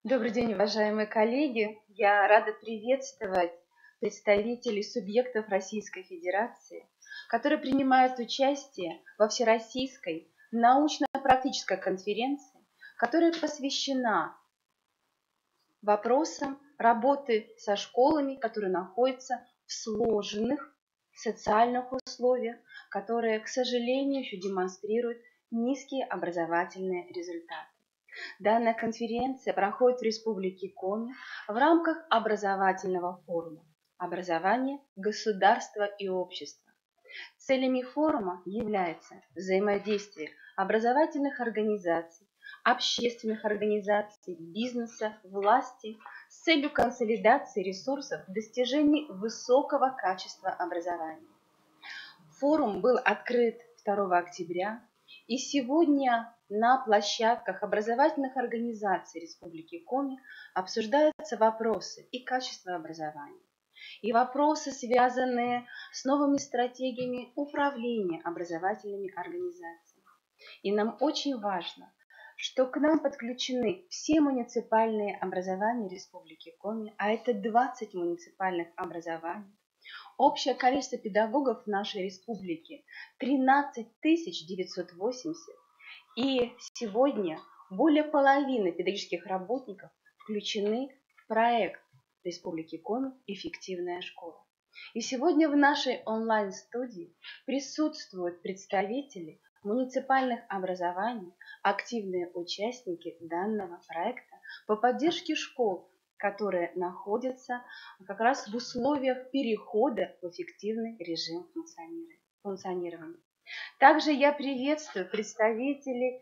Добрый день, уважаемые коллеги! Я рада приветствовать представителей субъектов Российской Федерации, которые принимают участие во Всероссийской научно-практической конференции, которая посвящена вопросам работы со школами, которые находятся в сложных социальных условиях, которые, к сожалению, еще демонстрируют низкие образовательные результаты. Данная конференция проходит в Республике Коми в рамках образовательного форума «Образование, государство и общество». Целями форума является взаимодействие образовательных организаций, общественных организаций, бизнеса, власти с целью консолидации ресурсов в достижении высокого качества образования. Форум был открыт 2 октября, и сегодня на площадках образовательных организаций Республики Коми обсуждаются вопросы и качества образования, и вопросы, связанные с новыми стратегиями управления образовательными организациями. И нам очень важно, что к нам подключены все муниципальные образования Республики Коми, а это 20 муниципальных образований. Общее количество педагогов в нашей республике 13 980, и сегодня более половины педагогических работников включены в проект Республики Коми «Эффективная школа». И сегодня в нашей онлайн-студии присутствуют представители муниципальных образований, активные участники данного проекта по поддержке школ, которые находятся как раз в условиях перехода в эффективный режим функционирования. Также я приветствую представителей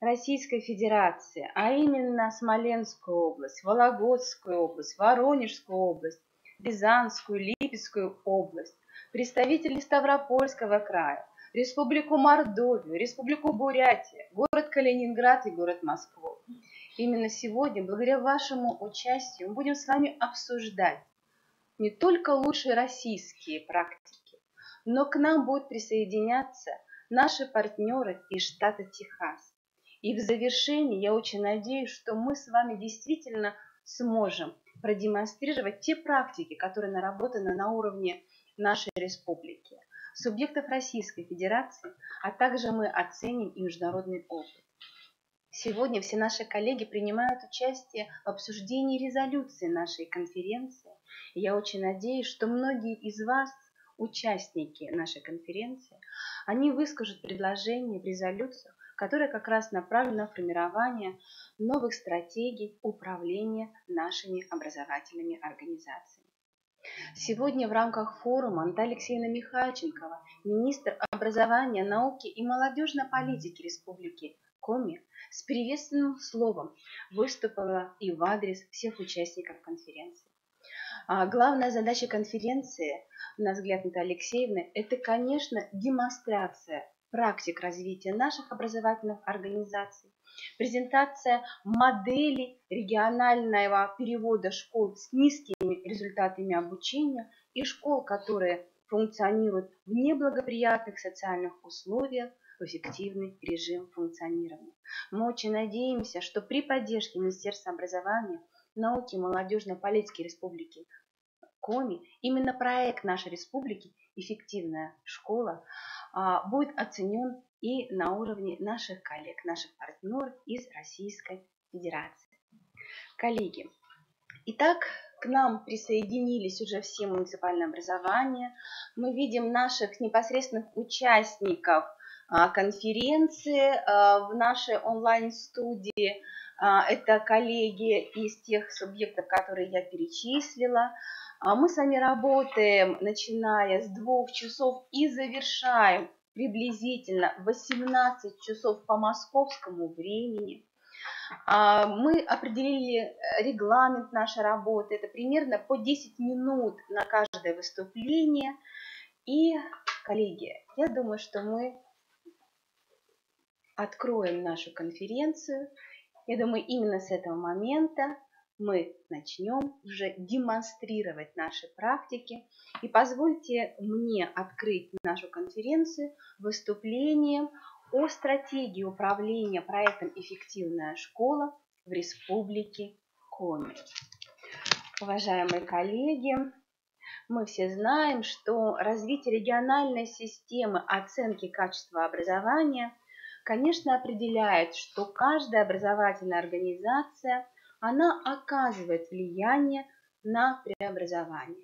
Российской Федерации, а именно Смоленскую область, Вологодскую область, Воронежскую область, Рязанскую, Липецкую область, представителей Ставропольского края, Республику Мордовию, Республику Бурятия, город Калининград и город Москву. Именно сегодня, благодаря вашему участию, мы будем с вами обсуждать не только лучшие российские практики, но к нам будут присоединяться наши партнеры из штата Техас. И в завершении я очень надеюсь, что мы с вами действительно сможем продемонстрировать те практики, которые наработаны на уровне нашей республики, субъектов Российской Федерации, а также мы оценим и международный опыт. Сегодня все наши коллеги принимают участие в обсуждении резолюции нашей конференции. И я очень надеюсь, что многие из вас, участники нашей конференции, они выскажут предложения в резолюцию, которая как раз направлена на формирование новых стратегий управления нашими образовательными организациями. Сегодня в рамках форума Наталья Алексеевна Михальченкова, министр образования, науки и молодежной политики Республики Коми, с приветственным словом выступила и в адрес всех участников конференции. Главная задача конференции, на взгляд Натальи Алексеевны, это, конечно, демонстрация практик развития наших образовательных организаций, презентация модели регионального перевода школ с низкими результатами обучения и школ, которые функционируют в неблагоприятных социальных условиях, в эффективный режим функционирования. Мы очень надеемся, что при поддержке Министерства образования, науки и молодежной политики Республики Коми именно проект нашей республики «Эффективная школа» будет оценен и на уровне наших коллег, наших партнеров из Российской Федерации. Коллеги, итак, к нам присоединились уже все муниципальные образования. Мы видим наших непосредственных участников конференции в нашей онлайн-студии. Это коллеги из тех субъектов, которые я перечислила. Мы с вами работаем, начиная с 2 часов и завершаем приблизительно 18 часов по московскому времени. Мы определили регламент нашей работы. Это примерно по 10 минут на каждое выступление. И, коллеги, я думаю, что мы откроем нашу конференцию. Я думаю, именно с этого момента мы начнем уже демонстрировать наши практики. И позвольте мне открыть нашу конференцию выступлением о стратегии управления проектом «Эффективная школа» в Республике Коми. Уважаемые коллеги, мы все знаем, что развитие региональной системы оценки качества образования, конечно, определяет, что каждая образовательная организация, она оказывает влияние на преобразование.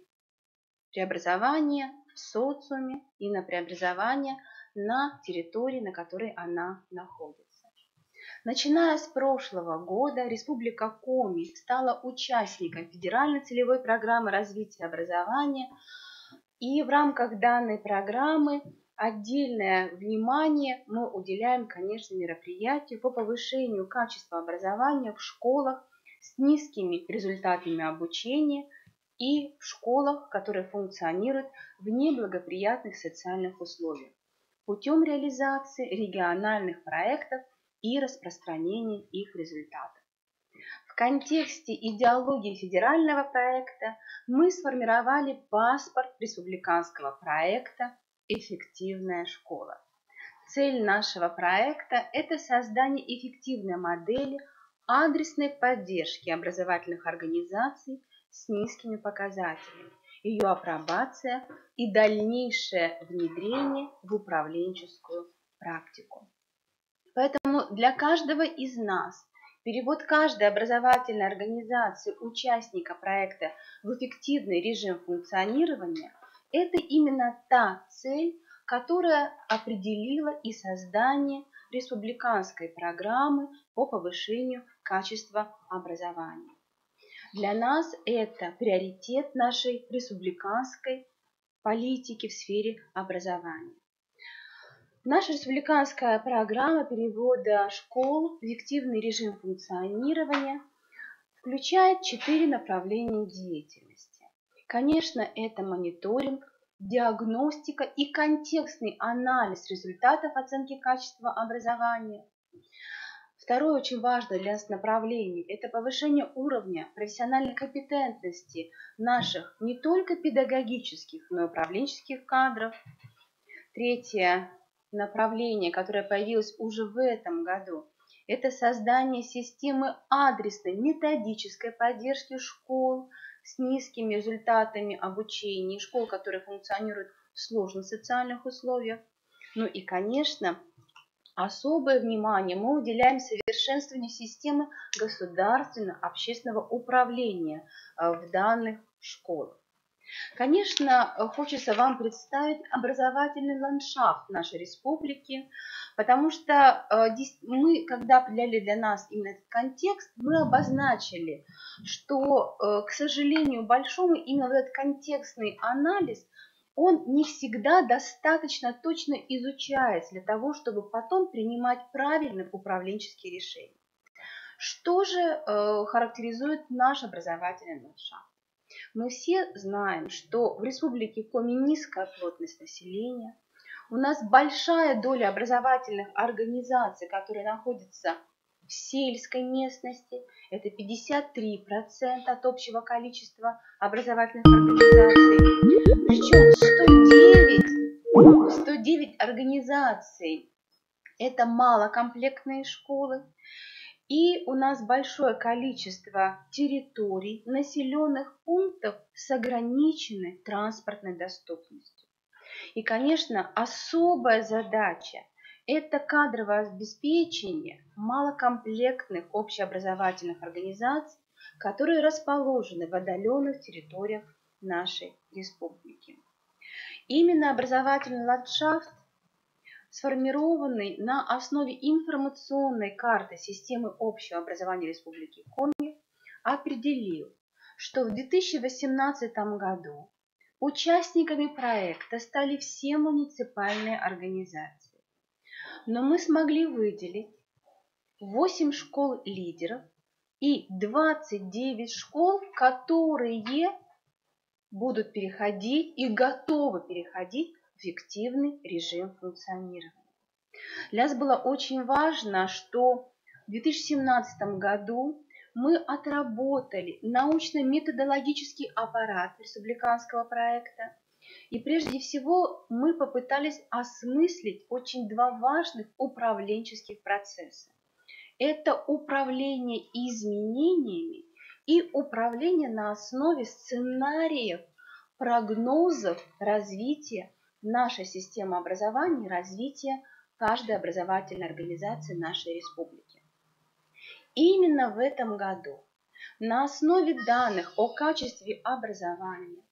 Преобразование в социуме и на преобразование на территории, на которой она находится. Начиная с прошлого года Республика Коми стала участником федеральной целевой программы развития образования, и в рамках данной программы отдельное внимание мы уделяем, конечно, мероприятию по повышению качества образования в школах с низкими результатами обучения и в школах, которые функционируют в неблагоприятных социальных условиях путем реализации региональных проектов и распространения их результатов. В контексте идеологии федерального проекта мы сформировали паспорт республиканского проекта «Эффективная школа». Цель нашего проекта – это создание эффективной модели адресной поддержки образовательных организаций с низкими показателями, ее апробация и дальнейшее внедрение в управленческую практику. Поэтому для каждого из нас перевод каждой образовательной организации, участника проекта в эффективный режим функционирования – это именно та цель, которая определила и создание республиканской программы по повышению качества образования. Для нас это приоритет нашей республиканской политики в сфере образования. Наша республиканская программа перевода школ в эффективный режим функционирования включает 4 направления деятельности. Конечно, это мониторинг, диагностика и контекстный анализ результатов оценки качества образования. Второе очень важное для нас направление – это повышение уровня профессиональной компетентности наших не только педагогических, но и управленческих кадров. Третье направление, которое появилось уже в этом году, это создание системы адресной методической поддержки школ с низкими результатами обучения, школ, которые функционируют в сложных социальных условиях. Ну и, конечно, особое внимание мы уделяем совершенствованию системы государственно-общественного управления в данных школах. Конечно, хочется вам представить образовательный ландшафт нашей республики, потому что мы, когда определяли для нас именно этот контекст, мы обозначили, что, к сожалению, большому именно вот этот контекстный анализ, он не всегда достаточно точно изучается для того, чтобы потом принимать правильные управленческие решения. Что же характеризует наш образовательный ландшафт? Мы все знаем, что в Республике Коми низкая плотность населения, у нас большая доля образовательных организаций, которые находятся в сельской местности, это 53% от общего количества образовательных организаций. Причем 109 организаций – это малокомплектные школы. И у нас большое количество территорий, населенных пунктов с ограниченной транспортной доступностью. И, конечно, особая задача – это кадровое обеспечение малокомплектных общеобразовательных организаций, которые расположены в отдаленных территориях нашей республики. Именно образовательный ландшафт, сформированный на основе информационной карты системы общего образования Республики Коми, определил, что в 2018 году участниками проекта стали все муниципальные организации. Но мы смогли выделить 8 школ-лидеров и 29 школ, которые будут переходить и готовы переходить в эффективный режим функционирования. Для нас было очень важно, что в 2017 году мы отработали научно-методологический аппарат республиканского проекта. И прежде всего мы попытались осмыслить очень два важных управленческих процесса. Это управление изменениями и управление на основе сценариев, прогнозов развития нашей системы образования и развития каждой образовательной организации нашей республики. Именно в этом году на основе данных о качестве образования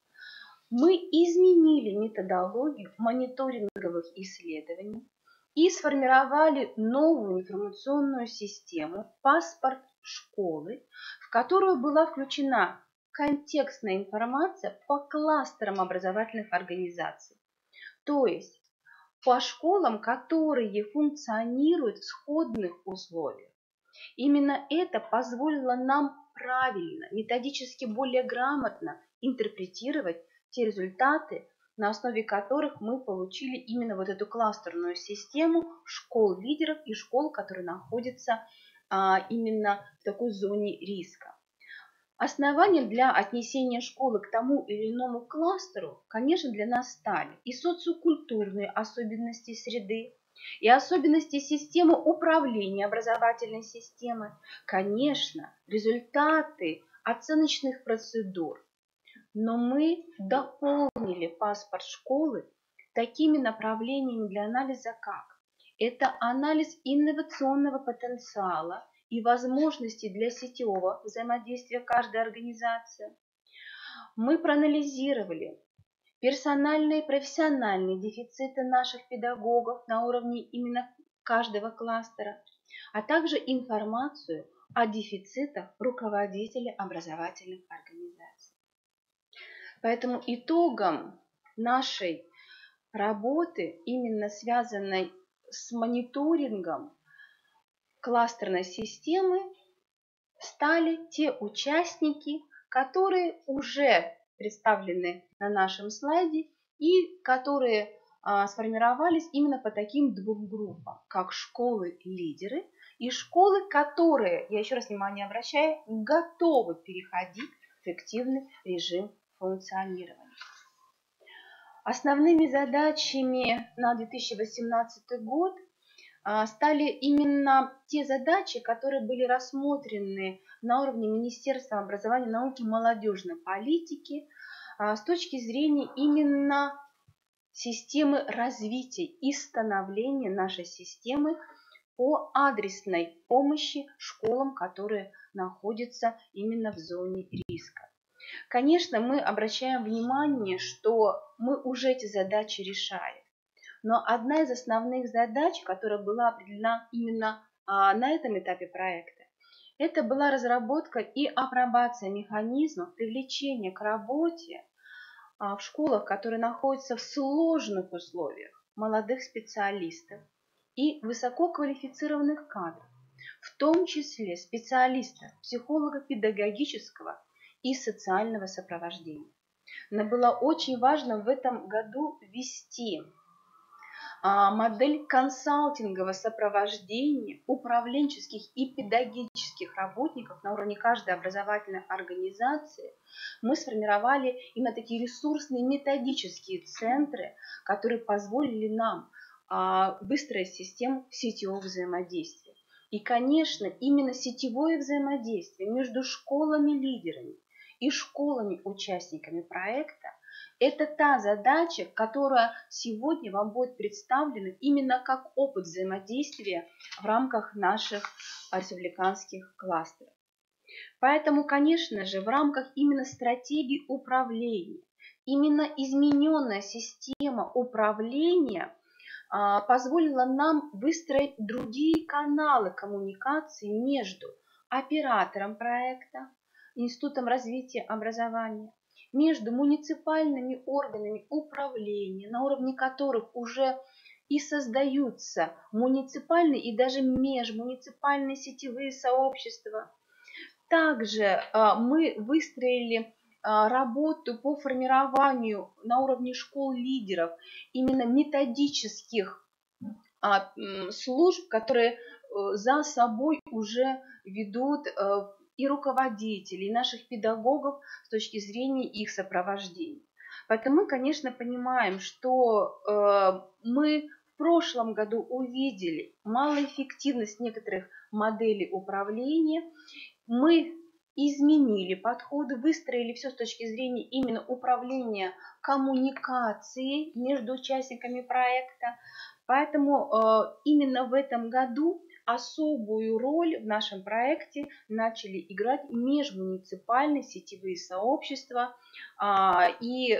мы изменили методологию мониторинговых исследований и сформировали новую информационную систему «Паспорт школы», в которую была включена контекстная информация по кластерам образовательных организаций. То есть по школам, которые функционируют в сходных условиях. Именно это позволило нам правильно, методически более грамотно интерпретировать те результаты, на основе которых мы получили именно вот эту кластерную систему школ-лидеров и школ, которые находятся именно в такой зоне риска. Основанием для отнесения школы к тому или иному кластеру, конечно, для нас стали и социокультурные особенности среды, и особенности системы управления образовательной системой, конечно, результаты оценочных процедур. Но мы дополнили паспорт школы такими направлениями для анализа, как это анализ инновационного потенциала и возможностей для сетевого взаимодействия каждой организации. Мы проанализировали персональные и профессиональные дефициты наших педагогов на уровне именно каждого кластера, а также информацию о дефицитах руководителей образовательных организаций. Поэтому итогом нашей работы, именно связанной с мониторингом кластерной системы, стали те участники, которые уже представлены на нашем слайде и которые сформировались именно по таким двум группам, как школы-лидеры и школы, которые, я еще раз внимание обращаю, готовы переходить в эффективный режим функционирования. Основными задачами на 2018 год стали именно те задачи, которые были рассмотрены на уровне Министерства образования, науки и молодежной политики с точки зрения именно системы развития и становления нашей системы по адресной помощи школам, которые находятся именно в зоне риска. Конечно, мы обращаем внимание, что мы уже эти задачи решаем. Но одна из основных задач, которая была определена именно на этом этапе проекта, это была разработка и апробация механизмов привлечения к работе в школах, которые находятся в сложных условиях, молодых специалистов и высококвалифицированных кадров, в том числе специалистов психолого-педагогического и социального сопровождения. Но было очень важно в этом году ввести модель консалтингового сопровождения управленческих и педагогических работников на уровне каждой образовательной организации. Мы сформировали именно такие ресурсные методические центры, которые позволили нам выстроить систему сетевого взаимодействия. И, конечно, именно сетевое взаимодействие между школами-лидерами и школами-участниками проекта – это та задача, которая сегодня вам будет представлена именно как опыт взаимодействия в рамках наших республиканских кластеров. Поэтому, конечно же, в рамках именно стратегии управления, именно измененная система управления позволила нам выстроить другие каналы коммуникации между оператором проекта, Институтом развития образования, между муниципальными органами управления, на уровне которых уже и создаются муниципальные и даже межмуниципальные сетевые сообщества. Также мы выстроили работу по формированию на уровне школ-лидеров именно методических служб, которые за собой уже ведут и руководителей, и наших педагогов с точки зрения их сопровождения. Поэтому мы, конечно, понимаем, что мы в прошлом году увидели малоэффективность некоторых моделей управления. Мы изменили подходы, выстроили все с точки зрения именно управления коммуникацией между участниками проекта. Поэтому именно в этом году особую роль в нашем проекте начали играть межмуниципальные сетевые сообщества. И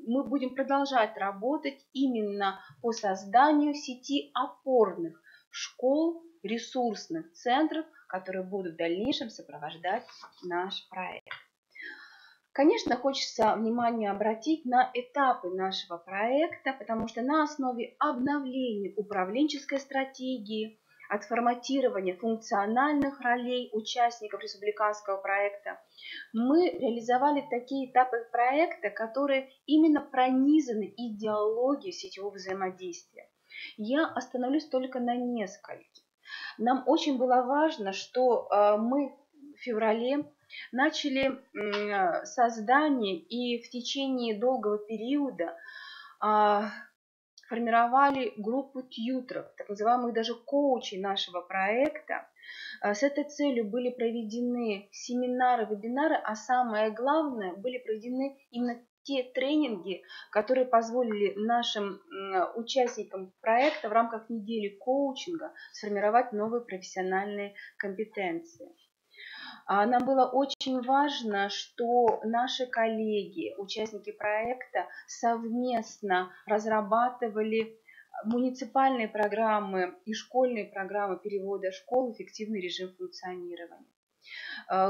мы будем продолжать работать именно по созданию сети опорных школ, ресурсных центров, которые будут в дальнейшем сопровождать наш проект. Конечно, хочется внимание обратить на этапы нашего проекта, потому что на основе обновления управленческой стратегии, отформатирования функциональных ролей участников республиканского проекта, мы реализовали такие этапы проекта, которые именно пронизаны идеологией сетевого взаимодействия. Я остановлюсь только на нескольких. Нам очень было важно, что мы в феврале начали создание и в течение долгого периода формировали группу тьютеров, так называемых даже коучей нашего проекта. С этой целью были проведены семинары, вебинары, а самое главное, были проведены именно те тренинги, которые позволили нашим участникам проекта в рамках недели коучинга сформировать новые профессиональные компетенции. Нам было очень важно, что наши коллеги, участники проекта, совместно разрабатывали муниципальные программы и школьные программы перевода школ в эффективный режим функционирования.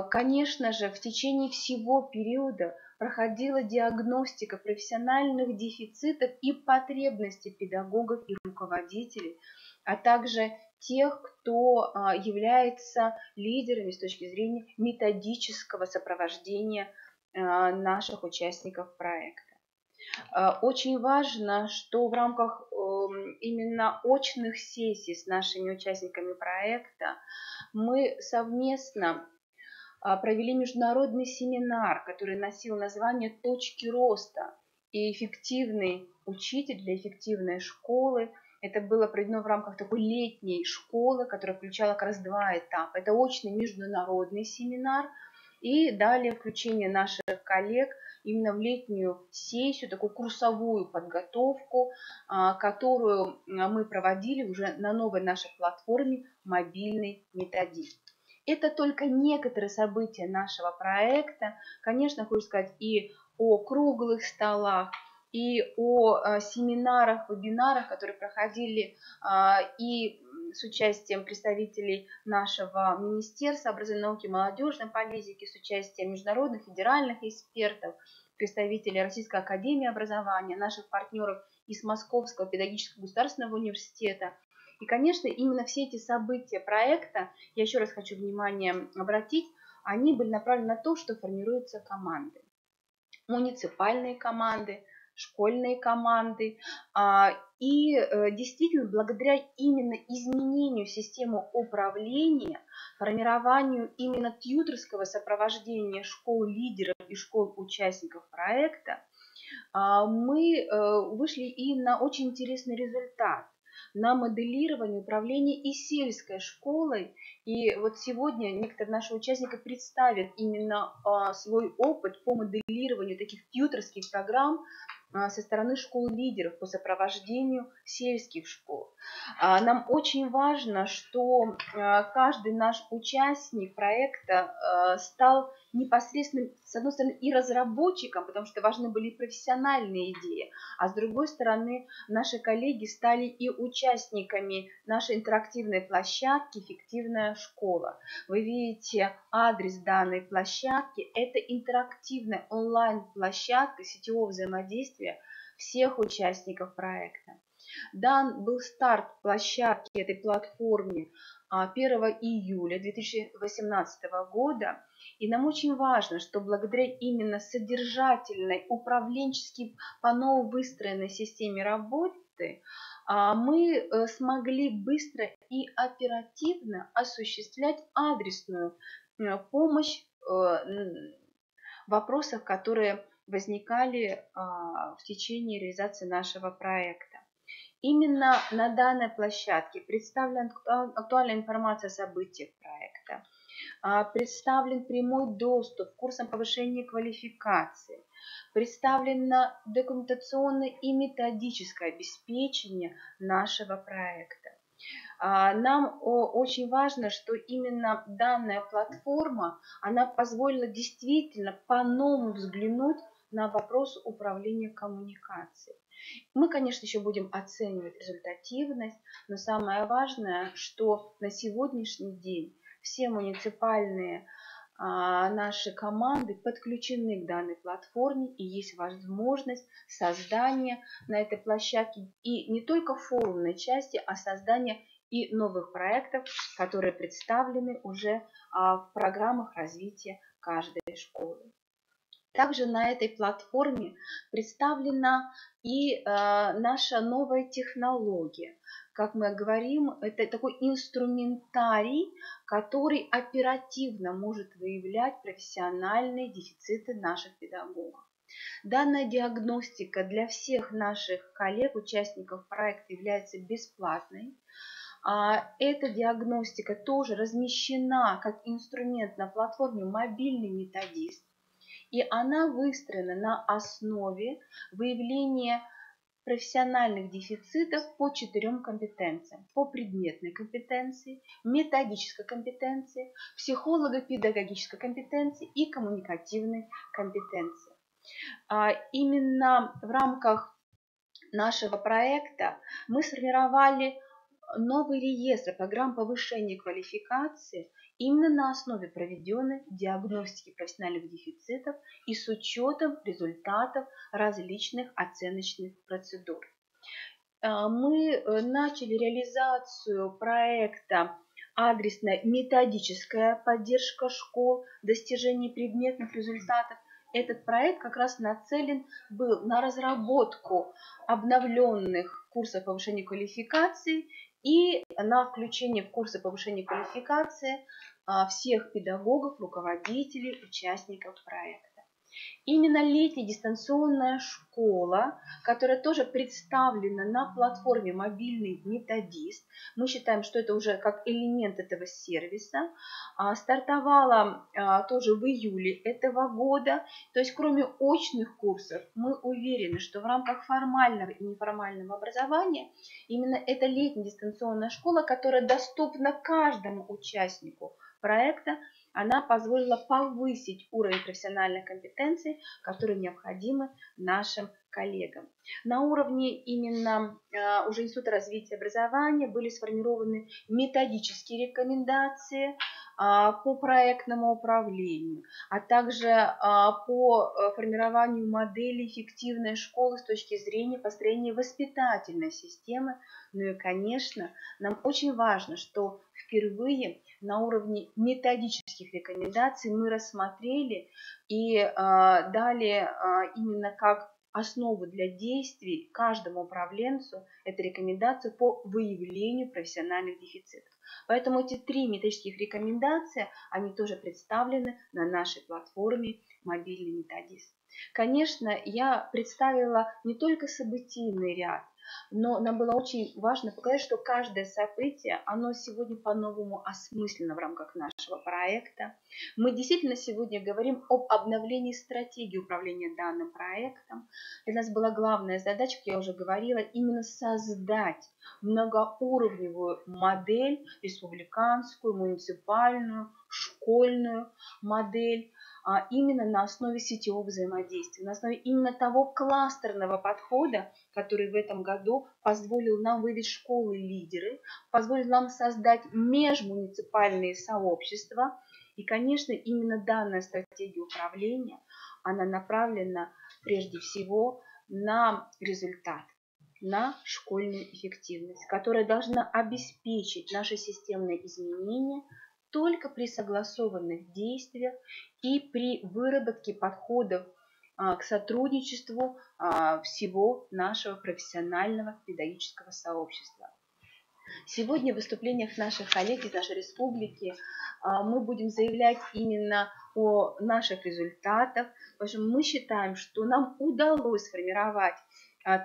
Конечно же, в течение всего периода проходила диагностика профессиональных дефицитов и потребностей педагогов и руководителей, а также тех, кто является лидерами с точки зрения методического сопровождения наших участников проекта. Очень важно, что в рамках именно очных сессий с нашими участниками проекта мы совместно провели международный семинар, который носил название «Точки роста» и эффективный учитель для эффективной школы. Это было проведено в рамках такой летней школы, которая включала как раз два этапа. Это очный международный семинар и далее включение наших коллег именно в летнюю сессию, такую курсовую подготовку, которую мы проводили уже на новой нашей платформе «Мобильный методик». Это только некоторые события нашего проекта. Конечно, хочу сказать и о круглых столах, и о семинарах, вебинарах, которые проходили и с участием представителей нашего Министерства образования, науки и молодежной политики, с участием международных федеральных экспертов, представителей Российской академии образования, наших партнеров из Московского педагогического государственного университета. И, конечно, именно все эти события проекта, я еще раз хочу внимание обратить, они были направлены на то, что формируются команды. Муниципальные команды, школьные команды. И действительно, благодаря именно изменению системы управления, формированию именно тьюторского сопровождения школ-лидеров и школ-участников проекта, мы вышли и на очень интересный результат. На моделирование управления и сельской школой. И вот сегодня некоторые наши участники представят именно свой опыт по моделированию таких тьюторских программ со стороны школ-лидеров по сопровождению сельских школ. Нам очень важно, что каждый наш участник проекта стал непосредственным, с одной стороны, и разработчиком, потому что важны были профессиональные идеи, а с другой стороны, наши коллеги стали и участниками нашей интерактивной площадки «Эффективная школа». Вы видите адрес данной площадки. Это интерактивная онлайн-площадка сетевого взаимодействия всех участников проекта. Дан был старт площадки этой платформе 1 июля 2018 года. И нам очень важно, что благодаря именно содержательной, управленчески по-новому выстроенной системе работы мы смогли быстро и оперативно осуществлять адресную помощь в вопросах, которые возникали в течение реализации нашего проекта. Именно на данной площадке представлена актуальная информация о событиях проекта. представлен прямой доступ к курсам повышения квалификации, представлено документационное и методическое обеспечение нашего проекта. Нам очень важно, что именно данная платформа, она позволила действительно по-новому взглянуть на вопрос управления коммуникацией. Мы, конечно, еще будем оценивать результативность, но самое важное, что на сегодняшний день все муниципальные наши команды подключены к данной платформе, и есть возможность создания на этой площадке и не только форумной части, а создания и новых проектов, которые представлены уже в программах развития каждой школы. Также на этой платформе представлена и наша новая технология. Как мы говорим, это такой инструментарий, который оперативно может выявлять профессиональные дефициты наших педагогов. Данная диагностика для всех наших коллег, участников проекта, является бесплатной. Эта диагностика тоже размещена как инструмент на платформе «Мобильный методист». И она выстроена на основе выявления профессиональных дефицитов по 4 компетенциям. По предметной компетенции, методической компетенции, психолого-педагогической компетенции и коммуникативной компетенции. Именно в рамках нашего проекта мы сформировали новый реестр программ повышения квалификации именно на основе проведенной диагностики профессиональных дефицитов и с учетом результатов различных оценочных процедур. Мы начали реализацию проекта «Адресная методическая поддержка школ достижения предметных результатов». Этот проект как раз нацелен был на разработку обновленных курсов повышения квалификации и на включение в курсы повышения квалификации всех педагогов, руководителей, участников проекта. Именно летняя дистанционная школа, которая тоже представлена на платформе «Мобильный методист», мы считаем, что это уже как элемент этого сервиса, стартовала тоже в июле этого года. То есть кроме очных курсов, мы уверены, что в рамках формального и неформального образования именно эта летняя дистанционная школа, которая доступна каждому участнику проекта, она позволила повысить уровень профессиональных компетенций, которые необходимы нашим коллегам. На уровне именно уже Института развития образования были сформированы методические рекомендации по проектному управлению, а также по формированию модели эффективной школы с точки зрения построения воспитательной системы. Ну и, конечно, нам очень важно, что впервые на уровне методических рекомендаций мы рассмотрели и дали именно как основу для действий каждому управленцу это рекомендация по выявлению профессиональных дефицитов. Поэтому эти 3 методических рекомендации, они тоже представлены на нашей платформе «Мобильный методист». Конечно, я представила не только событийный ряд, но нам было очень важно показать, что каждое событие, оно сегодня по-новому осмысленно в рамках нашего проекта. Мы действительно сегодня говорим об обновлении стратегии управления данным проектом. Для нас была главная задача, как я уже говорила, именно создать многоуровневую модель, республиканскую, муниципальную, школьную модель, именно на основе сетевого взаимодействия, на основе именно того кластерного подхода, который в этом году позволил нам вывести школы-лидеры, позволил нам создать межмуниципальные сообщества. И, конечно, именно данная стратегия управления, она направлена прежде всего на результат, на школьную эффективность, которая должна обеспечить наши системные изменения только при согласованных действиях и при выработке подходов к сотрудничеству всего нашего профессионального педагогического сообщества. Сегодня в выступлениях наших коллег из нашей республики мы будем заявлять именно о наших результатах, потому что мы считаем, что нам удалось сформировать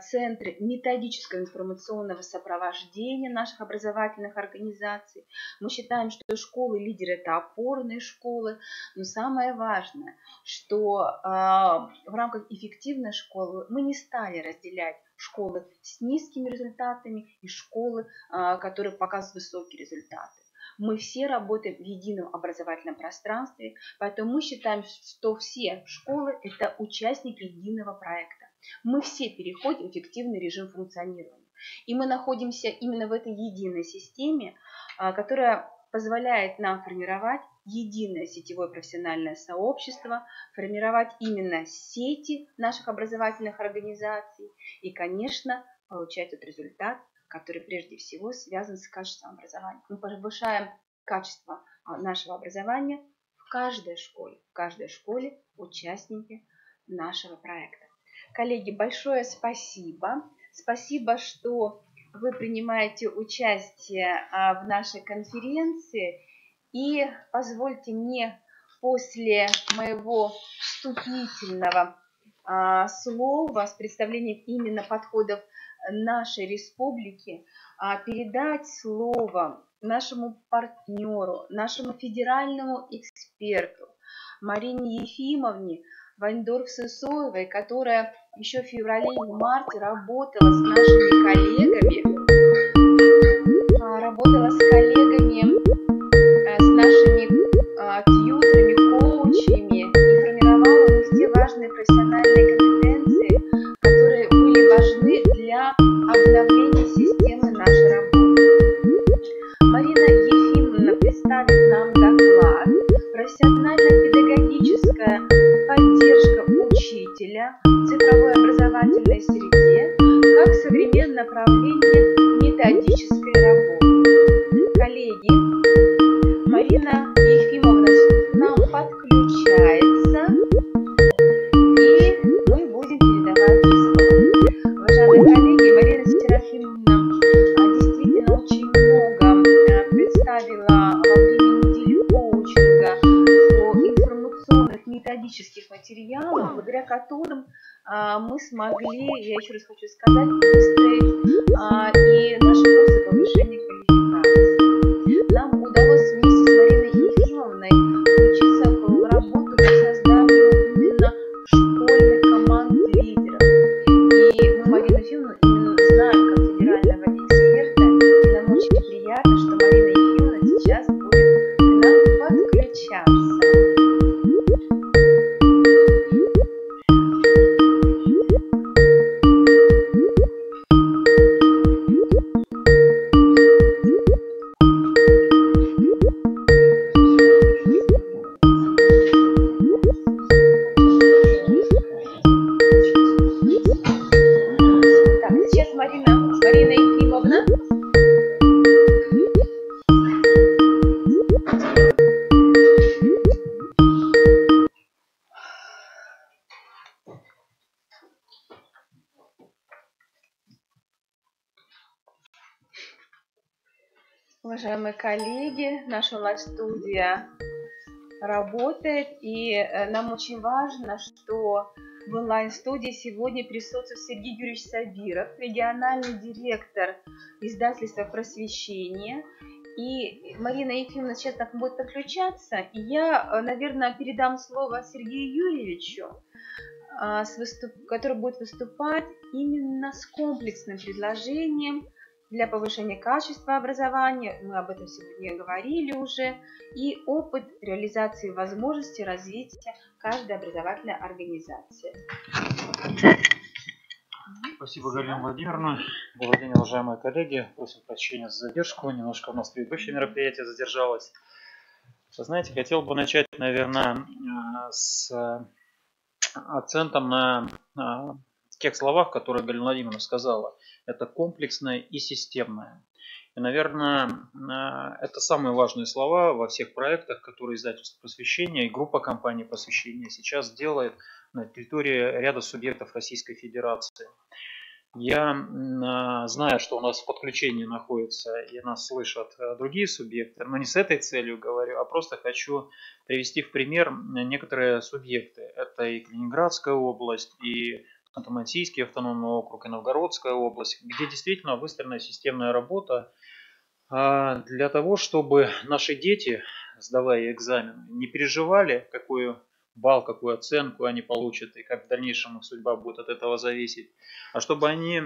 центры методического информационного сопровождения наших образовательных организаций. Мы считаем, что школы-лидеры – это опорные школы, но самое важное, что в рамках эффективной школы мы не стали разделять школы с низкими результатами и школы, которые показывают высокие результаты. Мы все работаем в едином образовательном пространстве, поэтому мы считаем, что все школы – это участники единого проекта. Мы все переходим в эффективный режим функционирования. И мы находимся именно в этой единой системе, которая позволяет нам формировать единое сетевое профессиональное сообщество, формировать именно сети наших образовательных организаций и, конечно, получать тот результат, который прежде всего связан с качеством образования. Мы повышаем качество нашего образования в каждой школе участники нашего проекта. Коллеги, большое спасибо. Спасибо, что вы принимаете участие в нашей конференции. И позвольте мне после моего вступительного слова с представлением именно подходов нашей республики передать слово нашему партнеру, нашему федеральному эксперту Марине Ефимовне Вайндорф-Сысоевой, которая еще в феврале и марте работала с нашими коллегами, с нашими тьютерами, коучами и формировала у них те важные профессиональные компетенции, которые были важны для обновления системы нашей работы. Марина Ефимовна представит нам доклад «Профессионально-педагогическая поддержка учителя в цифровой образовательной среде как современное направление методической работы». Коллеги, Марина Ефимовна к нам подключается, и мы будем передавать ей слово. Уважаемые коллеги, Марина Серафимовна действительно очень много представила во время недели коучинга по информационных методических материалах, благодаря которым мы смогли, я еще раз хочу сказать, выстроить и наши курсы повышения квалификации. Нам удалось вместе с Мариной Ефимовной включиться в работу по созданию именно школьных команд лидеров. И мы Марину Ефимовну именно знаем как федерального эксперта. И нам очень приятно, что Марина Ефимовна сейчас будет к нам подключаться. Уважаемые коллеги, наша онлайн-студия работает, и нам очень важно, что в онлайн-студии сегодня присутствует Сергей Юрьевич Сабиров, региональный директор издательства «Просвещение». И Марина Ефимовна сейчас так будет подключаться, и я, наверное, передам слово Сергею Юрьевичу, который будет выступать именно с комплексным предложением для повышения качества образования, мы об этом сегодня говорили уже, и опыт реализации возможностей развития каждой образовательной организации. Спасибо, Галина Владимировна. Добрый день, уважаемые коллеги. Просим прощения за задержку. Немножко у нас предыдущее мероприятие задержалось. Вы знаете, хотел бы начать, наверное, с акцентом на тех словах, которые Галина Владимировна сказала. Это комплексное и системное. И, наверное, это самые важные слова во всех проектах, которые издательство «Просвещение» и группа компаний «Просвещение» сейчас делает на территории ряда субъектов Российской Федерации. Я знаю, что у нас в подключении находятся и нас слышат другие субъекты, но не с этой целью говорю, а просто хочу привести в пример некоторые субъекты. Это и Калининградская область, и это Мансийский автономный округ и Новгородская область, где действительно выстроена системная работа для того, чтобы наши дети, сдавая экзамены, не переживали, какой балл, какую оценку они получат и как в дальнейшем их судьба будет от этого зависеть, а чтобы они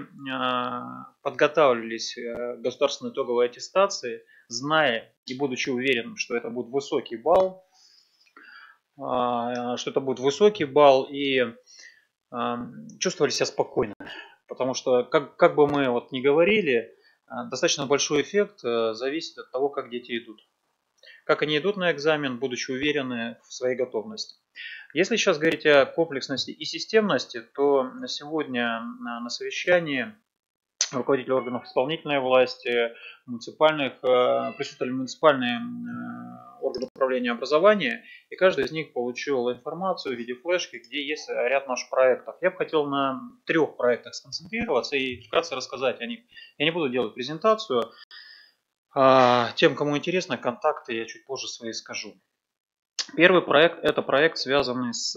подготавливались к государственной итоговой аттестации, зная и будучи уверенным, что это будет высокий балл, и чувствовали себя спокойно. Потому что, как бы мы вот ни говорили, достаточно большой эффект зависит от того, как дети идут. Как они идут на экзамен, будучи уверены в своей готовности. Если сейчас говорить о комплексности и системности, то на сегодня на совещании руководители органов исполнительной власти, присутствовали муниципальные органы управления образования, и каждый из них получил информацию в виде флешки, где есть ряд наших проектов. Я бы хотел на 3 проектах сконцентрироваться и вкратце рассказать о них. Я не буду делать презентацию. Тем, кому интересно, контакты я чуть позже свои скажу. Первый проект – это проект, связанный с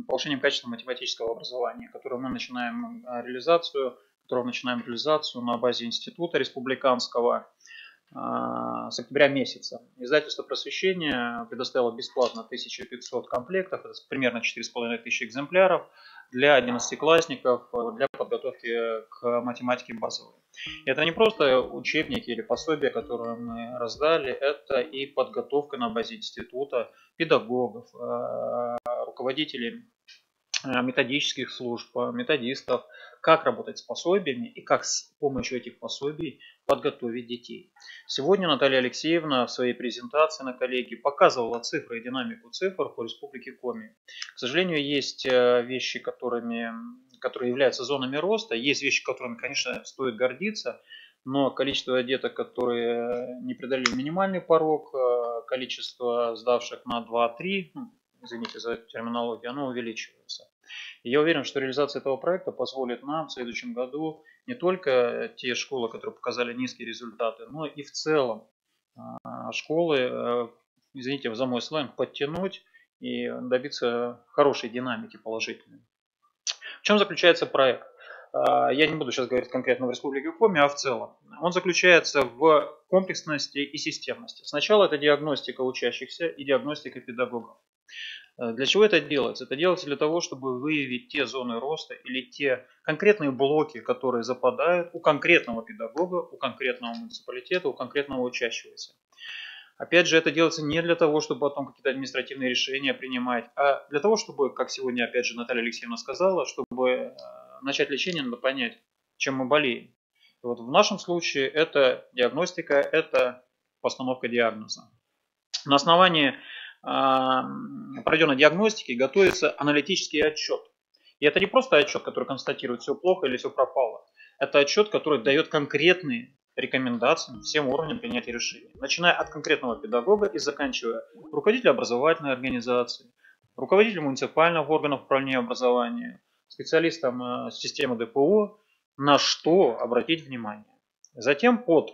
повышением качества математического образования, которого мы начинаем реализацию на базе Института Республиканского с октября месяца. Издательство «Просвещение» предоставило бесплатно 1500 комплектов, это примерно 4500 экземпляров для 11-классников для подготовки к математике базовой. И это не просто учебники или пособия, которые мы раздали, это и подготовка на базе института педагогов, руководителей методических служб, методистов, как работать с пособиями и как с помощью этих пособий подготовить детей. Сегодня Наталья Алексеевна в своей презентации на коллегии показывала цифры и динамику цифр по республике Коми. К сожалению, есть вещи, которые являются зонами роста, есть вещи, которыми, конечно, стоит гордиться, но количество деток, которые не преодолели минимальный порог, количество сдавших на 2-3, извините за эту терминологию, оно увеличивается. И я уверен, что реализация этого проекта позволит нам в следующем году не только те школы, которые показали низкие результаты, но и в целом школы, извините за мой сленг, подтянуть и добиться хорошей динамики положительной. В чем заключается проект? Я не буду сейчас говорить конкретно в Республике Коми, а в целом. Он заключается в комплексности и системности. Сначала это диагностика учащихся и диагностика педагогов. Для чего это делается? Это делается для того, чтобы выявить те зоны роста или те конкретные блоки, которые западают у конкретного педагога, у конкретного муниципалитета, у конкретного учащегося. Опять же, это делается не для того, чтобы потом какие-то административные решения принимать, а для того, чтобы, как сегодня опять же Наталья Алексеевна сказала, чтобы начать лечение, надо понять, чем мы болеем. И вот в нашем случае это диагностика, это постановка диагноза. На основании проведенной диагностики готовится аналитический отчет. И это не просто отчет, который констатирует, все плохо или все пропало. Это отчет, который дает конкретные рекомендации всем уровням принятия решений. Начиная от конкретного педагога и заканчивая руководителем образовательной организации, руководителем муниципальных органов управления образования, специалистом системы ДПО, на что обратить внимание. Затем под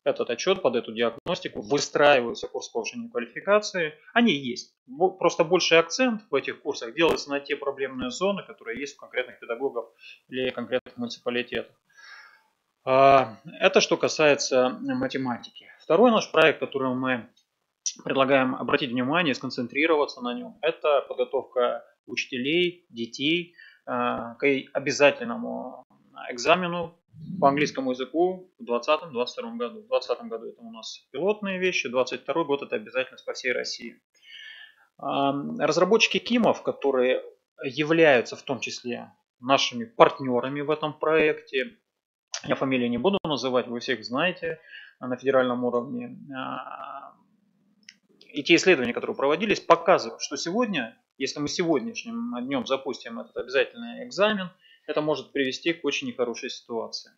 этот отчет, под эту диагностику выстраивается курс повышения квалификации. Они есть. Просто больший акцент в этих курсах делается на те проблемные зоны, которые есть у конкретных педагогов или конкретных муниципалитетов. Это что касается математики. Второй наш проект, который мы предлагаем обратить внимание, сконцентрироваться на нем, это подготовка учителей, детей к обязательному экзамену по английскому языку в 2020-2022 году. В 2020 году это у нас пилотные вещи, 2022 год это обязательность по всей России. Разработчики КИМов, которые являются в том числе нашими партнерами в этом проекте, я фамилии не буду называть, вы всех знаете на федеральном уровне, и те исследования, которые проводились, показывают, что сегодня, если мы сегодняшним днем запустим этот обязательный экзамен, это может привести к очень нехорошей ситуации.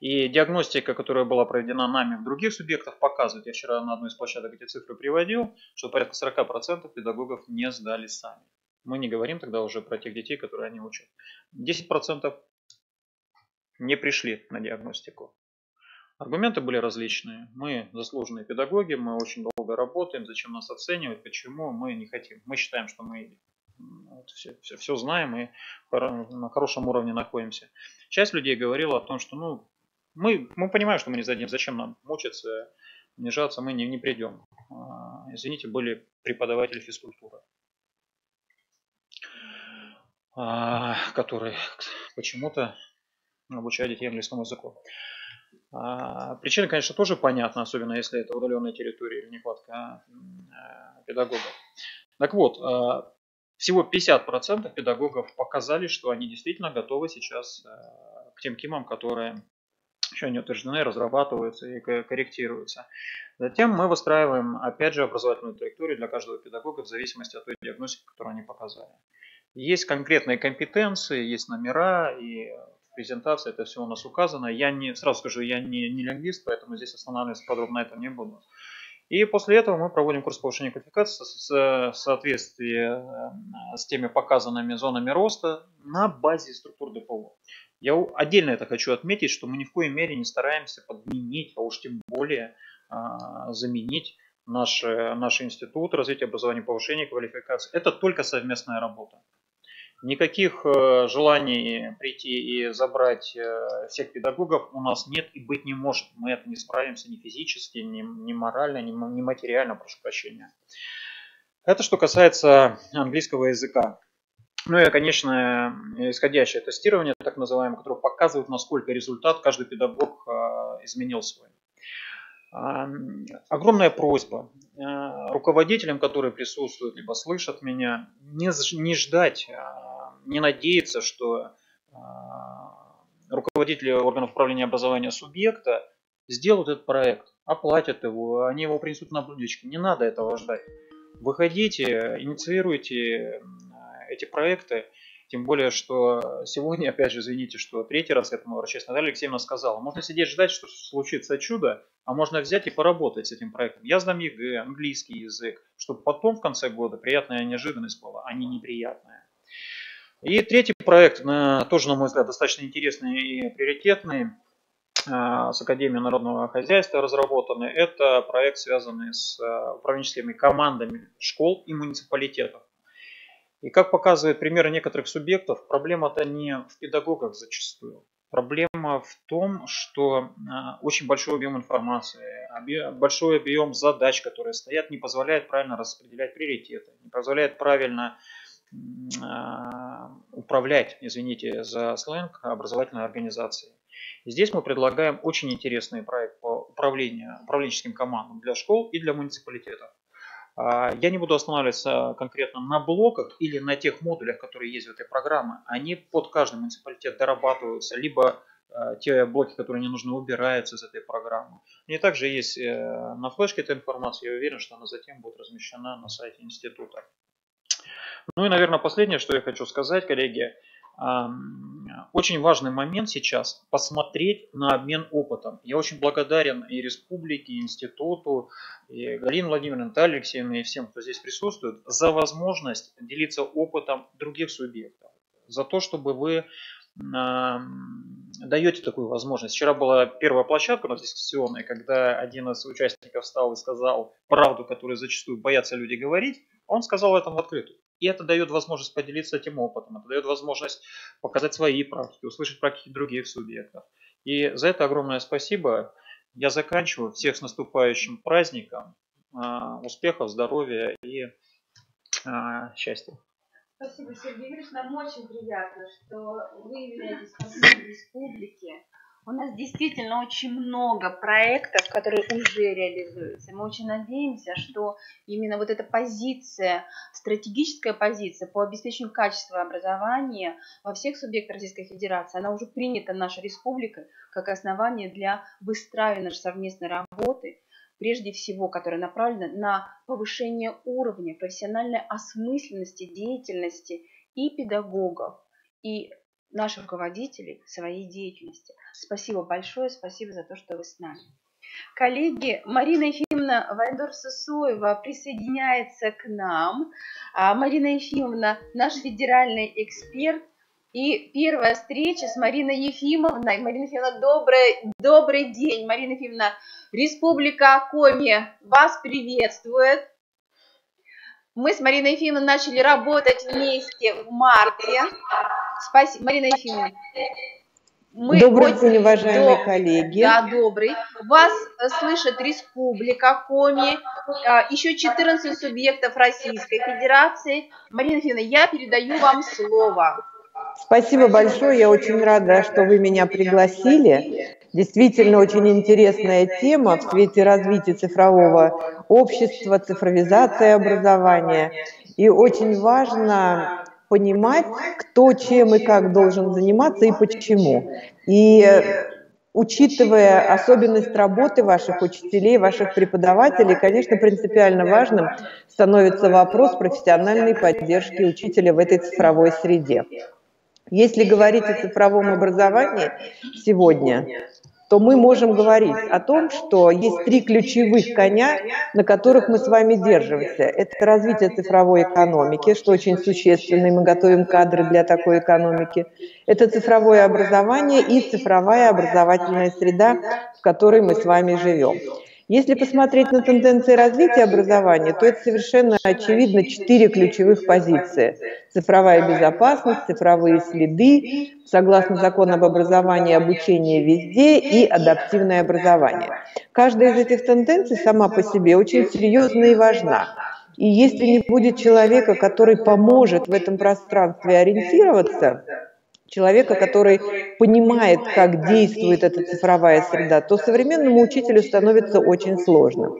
И диагностика, которая была проведена нами в других субъектах, показывает, я вчера на одной из площадок эти цифры приводил, что порядка 40% педагогов не сдали сами. Мы не говорим тогда уже про тех детей, которые они учат. 10% не пришли на диагностику. Аргументы были различные. Мы заслуженные педагоги, мы очень долго работаем, зачем нас оценивать, почему мы не хотим. Мы считаем, что мы все знаем и на хорошем уровне находимся. Часть людей говорила о том, что мы понимаем, что мы не зададим, зачем нам мучиться, унижаться, мы не придем. Извините, были преподаватели физкультуры, которые почему-то обучают детей английскому языку. Причина, конечно, тоже понятна, особенно если это удаленная территория или нехватка педагогов. Так вот, всего 50% педагогов показали, что они действительно готовы сейчас к тем КИМам, которые еще не утверждены, разрабатываются и корректируются. Затем мы выстраиваем, опять же, образовательную траекторию для каждого педагога в зависимости от той диагностики, которую они показали. Есть конкретные компетенции, есть номера, и в презентации это все у нас указано. Сразу скажу, я не лингвист, поэтому здесь останавливаться подробно на этом не буду. И после этого мы проводим курс повышения квалификации в соответствии с теми показанными зонами роста на базе структур ДПО. Я отдельно это хочу отметить, что мы ни в коей мере не стараемся подменить, а уж тем более заменить наш институт развития образования и повышения квалификации. Это только совместная работа. Никаких желаний прийти и забрать всех педагогов у нас нет и быть не может. Мы это не справимся ни физически, ни морально, ни материально, прошу прощения. Это что касается английского языка. Ну и, конечно, исходящее тестирование, так называемое, которое показывает, насколько результат каждый педагог изменил свой. Огромная просьба руководителям, которые присутствуют, либо слышат меня, не ждать, не надеяться, что руководители органов управления образования субъекта сделают этот проект, оплатят его, они его принесут на блюдечке. Не надо этого ждать. Выходите, инициируйте эти проекты. Тем более, что сегодня, опять же, извините, что третий раз к этому обращаюсь, Наталья Алексеевна сказала, можно сидеть ждать, что случится чудо, а можно взять и поработать с этим проектом. Я сдам ЕГЭ, английский язык, чтобы потом в конце года приятная неожиданность была, а не неприятная. И третий проект, тоже, на мой взгляд, достаточно интересный и приоритетный, с Академией народного хозяйства разработанный. Это проект, связанный с управленческими командами школ и муниципалитетов. И как показывают примеры некоторых субъектов, проблема-то не в педагогах зачастую. Проблема в том, что очень большой объем информации, большой объем задач, которые стоят, не позволяет правильно распределять приоритеты, не позволяет правильно управлять, извините за сленг, образовательной организацией. И здесь мы предлагаем очень интересный проект по управленческим командам для школ и для муниципалитетов. Я не буду останавливаться конкретно на блоках или на тех модулях, которые есть в этой программе. Они под каждый муниципалитет дорабатываются, либо те блоки, которые не нужны, убираются из этой программы. И также есть на флешке эта информация. Я уверен, что она затем будет размещена на сайте института. Ну и, наверное, последнее, что я хочу сказать, коллеги. Очень важный момент сейчас посмотреть на обмен опытом. Я очень благодарен и республике, и институту, и Галине Владимировне, Наталье Алексеевне, и всем, кто здесь присутствует, за возможность делиться опытом других субъектов. За то, чтобы вы даете такую возможность. Вчера была первая площадка у нас дискуссионная, когда один из участников встал и сказал правду, которую зачастую боятся люди говорить. Он сказал это в открытую. И это дает возможность поделиться этим опытом, это дает возможность показать свои практики, услышать практики других субъектов. И за это огромное спасибо. Я заканчиваю. Всех с наступающим праздником. Успехов, здоровья и счастья. Спасибо, Сергей Юрьевич. Нам очень приятно, что вы являетесь послом республики. У нас действительно очень много проектов, которые уже реализуются. Мы очень надеемся, что именно вот эта позиция, стратегическая позиция по обеспечению качества образования во всех субъектах Российской Федерации, она уже принята нашей республикой как основание для выстраивания нашей совместной работы, прежде всего, которая направлена на повышение уровня профессиональной осмысленности деятельности и педагогов, и наших руководителей своей деятельности. Спасибо большое, спасибо за то, что вы с нами. Коллеги, Марина Ефимовна Вайндорф-Сысоева присоединяется к нам. Марина Ефимовна наш федеральный эксперт. И первая встреча с Мариной Ефимовной. Марина Ефимовна, добрый день. Марина Ефимовна, Республика Коми вас приветствует. Мы с Мариной Ефимовной начали работать вместе в марте. Спасибо, Марина Ефимовна. Добрый день, уважаемые коллеги. Да, добрый. Вас слышит Республика Коми, еще 14 субъектов Российской Федерации. Марина Ефимовна, я передаю вам слово. Спасибо большое, я очень рада, что вы меня пригласили. Действительно, очень интересная тема в свете развития цифрового общества, цифровизации образования. И очень важно понимать, кто чем и как должен заниматься и почему. И учитывая особенность работы ваших учителей, ваших преподавателей, конечно, принципиально важным становится вопрос профессиональной поддержки учителя в этой цифровой среде. Если говорить о цифровом образовании сегодня, то мы можем говорить о том, что есть 3 ключевых коня, на которых мы с вами держимся. Это развитие цифровой экономики, что очень существенно, и мы готовим кадры для такой экономики. Это цифровое образование и цифровая образовательная среда, в которой мы с вами живем. Если посмотреть на тенденции развития образования, то это совершенно очевидно 4 ключевых позиции. Цифровая безопасность, цифровые следы, согласно закону об образовании, обучение везде и адаптивное образование. Каждая из этих тенденций сама по себе очень серьезна и важна. И если не будет человека, который поможет в этом пространстве ориентироваться, человека, который понимает, как действует эта цифровая среда, то современному учителю становится очень сложно.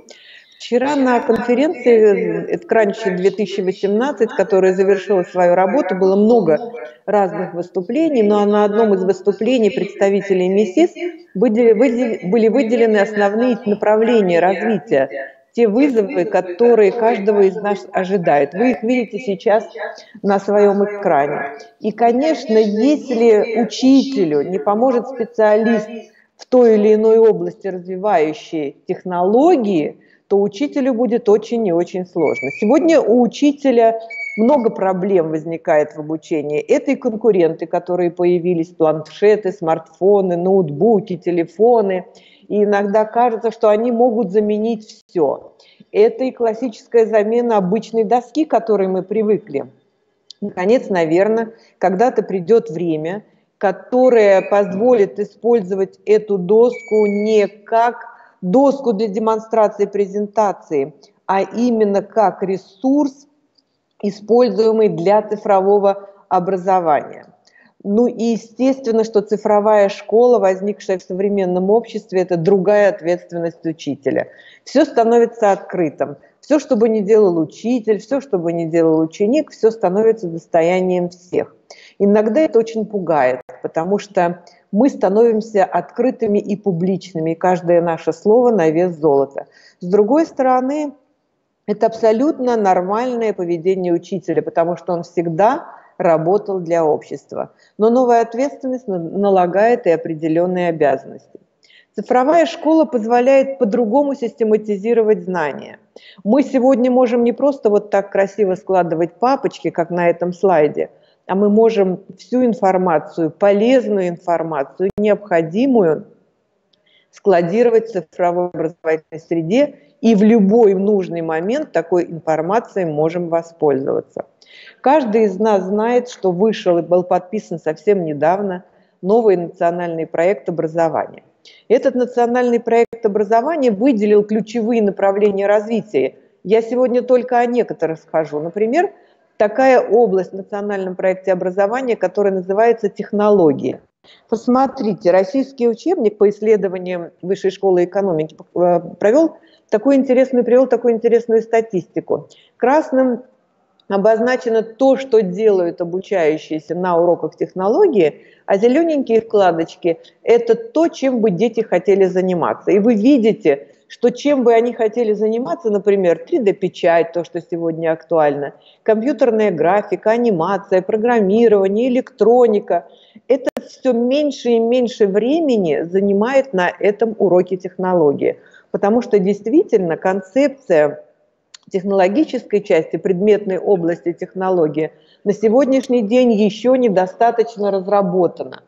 Вчера на конференции EdCrunch 2018, которая завершила свою работу, было много разных выступлений, но на одном из выступлений представителей МИСИС были выделены основные направления развития, те вызовы, которые каждого из нас ожидает. Вы их видите сейчас на своем экране. И, конечно, если учителю не поможет специалист в той или иной области, развивающий технологии, то учителю будет очень и очень сложно. Сегодня у учителя много проблем возникает в обучении. Это и конкуренты, которые появились, планшеты, смартфоны, ноутбуки, телефоны. И иногда кажется, что они могут заменить все. Это и классическая замена обычной доски, к которой мы привыкли. Наконец, наверное, когда-то придет время, которое позволит использовать эту доску не как доску для демонстрации презентации, а именно как ресурс, используемый для цифрового образования. Ну и естественно, что цифровая школа, возникшая в современном обществе, это другая ответственность учителя. Все становится открытым. Все, что бы ни делал учитель, все, что бы ни делал ученик, все становится достоянием всех. Иногда это очень пугает, потому что мы становимся открытыми и публичными, и каждое наше слово на вес золота. С другой стороны, это абсолютно нормальное поведение учителя, потому что он всегда работал для общества. Но новая ответственность налагает и определенные обязанности. Цифровая школа позволяет по-другому систематизировать знания. Мы сегодня можем не просто вот так красиво складывать папочки, как на этом слайде, а мы можем всю информацию, полезную информацию, необходимую, складировать в цифровой образовательной среде, и в любой нужный момент такой информацией можем воспользоваться. Каждый из нас знает, что вышел и был подписан совсем недавно новый национальный проект образования. Этот национальный проект образования выделил ключевые направления развития. Я сегодня только о некоторых скажу. Например, такая область в национальном проекте образования, которая называется технологии. Посмотрите, российский учебник по исследованиям Высшей школы экономики привел такую интересную статистику. Красным обозначено то, что делают обучающиеся на уроках технологии, а зелененькие вкладочки – это то, чем бы дети хотели заниматься. И вы видите, что чем бы они хотели заниматься, например, 3D-печать, то, что сегодня актуально, компьютерная графика, анимация, программирование, электроника – это все меньше и меньше времени занимает на этом уроке технологии. Потому что действительно концепция технологической части, предметной области технологии на сегодняшний день еще недостаточно разработана.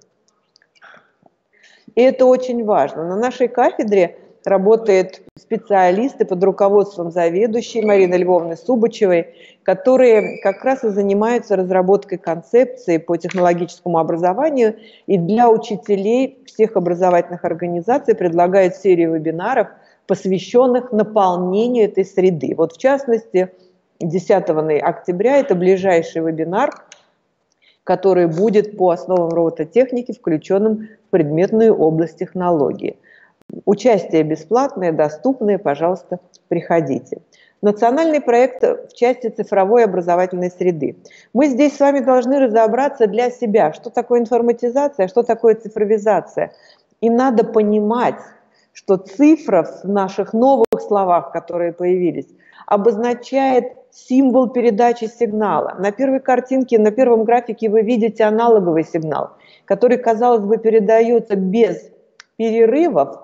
И это очень важно. На нашей кафедре работают специалисты под руководством заведующей Марины Львовны Субачевой, которые как раз и занимаются разработкой концепции по технологическому образованию, и для учителей всех образовательных организаций предлагают серию вебинаров, посвященных наполнению этой среды. Вот в частности, 10 октября это ближайший вебинар, который будет по основам робототехники, включенным в предметную область технологии. Участие бесплатное, доступное, пожалуйста, приходите. Национальный проект в части цифровой образовательной среды. Мы здесь с вами должны разобраться для себя, что такое информатизация, что такое цифровизация. И надо понимать, что цифра в наших новых словах, которые появились, обозначает символ передачи сигнала. На первой картинке, на первом графике вы видите аналоговый сигнал, который, казалось бы, передается без перерывов,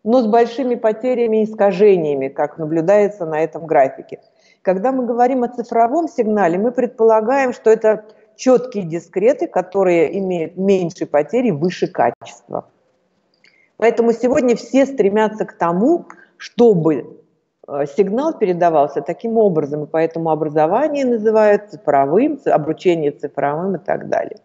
но с большими потерями и искажениями, как наблюдается на этом графике. Когда мы говорим о цифровом сигнале, мы предполагаем, что это четкие дискреты, которые имеют меньше потери, выше качества. Поэтому сегодня все стремятся к тому, чтобы сигнал передавался таким образом, и поэтому образование называют цифровым, обучение цифровым и так далее.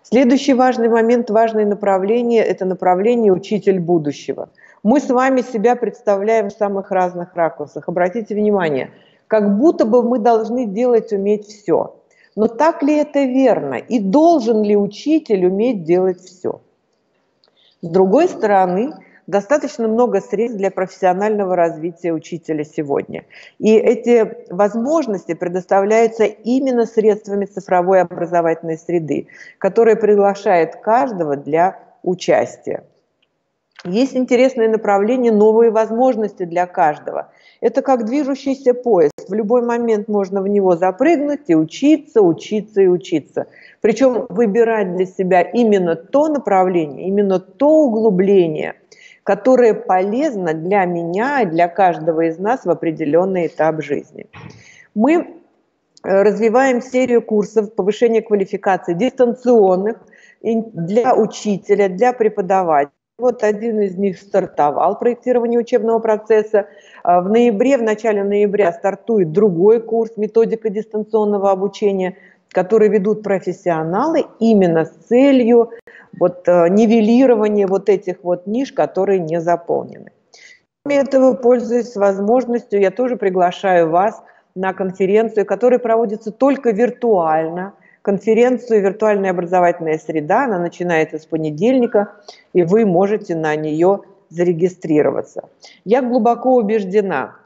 Следующий важный момент, важное направление – это направление «Учитель будущего». Мы с вами себя представляем в самых разных ракурсах. Обратите внимание, как будто бы мы должны делать, уметь все. Но так ли это верно? И должен ли учитель уметь делать все? С другой стороны, достаточно много средств для профессионального развития учителя сегодня. И эти возможности предоставляются именно средствами цифровой образовательной среды, которая приглашает каждого для участия. Есть интересное направление, новые возможности для каждого. Это как движущийся поезд. В любой момент можно в него запрыгнуть и учиться, учиться и учиться. Причем выбирать для себя именно то направление, именно то углубление, которое полезно для меня и для каждого из нас в определенный этап жизни. Мы развиваем серию курсов повышения квалификации дистанционных для учителя, для преподавателя. Вот один из них стартовал, проектирование учебного процесса. В ноябре, в начале ноября стартует другой курс «Методика дистанционного обучения», который ведут профессионалы именно с целью нивелирования этих ниш, которые не заполнены. Кроме этого, пользуясь возможностью, я тоже приглашаю вас на конференцию, которая проводится только виртуально. Конференцию «Виртуальная образовательная среда», она начинается с понедельника, и вы можете на нее зарегистрироваться. Я глубоко убеждена,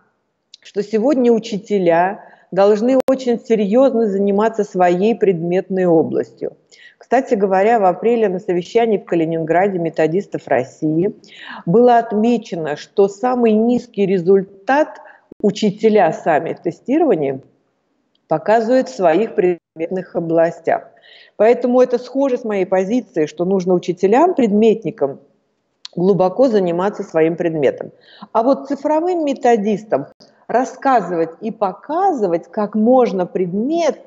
что сегодня учителя должны очень серьезно заниматься своей предметной областью. Кстати говоря, в апреле на совещании в Калининграде методистов России было отмечено, что самый низкий результат учителя сами в тестировании показывают в своих предметных областях. Поэтому это схоже с моей позицией, что нужно учителям, предметникам глубоко заниматься своим предметом. А вот цифровым методистам рассказывать и показывать, как можно предмет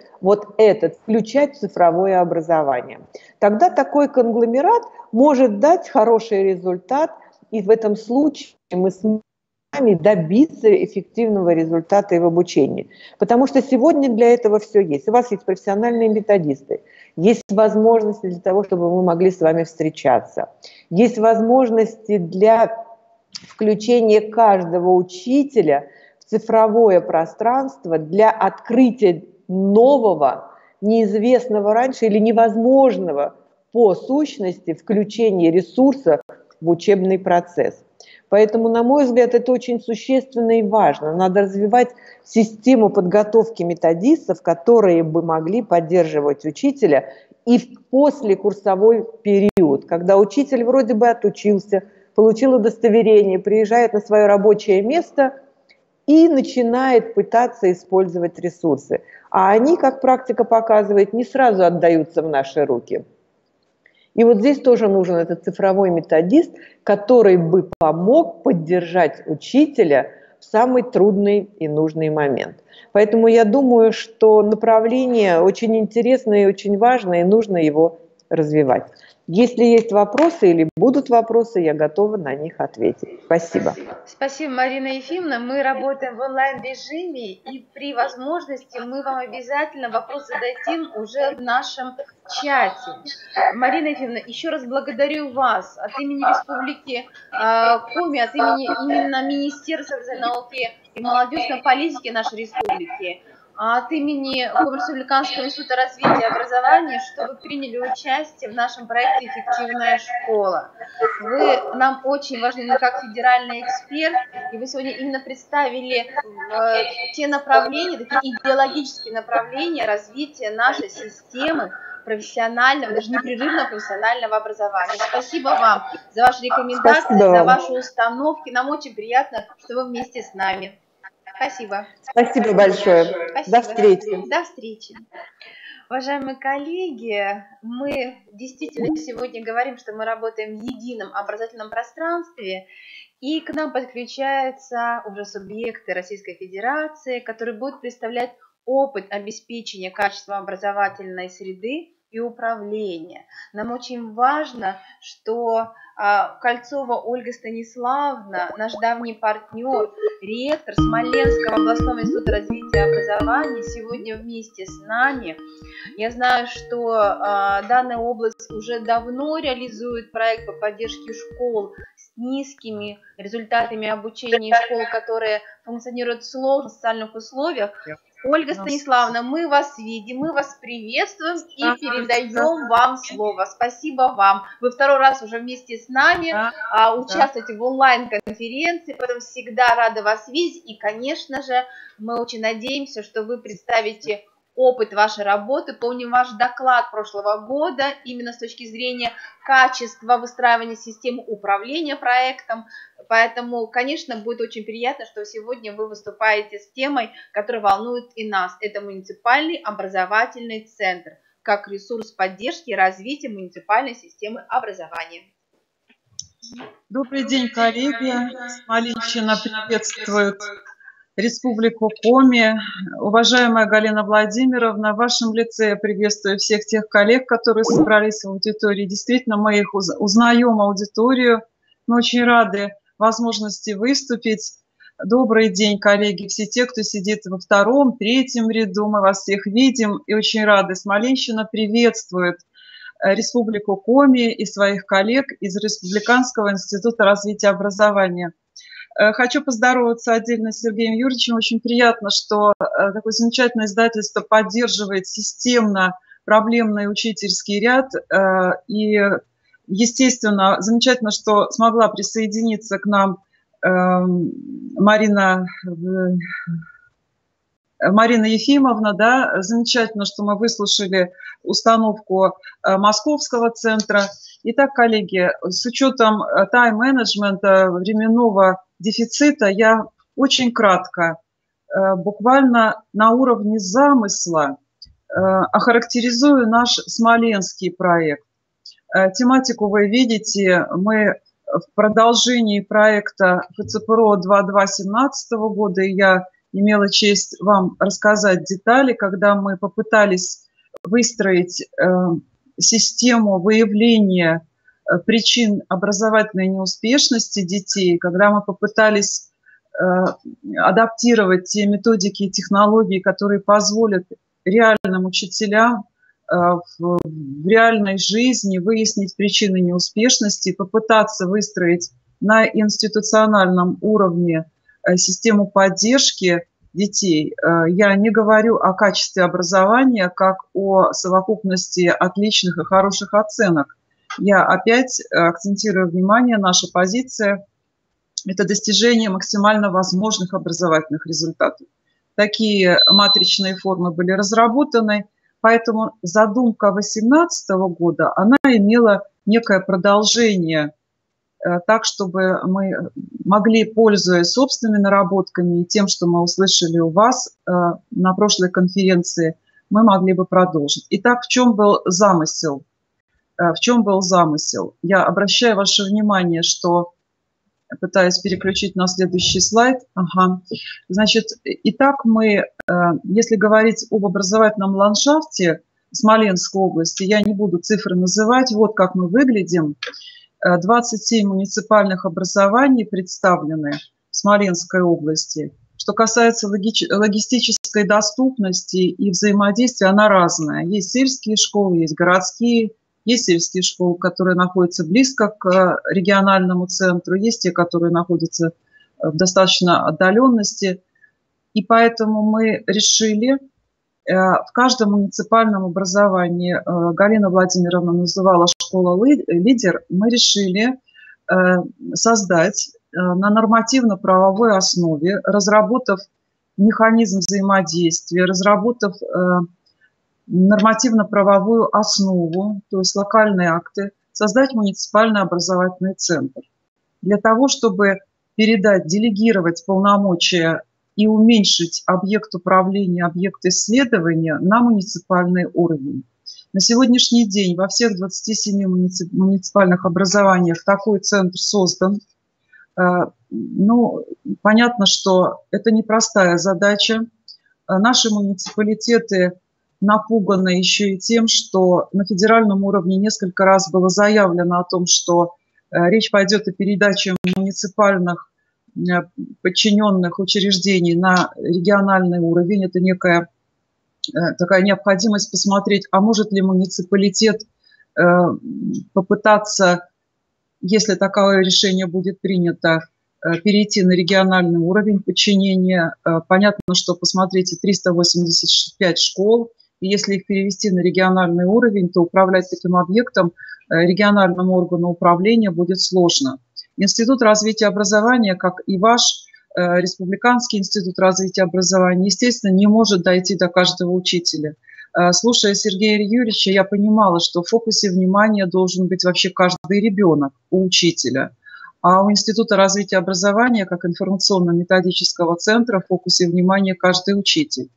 этот включать в цифровое образование. Тогда такой конгломерат может дать хороший результат, и в этом случае мы сможем добиться эффективного результата и в обучении. Потому что сегодня для этого все есть. У вас есть профессиональные методисты, есть возможности для того, чтобы мы могли с вами встречаться, есть возможности для включения каждого учителя в цифровое пространство для открытия нового, неизвестного раньше или невозможного по сущности включения ресурса в учебный процесс. Поэтому, на мой взгляд, это очень существенно и важно. Надо развивать систему подготовки методистов, которые бы могли поддерживать учителя и в послекурсовой период, когда учитель вроде бы отучился, получил удостоверение, приезжает на свое рабочее место и начинает пытаться использовать ресурсы. А они, как практика показывает, не сразу отдаются в наши руки. И вот здесь тоже нужен этот цифровой методист, который бы помог поддержать учителя в самый трудный и нужный момент. Поэтому я думаю, что направление очень интересное и очень важное, и нужно его развивать. Если есть вопросы или будут вопросы, я готова на них ответить. Спасибо. Спасибо, Марина Ефимовна. Мы работаем в онлайн-режиме, и при возможности мы вам обязательно вопросы дадим уже в нашем чате. Марина Ефимовна, еще раз благодарю вас от имени Республики Коми, от имени именно Министерства науки и молодежной политики нашей республики, от имени Республиканского института развития и образования, что вы приняли участие в нашем проекте «Эффективная школа». Вы нам очень важны как федеральный эксперт, и вы сегодня именно представили те направления, такие идеологические направления развития нашей системы профессионального, даже непрерывного профессионального образования. Спасибо вам за ваши рекомендации, за ваши установки. Нам очень приятно, что вы вместе с нами. Спасибо. Спасибо большое. Спасибо. До встречи. До встречи. Уважаемые коллеги, мы действительно сегодня говорим, что мы работаем в едином образовательном пространстве, и к нам подключаются уже субъекты Российской Федерации, которые будут представлять опыт обеспечения качества образовательной среды и управления. Нам очень важно, что Кольцова Ольга Станиславовна, наш давний партнер, ректор Смоленского областного института развития и образования, сегодня вместе с нами. Я знаю, что данная область уже давно реализует проект по поддержке школ с низкими результатами обучения, школ, которые функционируют в сложных социальных условиях. Ольга Станиславовна, мы вас видим, мы вас приветствуем и передаем вам слово. Спасибо вам. Вы второй раз уже вместе с нами участвуете в онлайн-конференции, поэтому всегда рада вас видеть. И, конечно же, мы очень надеемся, что вы представите опыт вашей работы. Помним ваш доклад прошлого года именно с точки зрения качества выстраивания системы управления проектом. Поэтому, конечно, будет очень приятно, что сегодня вы выступаете с темой, которая волнует и нас. Это муниципальный образовательный центр, как ресурс поддержки и развития муниципальной системы образования. Добрый день, коллеги. Смоленщина приветствует Республику Коми. Уважаемая Галина Владимировна, в вашем лице я приветствую всех тех коллег, которые собрались в аудитории. Действительно, мы их узнаем, аудиторию. Мы очень рады возможности выступить. Добрый день, коллеги, все те, кто сидит во втором, третьем ряду. Мы вас всех видим и очень рады. Смоленщина приветствует Республику Коми и своих коллег из Республиканского института развития образования. Хочу поздороваться отдельно с Сергеем Юрьевичем. Очень приятно, что такое замечательное издательство поддерживает системно проблемный учительский ряд. И, естественно, замечательно, что смогла присоединиться к нам Марина Ефимовна. Да? Замечательно, что мы выслушали установку Московского центра. Итак, коллеги, с учетом тайм-менеджмента, временного дефицита, я очень кратко, буквально на уровне замысла, охарактеризую наш смоленский проект. Тематику вы видите, мы в продолжении проекта ФЦПРО 2.2.17 года, и я имела честь вам рассказать детали, когда мы попытались выстроить систему выявления причин образовательной неуспешности детей, когда мы попытались адаптировать те методики и технологии, которые позволят реальным учителям в реальной жизни выяснить причины неуспешности, попытаться выстроить на институциональном уровне систему поддержки детей. Я не говорю о качестве образования как о совокупности отличных и хороших оценок. Я опять акцентирую внимание, наша позиция – это достижение максимально возможных образовательных результатов. Такие матричные формы были разработаны, поэтому задумка 2018 года, она имела некое продолжение, так, чтобы мы могли, пользуясь собственными наработками и тем, что мы услышали у вас на прошлой конференции, мы могли бы продолжить. Итак, в чем был замысел? В чем был замысел? Я обращаю ваше внимание, что пытаюсь переключить на следующий слайд. Ага. Значит, итак, мы, если говорить об образовательном ландшафте, Смоленской области. Я не буду цифры называть. Вот как мы выглядим. 27 муниципальных образований представлены в Смоленской области. Что касается логистической доступности и взаимодействия, она разная. Есть сельские школы, есть городские, есть сельские школы, которые находятся близко к региональному центру, есть те, которые находятся в достаточно отдаленности. И поэтому мы решили в каждом муниципальном образовании, Галина Владимировна называла школа «Лидер», мы решили создать на нормативно-правовой основе, разработав механизм взаимодействия, разработав нормативно-правовую основу, то есть локальные акты, создать муниципальный образовательный центр. Для того, чтобы передать, делегировать полномочия и уменьшить объект управления, объект исследования на муниципальный уровень. На сегодняшний день во всех 27 муниципальных образованиях такой центр создан. Ну, понятно, что это непростая задача. Наши муниципалитеты напуганы еще и тем, что на федеральном уровне несколько раз было заявлено о том, что речь пойдет о передаче муниципальных подчиненных учреждений на региональный уровень. Это некая такая необходимость посмотреть, а может ли муниципалитет попытаться, если такое решение будет принято, перейти на региональный уровень подчинения. Понятно, что, посмотрите, 385 школ, и если их перевести на региональный уровень, то управлять таким объектом региональному органу управления будет сложно. Институт развития образования, как и ваш Республиканский институт развития образования, естественно, не может дойти до каждого учителя. Слушая Сергея Юрьевича, я понимала, что в фокусе внимания должен быть вообще каждый ребенок у учителя. А у Института развития образования, как информационно-методического центра, в фокусе внимания каждый учитель.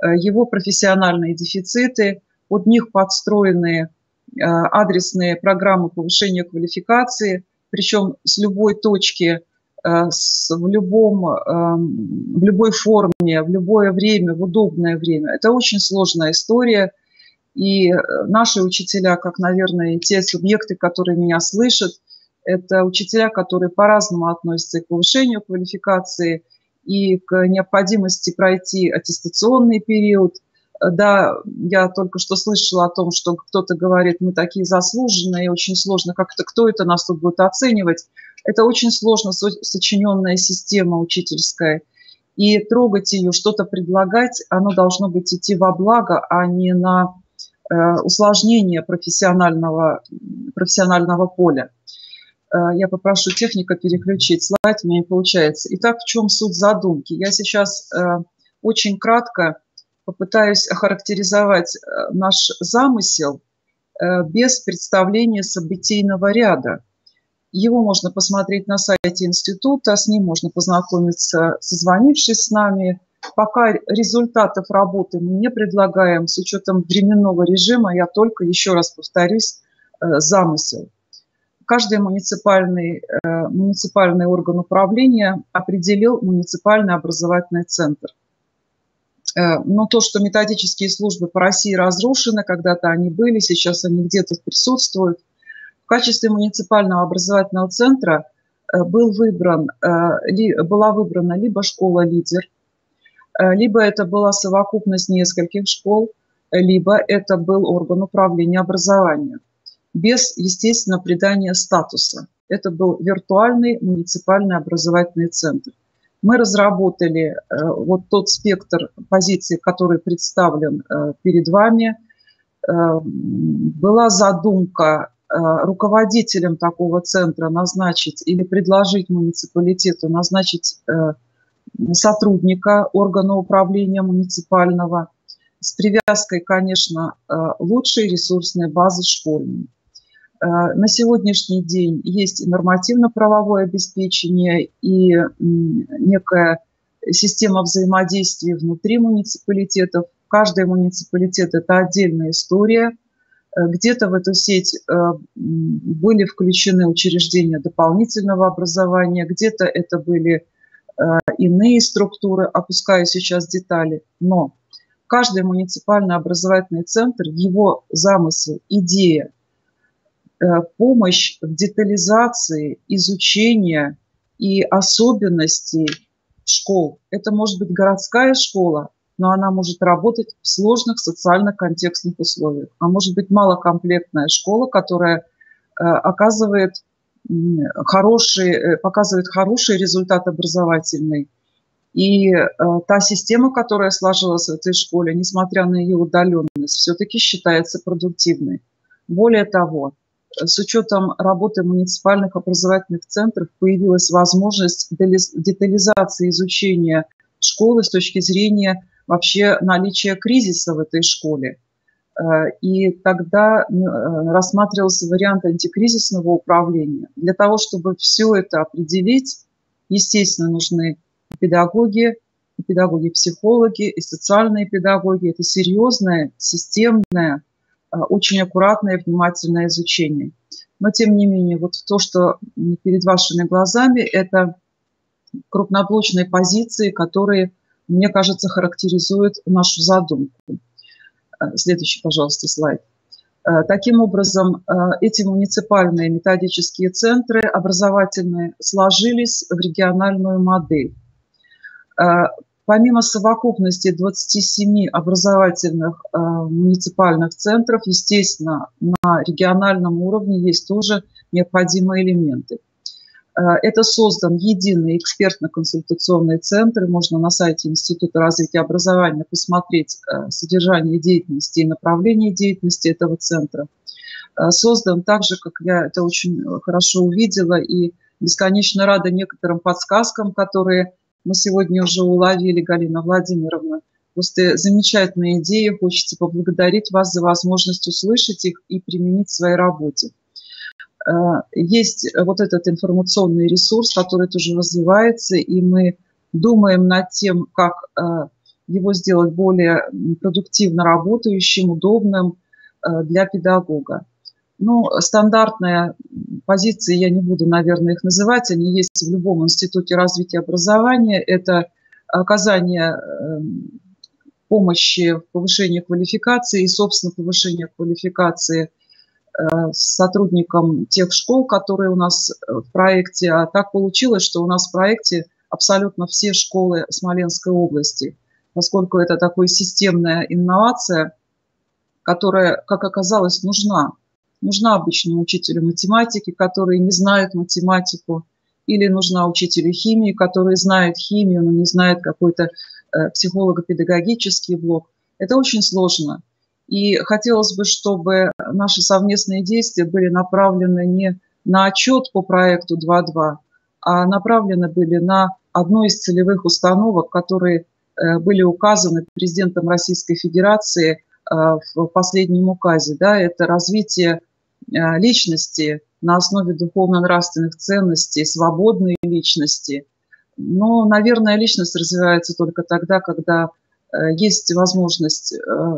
Его профессиональные дефициты, под них подстроенные адресные программы повышения квалификации, причем с любой точки, в любой форме, в любое время, в удобное время. Это очень сложная история. И наши учителя, как, наверное, и те субъекты, которые меня слышат, это учителя, которые по-разному относятся и к повышению квалификации, и к необходимости пройти аттестационный период. Да, я только что слышала о том, что кто-то говорит, мы такие заслуженные, очень сложно, как-то кто это нас тут будет оценивать. Это очень сложно сочиненная система учительская. И трогать ее, что-то предлагать, оно должно быть идти во благо, а не на усложнение профессионального поля. Я попрошу техника переключить слайд, у меня не получается. Итак, в чем суть задумки? Я сейчас очень кратко попытаюсь охарактеризовать наш замысел без представления событийного ряда. Его можно посмотреть на сайте института, с ним можно познакомиться, созвонившись с нами. Пока результатов работы мы не предлагаем с учетом временного режима, я только, еще раз повторюсь, замысел. Каждый муниципальный орган управления определил муниципальный образовательный центр. Но то, что методические службы по России разрушены, когда-то они были, сейчас они где-то присутствуют. В качестве муниципального образовательного центра была выбрана либо школа «Лидер», либо это была совокупность нескольких школ, либо это был орган управления образования. Без, естественно, придания статуса. Это был виртуальный муниципальный образовательный центр. Мы разработали вот тот спектр позиций, который представлен перед вами. Была задумка руководителем такого центра назначить или предложить муниципалитету назначить сотрудника органа управления муниципального с привязкой, конечно, лучшей ресурсной базы школьной. На сегодняшний день есть и нормативно-правовое обеспечение, и некая система взаимодействия внутри муниципалитетов. Каждый муниципалитет – это отдельная история. Где-то в эту сеть были включены учреждения дополнительного образования, где-то это были иные структуры, опускаю сейчас детали. Но каждый муниципальный образовательный центр, его замысел, идея, помощь в детализации изучения и особенностей школ. Это может быть городская школа, но она может работать в сложных социально-контекстных условиях. А может быть малокомплектная школа, которая показывает хороший результат образовательный. И та система, которая сложилась в этой школе, несмотря на ее удаленность, все-таки считается продуктивной. Более того, с учетом работы муниципальных образовательных центров появилась возможность детализации изучения школы с точки зрения вообще наличия кризиса в этой школе. И тогда рассматривался вариант антикризисного управления. Для того, чтобы все это определить, естественно, нужны педагоги-психологи, и социальные педагоги. Это серьезное, системное, очень аккуратное, внимательное изучение. Но, тем не менее, вот то, что перед вашими глазами, это крупноблочные позиции, которые, мне кажется, характеризуют нашу задумку. Следующий, пожалуйста, слайд. Таким образом, эти муниципальные методические центры образовательные сложились в региональную модель. Помимо совокупности 27 образовательных муниципальных центров, естественно, на региональном уровне есть тоже необходимые элементы. Это создан единый экспертно-консультационный центр. Можно на сайте Института развития образования посмотреть содержание деятельности и направление деятельности этого центра. Создан также, как я это очень хорошо увидела, и бесконечно рада некоторым подсказкам, которые мы сегодня уже уловили, Галина Владимировна. Просто замечательные идеи. Хочется поблагодарить вас за возможность услышать их и применить в своей работе. Есть вот этот информационный ресурс, который тоже развивается, и мы думаем над тем, как его сделать более продуктивно работающим, удобным для педагога. Ну, стандартные позиции, я не буду, наверное, их называть, они есть в любом институте развития образования. Это оказание помощи в повышении квалификации и, собственно, повышение квалификации сотрудникам тех школ, которые у нас в проекте. А так получилось, что у нас в проекте абсолютно все школы Смоленской области, поскольку это такая системная инновация, которая, как оказалось, нужна. Нужна обычному учителю математики, который не знает математику, или нужна учителю химии, который знает химию, но не знает какой-то психолого-педагогический блок. Это очень сложно. И хотелось бы, чтобы наши совместные действия были направлены не на отчет по проекту 2.2, а направлены были на одну из целевых установок, которые были указаны президентом Российской Федерации в последнем указе. Да, это развитие личности на основе духовно-нравственных ценностей, свободной личности. Но, наверное, личность развивается только тогда, когда есть возможность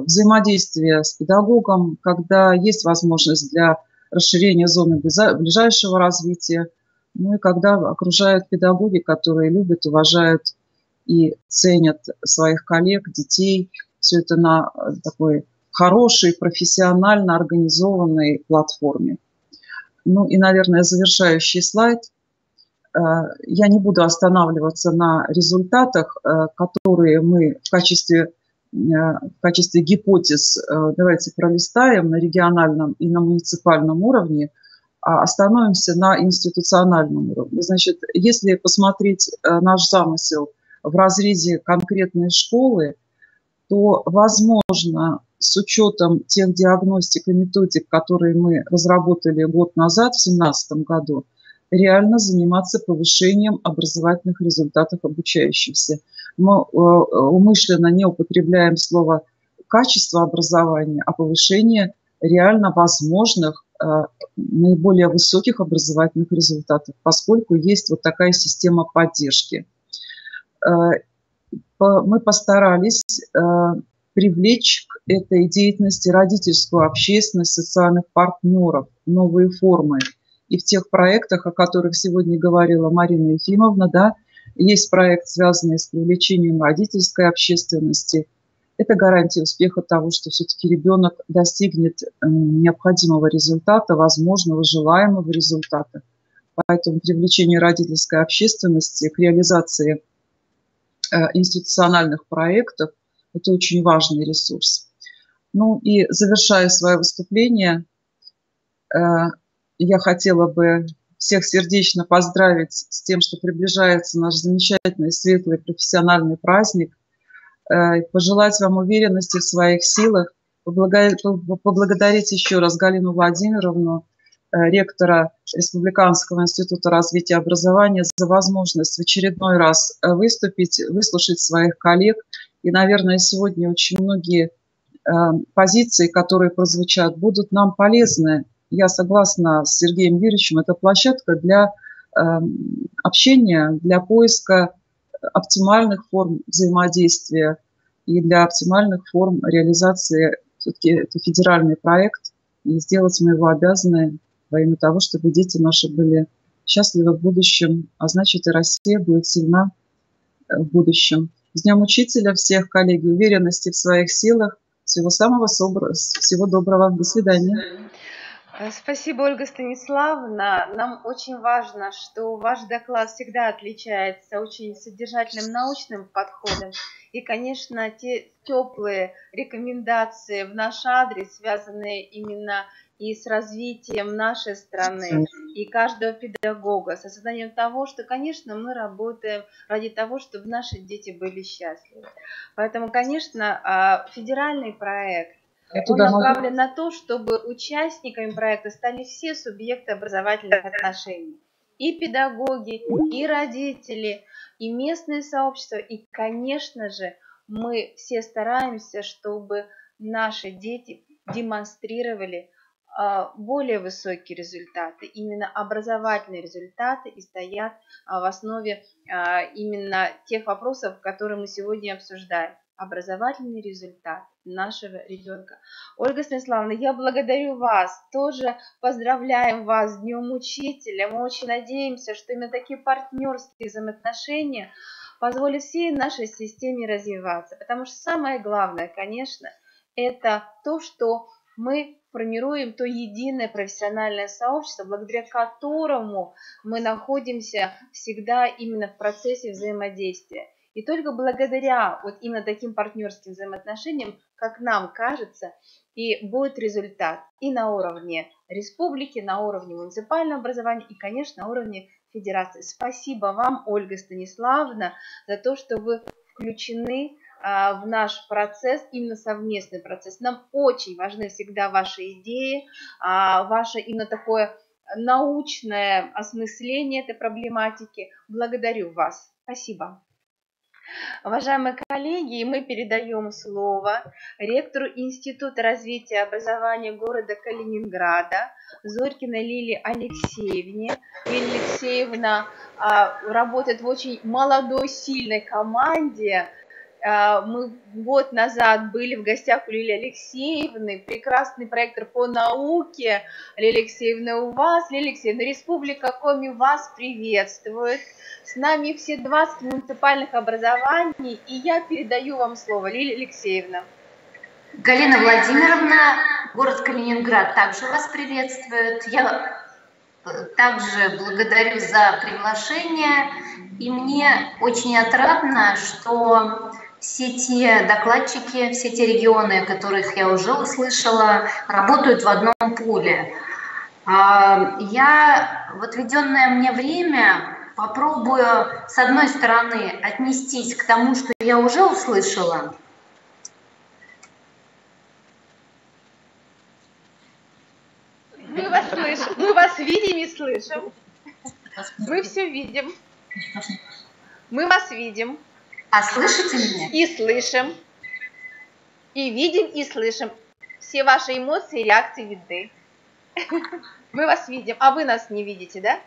взаимодействия с педагогом, когда есть возможность для расширения зоны ближайшего развития, ну и когда окружают педагоги, которые любят, уважают и ценят своих коллег, детей. Все это на такой хорошей, профессионально организованной платформе. Ну и, наверное, завершающий слайд. Я не буду останавливаться на результатах, которые мы в качестве гипотез давайте пролистаем на региональном и на муниципальном уровне, а остановимся на институциональном уровне. Значит, если посмотреть наш замысел в разрезе конкретной школы, то, возможно, с учетом тех диагностик и методик, которые мы разработали год назад, в 2017 году, реально заниматься повышением образовательных результатов обучающихся. Мы умышленно не употребляем слово «качество образования», а повышение реально возможных наиболее высоких образовательных результатов, поскольку есть вот такая система поддержки. Мы постарались привлечь к этой деятельности родительскую общественность, социальных партнеров, новые формы. И в тех проектах, о которых сегодня говорила Марина Ефимовна, да, есть проект, связанный с привлечением родительской общественности. Это гарантия успеха того, что все-таки ребенок достигнет необходимого результата, возможного, желаемого результата. Поэтому привлечение родительской общественности к реализации институциональных проектов – это очень важный ресурс. Ну и завершая свое выступление, я хотела бы всех сердечно поздравить с тем, что приближается наш замечательный, светлый, профессиональный праздник, пожелать вам уверенности в своих силах, поблагодарить еще раз Галину Владимировну, ректора Республиканского института развития образования, за возможность в очередной раз выступить, выслушать своих коллег. И, наверное, сегодня очень многие позиции, которые прозвучат, будут нам полезны. Я согласна с Сергеем Юрьевичем, это площадка для общения, для поиска оптимальных форм взаимодействия и для оптимальных форм реализации. Все-таки это федеральный проект, и сделать мы его обязаны во имя того, чтобы дети наши были счастливы в будущем, а значит и Россия будет сильна в будущем. С Днем Учителя всех, коллеги, уверенности в своих силах. Всего самого всего доброго. До свидания. Спасибо, Ольга Станиславовна. Нам очень важно, что ваш доклад всегда отличается очень содержательным научным подходом. И, конечно, те теплые рекомендации в наш адрес, связанные именно и с развитием нашей страны, и каждого педагога, с осознанием того, что, конечно, мы работаем ради того, чтобы наши дети были счастливы. Поэтому, конечно, федеральный проект, он направлен на то, чтобы участниками проекта стали все субъекты образовательных отношений. И педагоги, и родители, и местные сообщества. И, конечно же, мы все стараемся, чтобы наши дети демонстрировали более высокие результаты, именно образовательные результаты, и стоят в основе именно тех вопросов, которые мы сегодня обсуждаем. Образовательный результат нашего ребенка. Ольга Станиславовна, я благодарю вас, тоже поздравляем вас с Днем Учителя. Мы очень надеемся, что именно такие партнерские взаимоотношения позволят всей нашей системе развиваться. Потому что самое главное, конечно, это то, что мы формируем то единое профессиональное сообщество, благодаря которому мы находимся всегда именно в процессе взаимодействия. И только благодаря вот именно таким партнерским взаимоотношениям, как нам кажется, и будет результат и на уровне республики, на уровне муниципального образования и, конечно, на уровне федерации. Спасибо вам, Ольга Станиславовна, за то, что вы включены в наш процесс, именно совместный процесс. Нам очень важны всегда ваши идеи, ваше именно такое научное осмысление этой проблематики. Благодарю вас. Спасибо. Уважаемые коллеги, мы передаем слово ректору Института развития образования города Калининграда Зорькиной Лилии Алексеевне. Лилия Алексеевна работает в очень молодой, сильной команде. Мы год назад были в гостях у Лилии Алексеевны, прекрасный проектор по науке. Лилия Алексеевна у вас. Лилия Алексеевна, Республика Коми вас приветствует. С нами все 20 муниципальных образований, и я передаю вам слово, Лилия Алексеевна. Галина Владимировна, город Калининград также вас приветствует. Я также благодарю за приглашение, и мне очень отрадно, что все те докладчики, все те регионы, которых я уже услышала, работают в одном поле. Я в отведенное мне время попробую, с одной стороны, отнестись к тому, что я уже услышала. Мы вас слышим, мы вас видим и слышим. Мы все видим. Мы вас видим. А слышите меня? И слышим. И видим, и слышим. Все ваши эмоции, реакции видны. Мы вас видим, а вы нас не видите, да?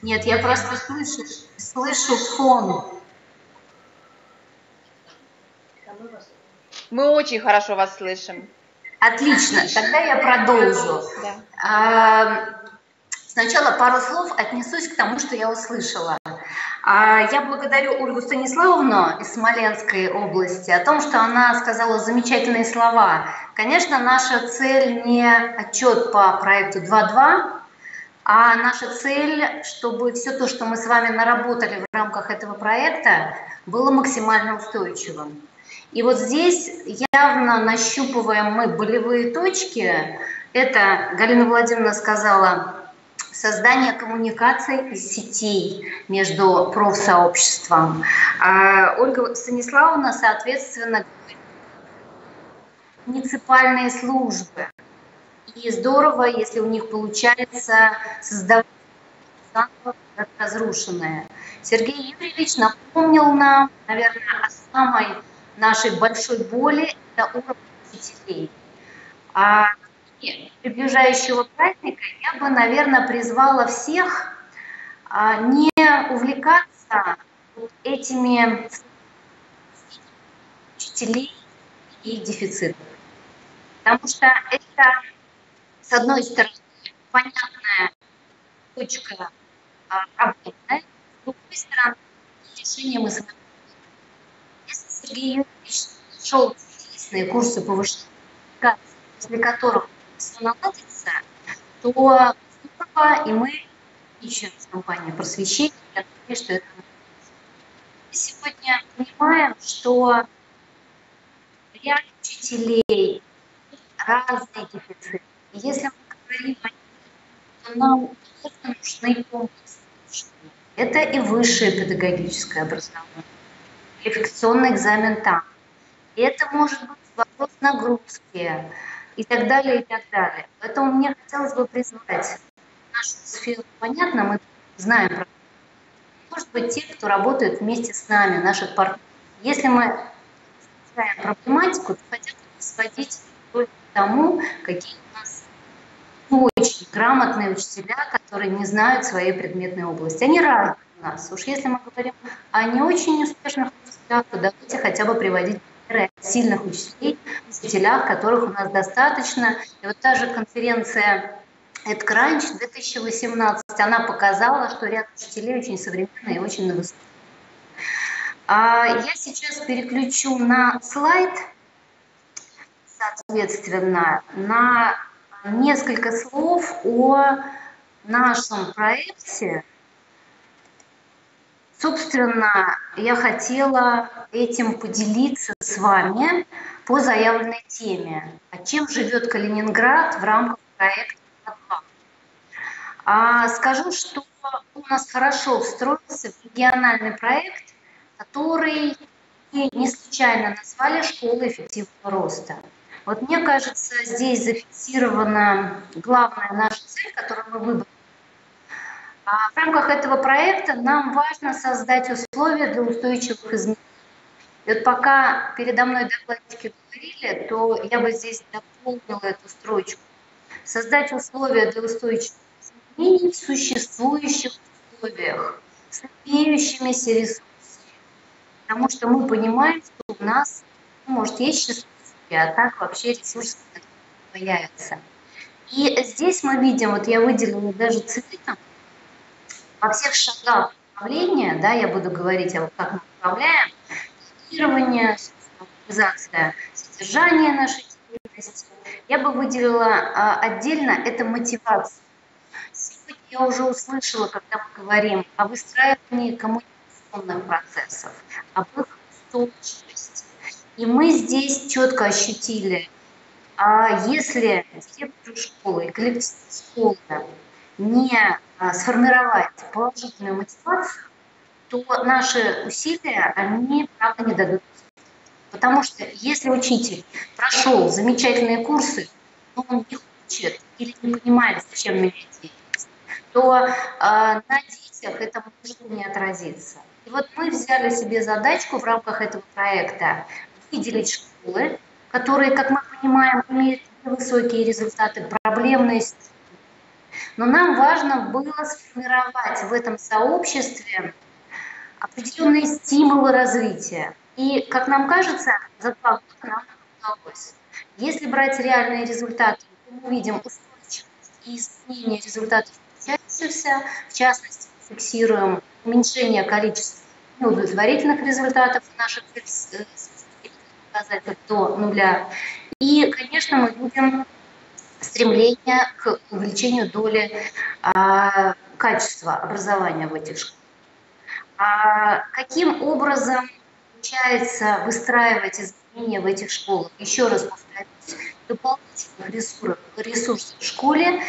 Нет, я просто слышу фон. Мы очень хорошо вас слышим. Отлично, тогда я продолжу. Да. Сначала пару слов отнесусь к тому, что я услышала. Я благодарю Ольгу Станиславовну из Смоленской области о том, что она сказала замечательные слова. Конечно, наша цель не отчет по проекту 2.2, а наша цель, чтобы все то, что мы с вами наработали в рамках этого проекта, было максимально устойчивым. И вот здесь явно нащупываем мы болевые точки. Это, Галина Владимировна сказала, создание коммуникаций и сетей между профсообществом. Ольга Станиславовна, соответственно, муниципальные службы. И здорово, если у них получается создавать разрушенное. Сергей Юрьевич напомнил нам, наверное, о самой нашей большой боли – это уровень учителей. И приближающего праздника я бы, наверное, призвала всех не увлекаться этими учителей и их дефицитом. Потому что это, с одной стороны, понятная точка проблемная, с другой стороны, решение мы с вами. Если Сергей Юрьевич шел чудесные курсы повышения квалификации, после которых все наладится, то здорово, и мы ищем компанию просвещения, я думаю, что это мы сегодня понимаем, что ряд учителей разные дефициты. И если мы говорим о них, то нам нужны комплексы. Это и высшее педагогическое образование, квалификационный экзамен там. И это может быть вопрос нагрузки и так далее, и так далее. Поэтому мне хотелось бы призвать нашу сферу. Понятно, мы знаем про. Может быть, те, кто работает вместе с нами, наших партнеров. Если мы знаем проблематику, то хотя бы сводить к тому, какие у нас очень грамотные учителя, которые не знают своей предметной области. Они разные у нас. Уж если мы говорим о не очень успешных учителях, то давайте хотя бы приводить примеры сильных учителей, учителях, которых у нас достаточно. И вот та же конференция EdCrunch 2018, она показала, что ряд учителей очень современные и очень на высоте. Я сейчас переключу на слайд, соответственно, на несколько слов о нашем проекте. Собственно, я хотела этим поделиться с вами по заявленной теме. А чем живет Калининград в рамках проекта 2.2? Скажу, что у нас хорошо встроился в региональный проект, который мы не случайно назвали «Школа эффективного роста». Вот мне кажется, здесь зафиксирована главная наша цель, которую мы выбрали. В рамках этого проекта нам важно создать условия для устойчивых изменений. И вот пока передо мной докладчики говорили, то я бы здесь дополнила эту строчку. Создать условия для устойчивых изменений в существующих условиях, с имеющимися ресурсами. Потому что мы понимаем, что у нас, может, есть ресурсы, а так вообще ресурсы появятся. И здесь мы видим, вот я выделила даже цветом, во всех шагах управления, да, я буду говорить, как мы управляем, планирование, организация, содержание нашей деятельности. Я бы выделила отдельно это мотивация. Сегодня я уже услышала, когда мы говорим о выстраивании коммуникационных процессов, об их устойчивости. И мы здесь четко ощутили, если директор школы и коллектив школы не сформировать положительную мотивацию, то наши усилия, они, правда, не дадут. Потому что если учитель прошел замечательные курсы, но он не хочет или не понимает, зачем менять деятельность, то на детях это может не отразиться. И вот мы взяли себе задачку в рамках этого проекта выделить школы, которые, как мы понимаем, имеют высокие результаты, проблемные. Но нам важно было сформировать в этом сообществе определенные стимулы развития. И, как нам кажется, за 2 года нам удалось. Если брать реальные результаты, то мы видим устойчивость и изменение результатов учащихся. В частности, фиксируем уменьшение количества неудовлетворительных результатов наших показателей до нуля. И, конечно, мы видим стремление к увеличению доли качества образования в этих школах. Каким образом получается выстраивать изменения в этих школах? Еще раз повторюсь, дополнительных ресурсов в школе,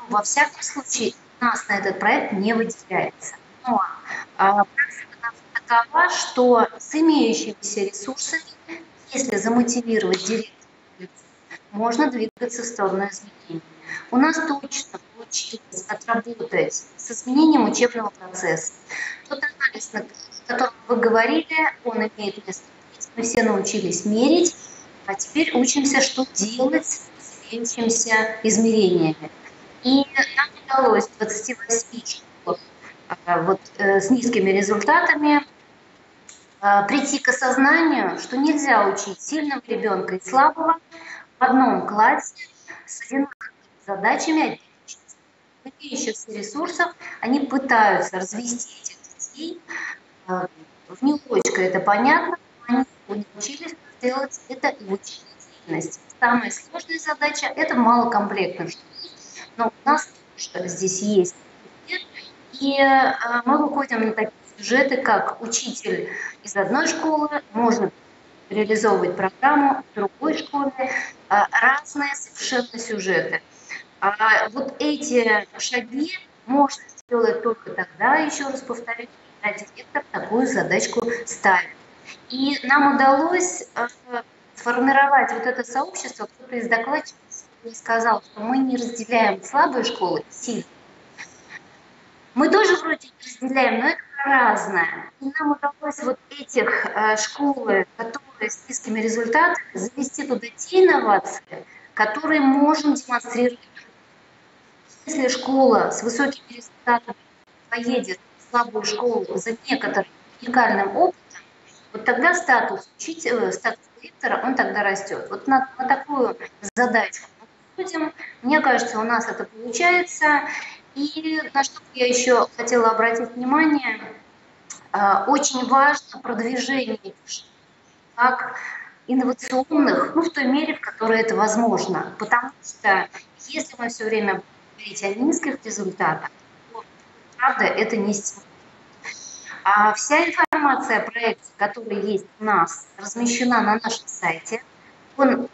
во всяком случае, у нас на этот проект не выделяется. Но практика такова, что с имеющимися ресурсами, если замотивировать директора, можно двигаться в сторону изменений. У нас точно получилось отработать с изменением учебного процесса. Тот анализ, о котором вы говорили, он имеет место. Мы все научились мерить, а теперь учимся, что делать с имеющимися измерениями. И нам удалось в 28 школах с низкими результатами прийти к осознанию, что нельзя учить сильного ребенка и слабого в одном классе с одинаковыми задачами, имеющихся ресурсов. Они пытаются развести этих детей в неурочка, это понятно, они научились делать это и в учебной деятельности. Самая сложная задача – это малокомплектных школ. Но у нас тоже здесь есть. И мы выходим на такие сюжеты, как учитель из одной школы может реализовывать программу в другой школе, разные совершенно сюжеты. Вот эти шаги можно сделать только тогда, еще раз повторюсь, когда директор такую задачку ставит. И нам удалось сформировать вот это сообщество. Кто-то из докладчиков сказал, что мы не разделяем слабые школы и сильные. Мы тоже вроде не разделяем, но это разное. И нам удалось вот этих школы, которые с низкими результатами, завести туда те инновации, которые можем демонстрировать. Если школа с высокими результатами поедет в слабую школу за некоторым уникальным опытом, вот тогда статус директора, он тогда растет. Вот на такую задачу мы будем. Мне кажется, у нас это получается. И на что я еще хотела обратить внимание, очень важно продвижение как инновационных, в той мере, в которой это возможно. Потому что если мы все время будем говорить о низких результатах, то, правда, это не стимул. А вся информация о проекте, которая есть у нас, размещена на нашем сайте. Он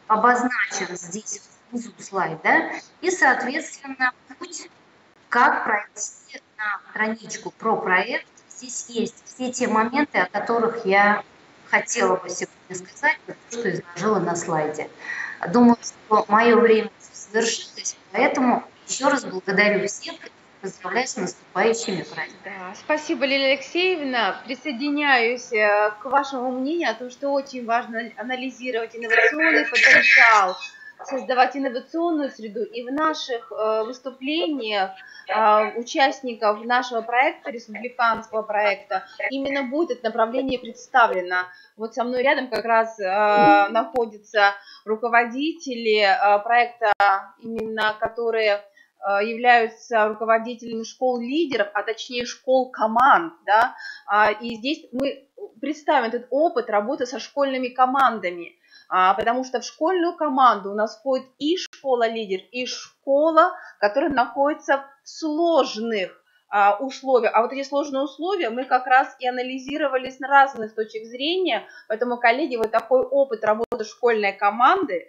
обозначен здесь внизу слайда. И, соответственно, путь, как пройти на страничку про проект. Здесь есть все те моменты, о которых я хотела бы сегодня сказать, то, что изложила на слайде. Думаю, что мое время завершилось, поэтому еще раз благодарю всех. Поздравляю с наступающими праздниками. Да, спасибо, Лилия Алексеевна. Присоединяюсь к вашему мнению о том, что очень важно анализировать инновационный потенциал, создавать инновационную среду. И в наших выступлениях участников нашего проекта, республиканского проекта, именно будет это направление представлено. Вот со мной рядом как раз находятся руководители проекта, именно которые являются руководителями школ-лидеров, а точнее школ-команд, да, и здесь мы представим этот опыт работы со школьными командами, потому что в школьную команду у нас входит и школа-лидер, и школа, которая находится в сложных условиях. А вот эти сложные условия мы как раз и анализировали с разных точек зрения, поэтому, коллеги, вот такой опыт работы школьной команды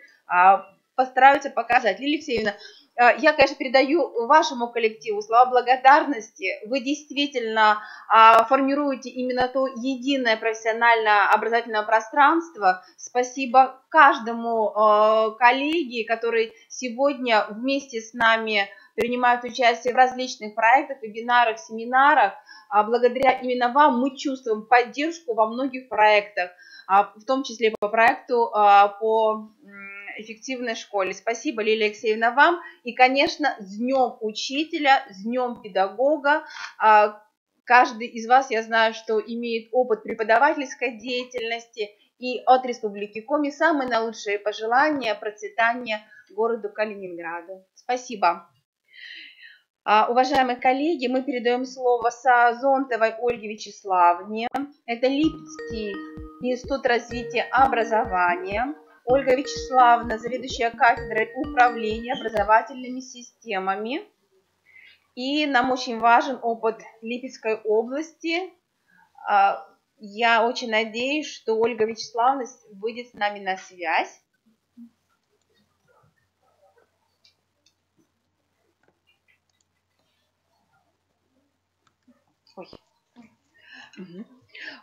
постараются показать. Лилия Алексеевна, я, конечно, передаю вашему коллективу слова благодарности. Вы действительно формируете именно то единое профессиональное образовательное пространство. Спасибо каждому коллеге, который сегодня вместе с нами принимает участие в различных проектах, вебинарах, семинарах. Благодаря именно вам мы чувствуем поддержку во многих проектах, в том числе по проекту по эффективной школе. Спасибо, Лилия Алексеевна, вам. И, конечно, с Днем Учителя, с Днем Педагога. Каждый из вас, я знаю, что имеет опыт преподавательской деятельности. И от Республики Коми самые наилучшие пожелания процветания городу Калининграду. Спасибо. Уважаемые коллеги, мы передаем слово Саазонтовой Ольге Вячеславовне. Это Липецкий институт развития образования. Ольга Вячеславовна, заведующая кафедрой управления образовательными системами. И нам очень важен опыт Липецкой области. Я очень надеюсь, что Ольга Вячеславовна выйдет с нами на связь.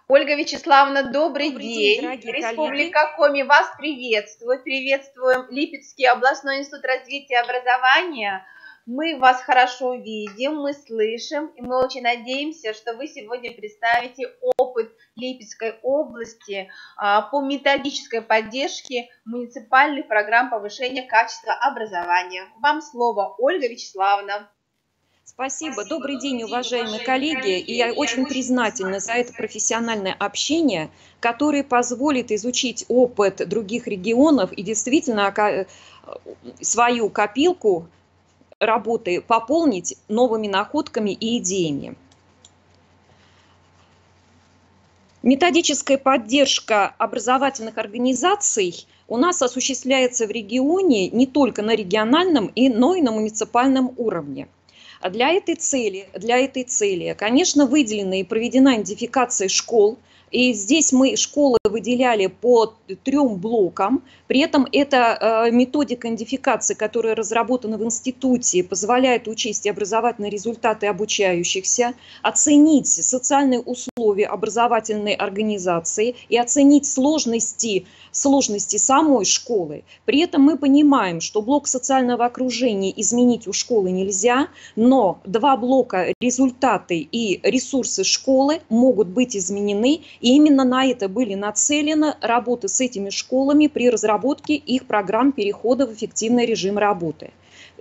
Ольга Вячеславовна, добрый день. Республика Коми вас приветствует. Приветствуем Липецкий областной институт развития образования. Мы вас хорошо видим, мы слышим, и мы очень надеемся, что вы сегодня представите опыт Липецкой области по методической поддержке муниципальных программ повышения качества образования. Вам слово, Ольга Вячеславовна. Спасибо. Добрый день, уважаемые коллеги. И я очень признательна за это профессиональное общение, которое позволит изучить опыт других регионов и действительно свою копилку работы пополнить новыми находками и идеями. Методическая поддержка образовательных организаций у нас осуществляется в регионе не только на региональном, но и на муниципальном уровне. А для этой цели, конечно, выделена и проведена идентификация школ. И здесь мы школы выделяли по 3 блокам. При этом эта методика идентификации, которая разработана в институте, позволяет учесть образовательные результаты обучающихся, оценить социальные условия образовательной организации и оценить сложности самой школы. При этом мы понимаем, что блок социального окружения изменить у школы нельзя, но 2 блока результаты и ресурсы школы могут быть изменены. И именно на это были нацелены работы с этими школами при разработке их программ перехода в эффективный режим работы.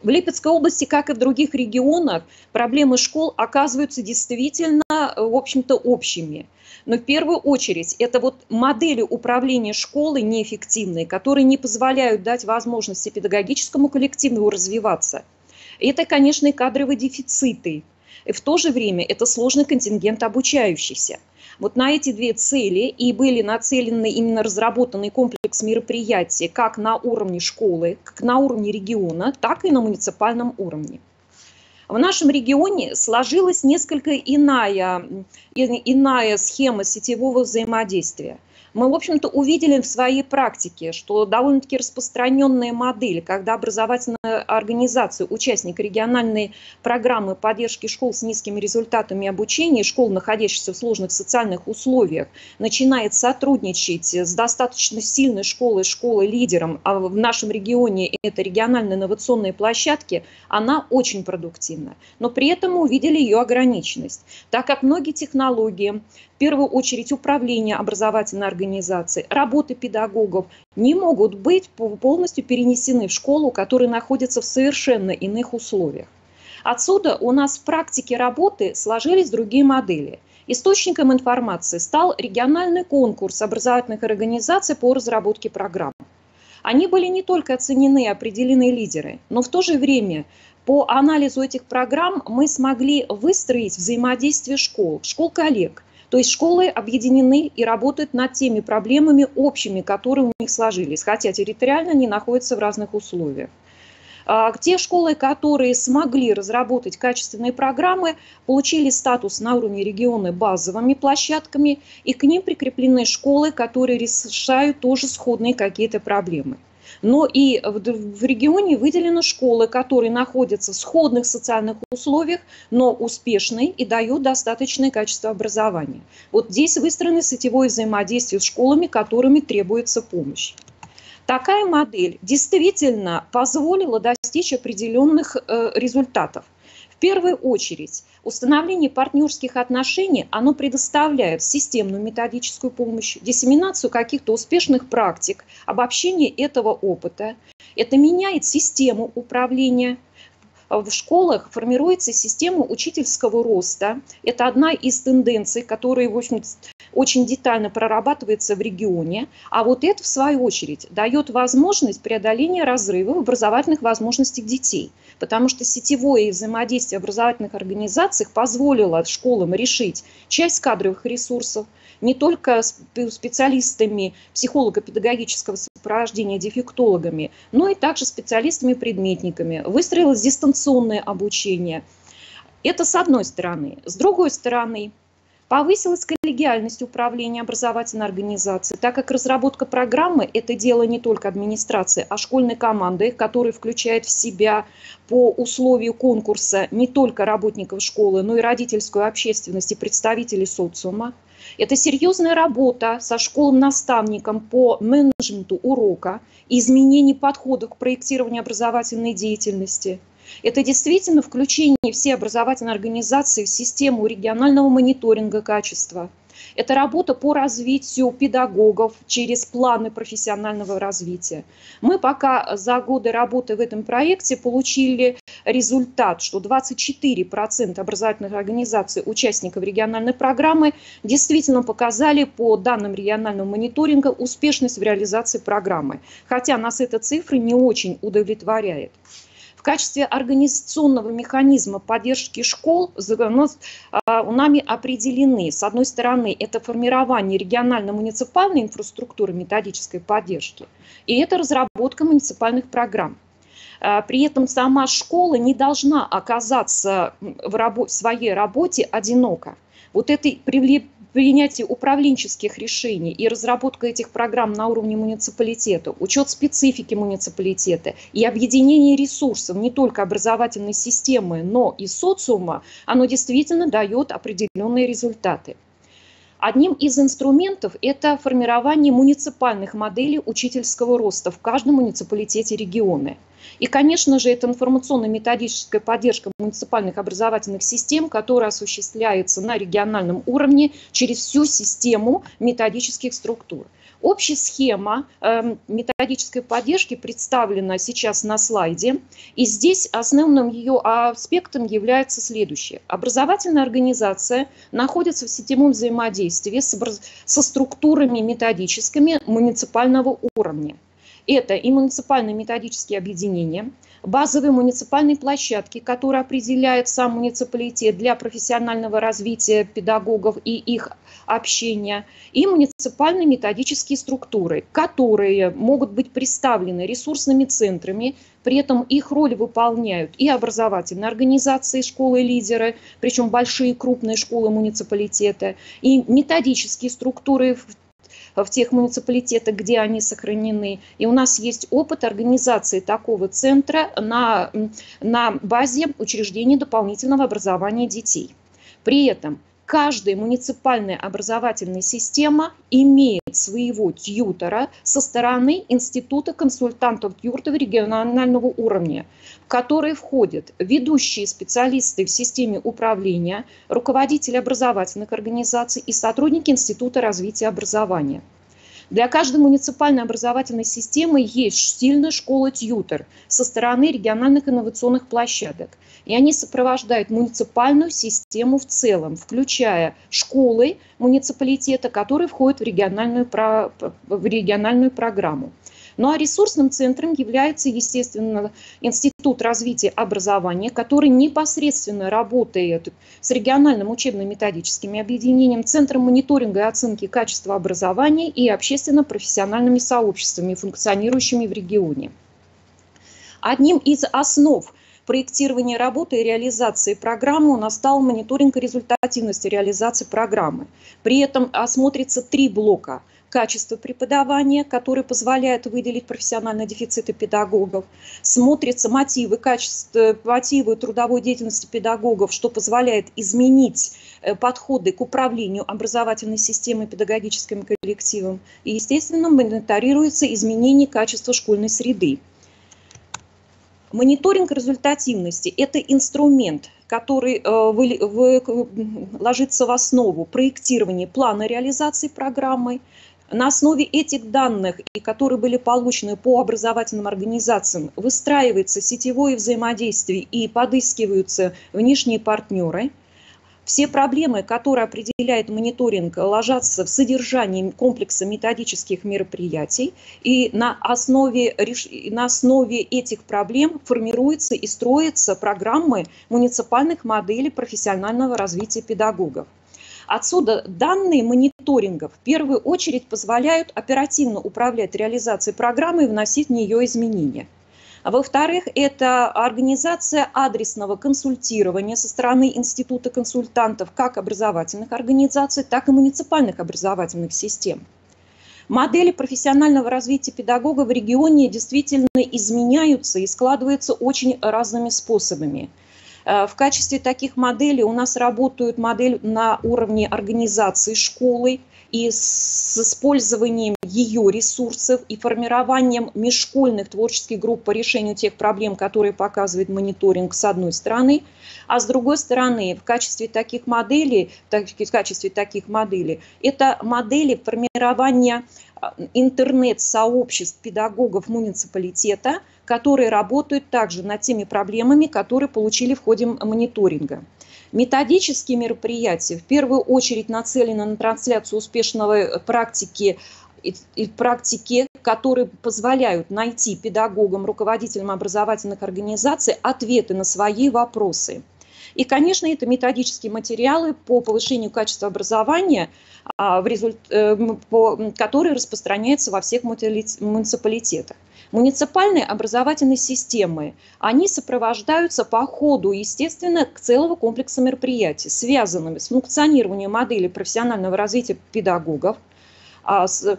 В Липецкой области, как и в других регионах, проблемы школ оказываются действительно, в общем-то, общими. Но в первую очередь это вот модели управления школой неэффективные, которые не позволяют дать возможности педагогическому коллективу развиваться. Это, конечно, и кадровые дефициты. И в то же время это сложный контингент обучающихся. Вот на эти 2 цели и были нацелены именно разработанный комплекс мероприятий как на уровне школы, как на уровне региона, так и на муниципальном уровне. В нашем регионе сложилась несколько иная схема сетевого взаимодействия. Мы, в общем-то, увидели в своей практике, что довольно-таки распространенная модель, когда образовательная организация, участник региональной программы поддержки школ с низкими результатами обучения, школ, находящихся в сложных социальных условиях, начинает сотрудничать с достаточно сильной школой-лидером, а в нашем регионе это региональные инновационные площадки, она очень продуктивна. Но при этом мы увидели ее ограниченность, так как многие технологии, в первую очередь управление образовательной организацией, работы педагогов не могут быть полностью перенесены в школу, которая находится в совершенно иных условиях. Отсюда у нас в практике работы сложились другие модели. Источником информации стал региональный конкурс образовательных организаций по разработке программ. Они были не только оценены и определены лидеры, но в то же время по анализу этих программ мы смогли выстроить взаимодействие школ-коллег. То есть школы объединены и работают над теми проблемами общими, которые у них сложились, хотя территориально они находятся в разных условиях. Те школы, которые смогли разработать качественные программы, получили статус на уровне региона базовыми площадками, и к ним прикреплены школы, которые решают тоже сходные какие-то проблемы. Но и в регионе выделены школы, которые находятся в сходных социальных условиях, но успешные и дают достаточное качество образования. Вот здесь выстроено сетевое взаимодействие с школами, которыми требуется помощь. Такая модель действительно позволила достичь определенных результатов. В первую очередь, установление партнерских отношений, оно предоставляет системную методическую помощь, диссеминацию каких-то успешных практик, обобщение этого опыта. Это меняет систему управления. В школах формируется система учительского роста. Это одна из тенденций, которая, в общем, очень детально прорабатывается в регионе, а вот это, в свою очередь, дает возможность преодоления разрыва в образовательных возможностях детей, потому что сетевое взаимодействие в образовательных организациях позволило школам решить часть кадровых ресурсов, не только специалистами психолого-педагогического сопровождения, дефектологами, но и также специалистами-предметниками. Выстроилось дистанционное обучение. Это с одной стороны. С другой стороны, повысилась коллегиальность управления образовательной организацией, так как разработка программы – это дело не только администрации, а школьной команды, которая включает в себя по условию конкурса не только работников школы, но и родительскую общественность и представителей социума. Это серьезная работа со школом-наставником по менеджменту урока, изменение подходов к проектированию образовательной деятельности. Это действительно включение всей образовательной организации в систему регионального мониторинга качества. Это работа по развитию педагогов через планы профессионального развития. Мы пока за годы работы в этом проекте получили результат, что 24% образовательных организаций, участников региональной программы, действительно показали по данным регионального мониторинга успешность в реализации программы. Хотя нас эта цифра не очень удовлетворяет. В качестве организационного механизма поддержки школ нами определены, с одной стороны, это формирование регионально-муниципальной инфраструктуры методической поддержки, и это разработка муниципальных программ. При этом сама школа не должна оказаться в своей работе одиноко. Вот это принятие управленческих решений и разработка этих программ на уровне муниципалитета, учет специфики муниципалитета и объединение ресурсов не только образовательной системы, но и социума, оно действительно дает определенные результаты. Одним из инструментов это формирование муниципальных моделей учительского роста в каждом муниципалитете региона. И, конечно же, это информационно-методическая поддержка муниципальных образовательных систем, которая осуществляется на региональном уровне через всю систему методических структур. Общая схема методической поддержки представлена сейчас на слайде. И здесь основным ее аспектом является следующее. Образовательная организация находится в сетевом взаимодействии со структурами методическими муниципального уровня. Это и муниципальные методические объединения, базовые муниципальные площадки, которые определяет сам муниципалитет для профессионального развития педагогов и их общения, и муниципальные методические структуры, которые могут быть представлены ресурсными центрами, при этом их роль выполняют и образовательные организации, школы-лидеры, причем большие крупные школы муниципалитета, и методические структуры в тех муниципалитетах, где они сохранены. И у нас есть опыт организации такого центра на базе учреждений дополнительного образования детей. При этом каждая муниципальная образовательная система имеет своего тьютора со стороны Института консультантов-тьюторов регионального уровня, в который входят ведущие специалисты в системе управления, руководители образовательных организаций и сотрудники Института развития образования. Для каждой муниципальной образовательной системы есть сильная школа-тьютор со стороны региональных инновационных площадок. И они сопровождают муниципальную систему в целом, включая школы муниципалитета, которые входят в региональную программу. Ну а ресурсным центром является, естественно, Институт развития образования, который непосредственно работает с региональным учебно-методическим объединением, Центром мониторинга и оценки качества образования и общественно-профессиональными сообществами, функционирующими в регионе. Одним из основ проектирования работы и реализации программы у нас стал мониторинг результативности реализации программы. При этом осмотрится 3 блока. Качество преподавания, которое позволяет выделить профессиональные дефициты педагогов, смотрятся мотивы трудовой деятельности педагогов, что позволяет изменить подходы к управлению образовательной системой, педагогическим коллективом, и, естественно, мониторируется изменение качества школьной среды. Мониторинг результативности – это инструмент, который ложится в основу проектирования плана реализации программы. На основе этих данных, которые были получены по образовательным организациям, выстраивается сетевое взаимодействие и подыскиваются внешние партнеры. Все проблемы, которые определяет мониторинг, ложатся в содержании комплекса методических мероприятий, и на основе этих проблем формируются и строятся программы муниципальных моделей профессионального развития педагогов. Отсюда данные мониторинга в первую очередь позволяют оперативно управлять реализацией программы и вносить в нее изменения. Во-вторых, это организация адресного консультирования со стороны института консультантов как образовательных организаций, так и муниципальных образовательных систем. Модели профессионального развития педагога в регионе действительно изменяются и складываются очень разными способами. В качестве таких моделей у нас работают модели на уровне организации школы и с использованием ее ресурсов и формированием межшкольных творческих групп по решению тех проблем, которые показывает мониторинг с одной стороны, а с другой стороны в качестве таких моделей это модели формирования интернет-сообществ педагогов муниципалитета, которые работают также над теми проблемами, которые получили в ходе мониторинга. Методические мероприятия в первую очередь нацелены на трансляцию успешной практики, которые позволяют найти педагогам, руководителям образовательных организаций ответы на свои вопросы. И, конечно, это методические материалы по повышению качества образования, которые распространяются во всех муниципалитетах. Муниципальные образовательные системы, они сопровождаются по ходу, естественно, целого комплекса мероприятий, связанными с функционированием модели профессионального развития педагогов, с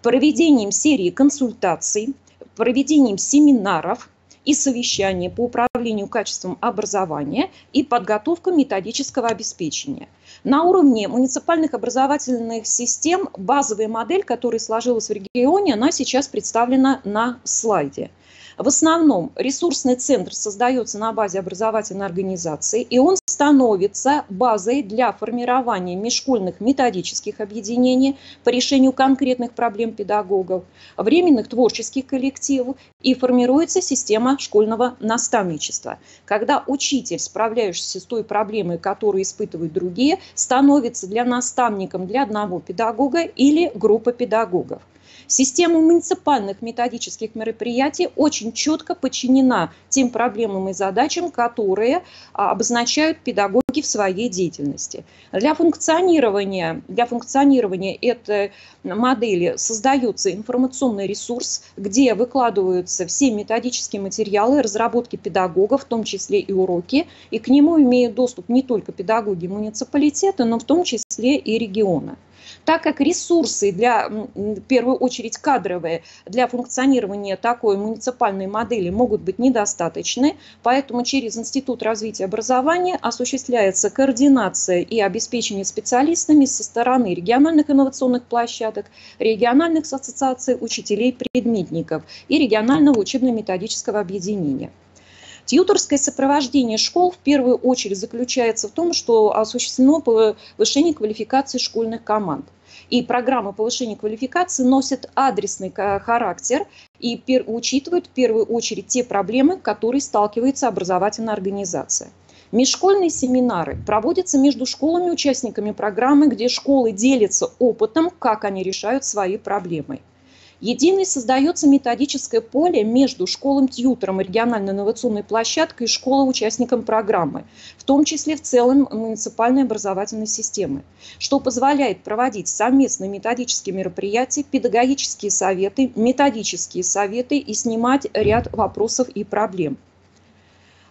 проведением серии консультаций, проведением семинаров и совещаний по управлению качеством образования и подготовка методического обеспечения. На уровне муниципальных образовательных систем базовая модель, которая сложилась в регионе, она сейчас представлена на слайде. В основном ресурсный центр создается на базе образовательной организации, и он становится базой для формирования межшкольных методических объединений по решению конкретных проблем педагогов, временных творческих коллективов, и формируется система школьного наставничества, когда учитель, справляющийся с той проблемой, которую испытывают другие, становится для наставником для одного педагога или группы педагогов. Система муниципальных методических мероприятий очень четко подчинена тем проблемам и задачам, которые обозначают педагоги в своей деятельности. Для функционирования этой модели создается информационный ресурс, где выкладываются все методические материалы, разработки педагогов, в том числе и уроки, и к нему имеют доступ не только педагоги муниципалитета, но в том числе и региона. Так как ресурсы, в первую очередь кадровые, для функционирования такой муниципальной модели могут быть недостаточны, поэтому через Институт развития образования осуществляется координация и обеспечение специалистами со стороны региональных инновационных площадок, региональных ассоциаций учителей-предметников и регионального учебно-методического объединения. Тьюторское сопровождение школ в первую очередь заключается в том, что осуществлено повышение квалификации школьных команд. И программа повышения квалификации носит адресный характер и учитывает в первую очередь те проблемы, с которыми сталкивается образовательная организация. Межшкольные семинары проводятся между школами-участниками программы, где школы делятся опытом, как они решают свои проблемы. Единой создается методическое поле между школой-тьютором и региональной инновационной площадкой и школой-участником программы, в том числе в целом муниципальной образовательной системы, что позволяет проводить совместные методические мероприятия, педагогические советы, методические советы и снимать ряд вопросов и проблем.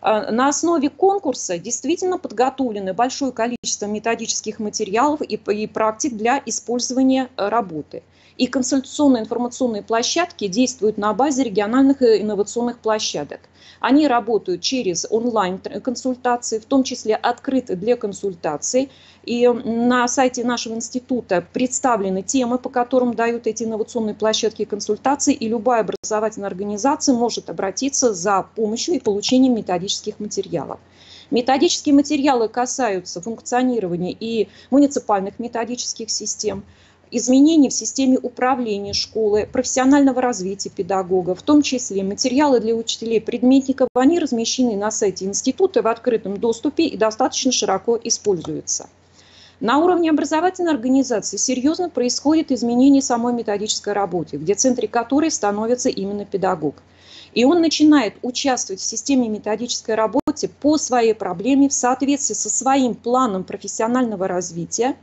На основе конкурса действительно подготовлено большое количество методических материалов и практик для использования работы. И консультационные информационные площадки действуют на базе региональных инновационных площадок. Они работают через онлайн-консультации, в том числе открыты для консультаций. И на сайте нашего института представлены темы, по которым дают эти инновационные площадки и консультации, и любая образовательная организация может обратиться за помощью и получением методических материалов. Методические материалы касаются функционирования и муниципальных методических систем, изменения в системе управления школы, профессионального развития педагогов, в том числе материалы для учителей, предметников, они размещены на сайте института в открытом доступе и достаточно широко используются. На уровне образовательной организации серьезно происходит изменение самой методической работы, где в центре которой становится именно педагог. И он начинает участвовать в системе методической работы по своей проблеме в соответствии со своим планом профессионального развития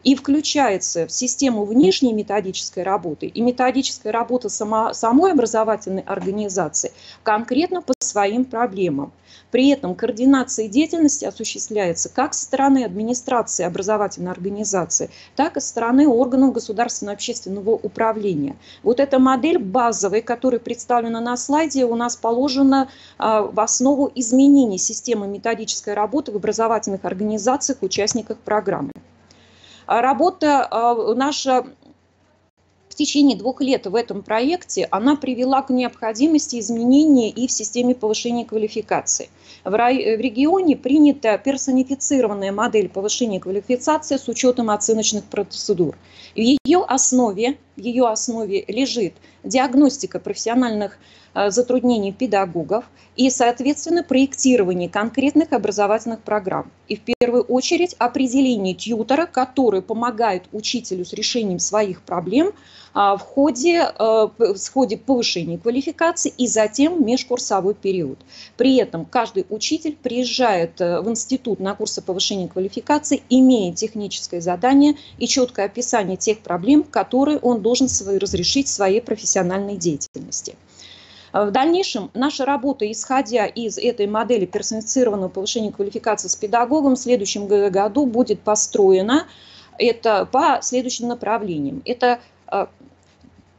и включается в систему внешней методической работы и методической работы самой образовательной организации конкретно по своим проблемам. При этом координация деятельности осуществляется как со стороны администрации образовательной организации, так и со стороны органов государственного общественного управления. Вот эта модель базовая, которая представлена на слайде, у нас положена в основу изменений системы методической работы в образовательных организациях, участниках программы. Работа наша в течение 2 лет в этом проекте, она привела к необходимости изменения и в системе повышения квалификации. В регионе принята персонифицированная модель повышения квалификации с учетом оценочных процедур. В ее основе лежит диагностика профессиональных затруднений педагогов и, соответственно, проектирование конкретных образовательных программ. И в первую очередь определение тьютора, который помогает учителю с решением своих проблем в ходе повышения квалификации и затем межкурсовой период. При этом каждый учитель приезжает в институт на курсы повышения квалификации, имея техническое задание и четкое описание тех проблем, которые он должен разрешить в своей профессиональной деятельности. В дальнейшем наша работа, исходя из этой модели персонифицированного повышения квалификации с педагогом, в следующем году будет построена по следующим направлениям. Это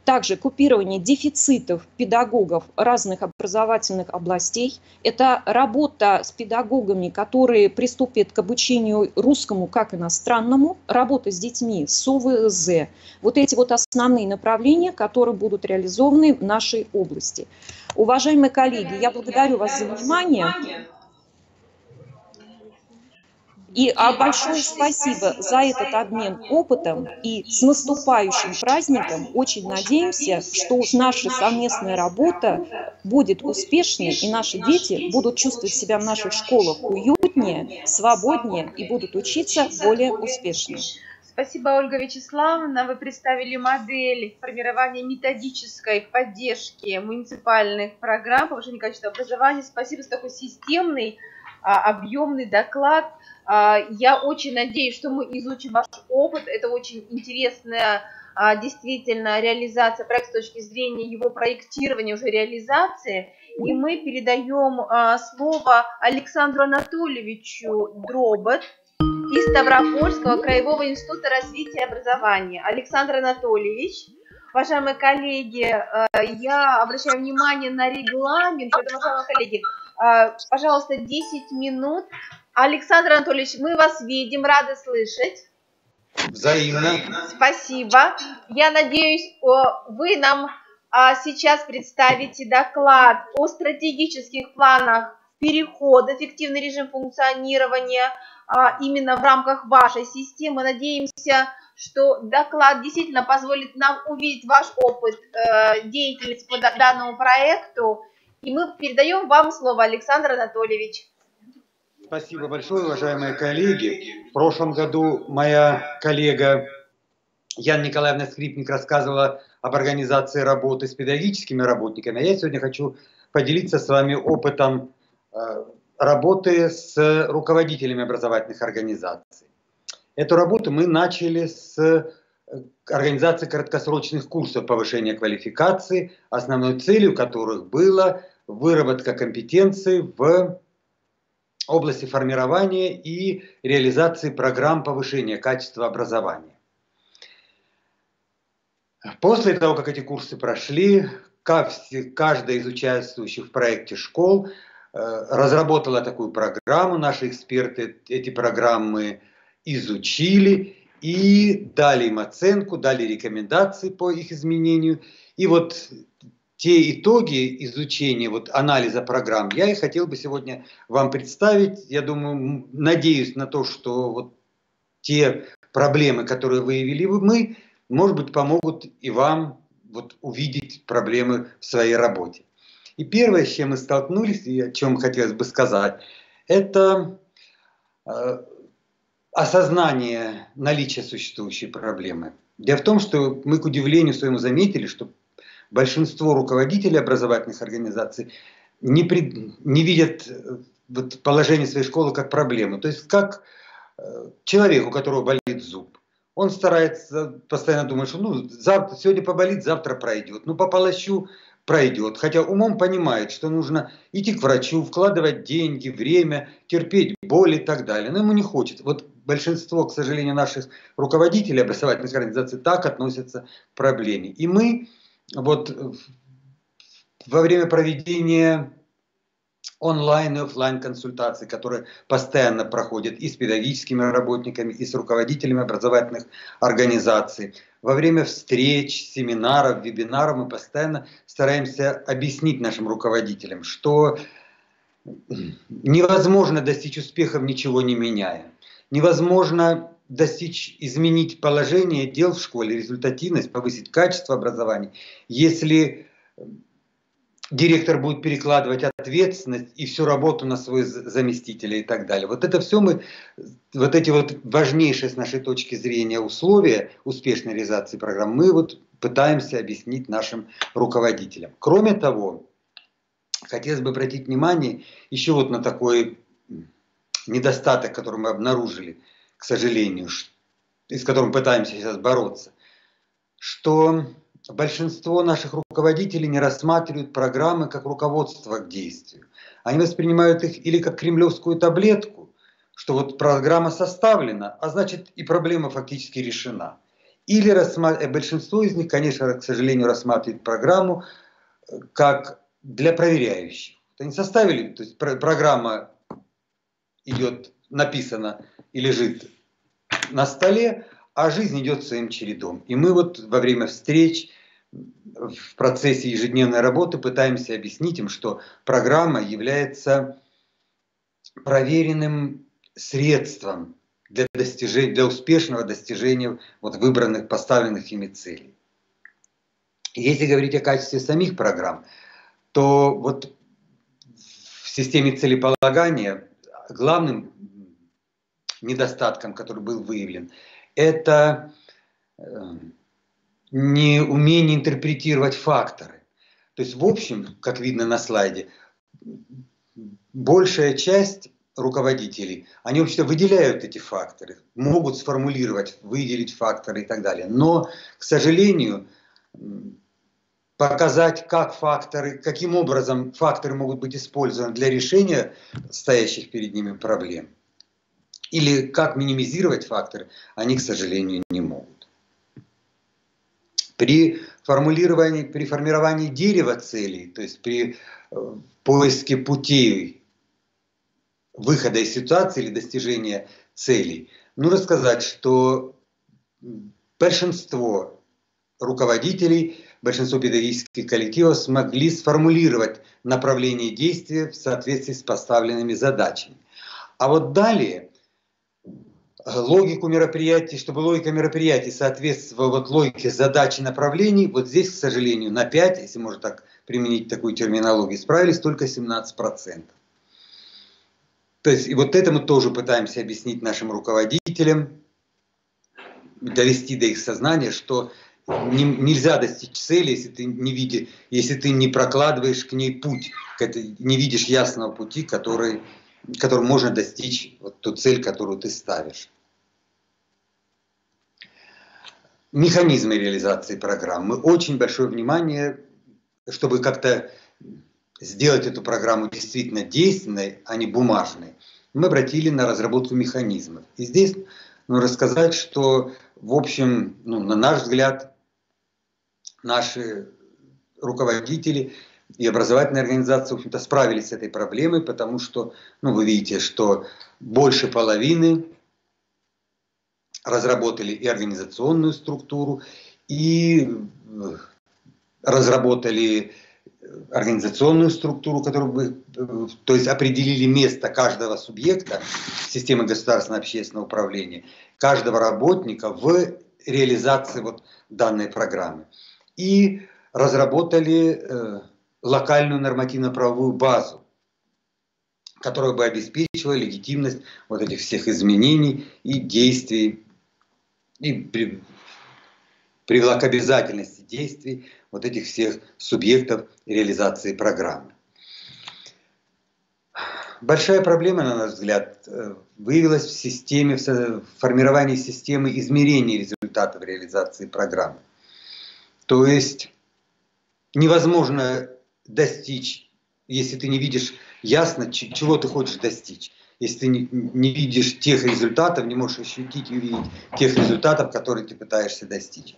также купирование дефицитов педагогов разных образовательных областей. Это работа с педагогами, которые приступят к обучению русскому как иностранному, работа с детьми с ОВЗ. Вот эти вот основные направления, которые будут реализованы в нашей области. Уважаемые коллеги, я благодарю вас за внимание. И большое спасибо за этот обмен опытом. И с наступающим праздником очень надеемся, что наша совместная работа будет успешной, и наши дети будут чувствовать себя в наших школах уютнее, свободнее и будут учиться более успешно. Спасибо, Ольга Вячеславовна. Вы представили модель формирования методической поддержки муниципальных программ повышения качества образования. Спасибо за такой системный, объемный доклад. Я очень надеюсь, что мы изучим ваш опыт. Это очень интересная действительно реализация проекта с точки зрения его проектирования, уже реализации. И мы передаем слово Александру Анатольевичу Дробот из Ставропольского краевого института развития и образования. Александр Анатольевич, уважаемые коллеги, я обращаю внимание на регламент. Уважаемые коллеги, пожалуйста, 10 минут. Александр Анатольевич, мы вас видим, рады слышать. Взаимно. Спасибо. Я надеюсь, вы нам сейчас представите доклад о стратегических планах перехода в эффективный режим функционирования именно в рамках вашей системы. Надеемся, что доклад действительно позволит нам увидеть ваш опыт деятельности по данному проекту. И мы передаем вам слово, Александр Анатольевич. Спасибо большое, уважаемые коллеги. В прошлом году моя коллега Яна Николаевна Скрипник рассказывала об организации работы с педагогическими работниками. А я сегодня хочу поделиться с вами опытом работы с руководителями образовательных организаций. Эту работу мы начали с организации краткосрочных курсов повышения квалификации, основной целью которых была выработка компетенций в области формирования и реализации программ повышения качества образования. После того, как эти курсы прошли, каждая из участвующих в проекте школ разработала такую программу. Наши эксперты эти программы изучили и дали им оценку, дали рекомендации по их изменению. И вот те итоги изучения, анализа программ я и хотел бы сегодня вам представить. Я думаю, надеюсь на то, что те проблемы, которые выявили мы, может быть, помогут и вам вот увидеть проблемы в своей работе. И первое, с чем мы столкнулись, и о чем хотелось бы сказать, это осознание наличия существующей проблемы. Дело в том, что мы, к удивлению своему, заметили, что большинство руководителей образовательных организаций не видят положение своей школы как проблему. То есть как человек, у которого болит зуб. Он старается, постоянно думать, что сегодня поболит, завтра пройдет. Пополощу, пройдет. Хотя умом понимает, что нужно идти к врачу, вкладывать деньги, время, терпеть боль и так далее. Но ему не хочется. Вот большинство, к сожалению, наших руководителей образовательных организаций так относятся к проблеме. И мы вот во время проведения онлайн и офлайн консультаций, которые постоянно проходят и с педагогическими работниками, и с руководителями образовательных организаций. Во время встреч, семинаров, вебинаров мы постоянно стараемся объяснить нашим руководителям, что невозможно достичь успехов, ничего не меняя. Невозможно изменить положение дел в школе, результативность, повысить качество образования, если директор будет перекладывать ответственность и всю работу на своего заместителя и так далее. Вот это все вот эти важнейшие с нашей точки зрения условия успешной реализации программ мы пытаемся объяснить нашим руководителям. Кроме того, хотелось бы обратить внимание еще на такой недостаток, который мы обнаружили, к сожалению, с которым пытаемся сейчас бороться, что большинство наших руководителей не рассматривают программы как руководство к действию. Они воспринимают их или как кремлевскую таблетку, что программа составлена, а значит и проблема фактически решена. Или большинство из них, конечно, к сожалению, рассматривают программу как для проверяющих. Они составили, то есть программа написана и лежит на столе, а жизнь идет своим чередом. И мы во время встреч, в процессе ежедневной работы пытаемся объяснить им, что программа является проверенным средством для успешного достижения выбранных, поставленных ими целей. Если говорить о качестве самих программ, то в системе целеполагания главным недостатком, который был выявлен, это неумение интерпретировать факторы. То есть, в общем, как видно на слайде, большая часть руководителей, они вообще выделяют эти факторы, могут сформулировать, выделить факторы и так далее. Но, к сожалению, показать, каким образом факторы могут быть использованы для решения стоящих перед ними проблем, или как минимизировать факторы, они, к сожалению, не могут. При формировании дерева целей, то есть при поиске путей выхода из ситуации или достижения целей, нужно сказать, что большинство руководителей, большинство педагогических коллективов смогли сформулировать направление действия в соответствии с поставленными задачами. А далее логику мероприятий, чтобы логика мероприятий соответствовала логике задач и направлений, здесь, к сожалению, на 5, если можно так применить такую терминологию, справились только 17%. То есть и это мы тоже пытаемся объяснить нашим руководителям, довести до их сознания, что нельзя достичь цели, если ты не прокладываешь к ней путь, не видишь ясного пути, которым можно достичь ту цель, которую ты ставишь. Механизмы реализации программы. Очень большое внимание, чтобы как-то сделать эту программу действительно действенной, а не бумажной, мы обратили на разработку механизмов. И здесь нужно рассказать, что, в общем, на наш взгляд, наши руководители и образовательные организации, в общем-то, справились с этой проблемой, потому что, вы видите, что больше половины разработали и организационную структуру, и разработали организационную структуру, то есть определили место каждого субъекта системы государственного общественного управления, каждого работника в реализации вот данной программы. И разработали локальную нормативно-правовую базу, которая бы обеспечивала легитимность вот этих всех изменений и действий, и привела к обязательности действий вот этих всех субъектов реализации программы. Большая проблема, на наш взгляд, выявилась в системе, в формировании системы измерения результатов реализации программы. То есть невозможно достичь, если ты не видишь ясно, чего ты хочешь достичь. Если ты не видишь тех результатов, не можешь ощутить и увидеть тех результатов, которые ты пытаешься достичь.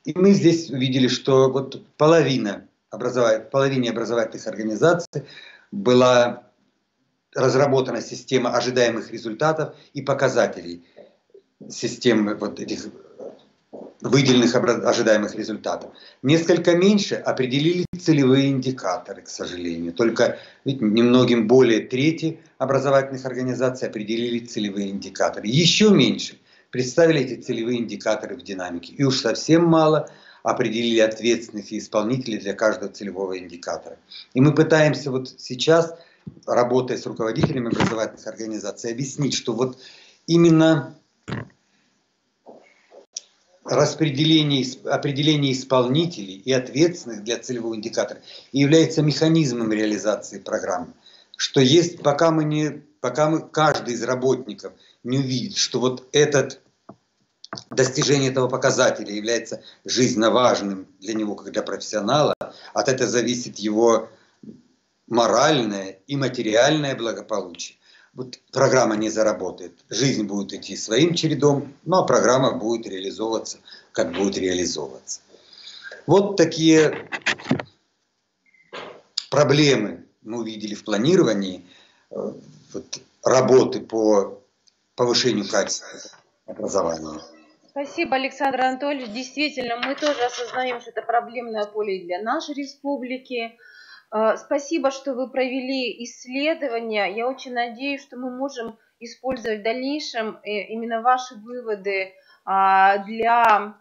И мы здесь увидели, что вот половине образовательных организаций была разработана система ожидаемых результатов и показателей системы вот этих выделенных ожидаемых результатов. Несколько меньше определили целевые индикаторы, к сожалению. Только немногим более трети образовательных организаций определили целевые индикаторы. Еще меньше представили эти целевые индикаторы в динамике. И уж совсем мало определили ответственных и исполнителей для каждого целевого индикатора. И мы пытаемся вот сейчас, работая с руководителями образовательных организаций, объяснить, что вот именно определение исполнителей и ответственных для целевого индикатора является механизмом реализации программы. Что есть, пока каждый из работников не увидит, что вот достижение этого показателя является жизненно важным для него как для профессионала, от этого зависит его моральное и материальное благополучие. Вот программа не заработает, жизнь будет идти своим чередом, но программа будет реализовываться, как будет реализовываться. Вот такие проблемы мы увидели в планировании работы по повышению качества образования. Спасибо, Александр Анатольевич. Действительно, мы тоже осознаем, что это проблемное поле и для нашей республики. Спасибо, что вы провели исследования. Я очень надеюсь, что мы можем использовать в дальнейшем именно ваши выводы для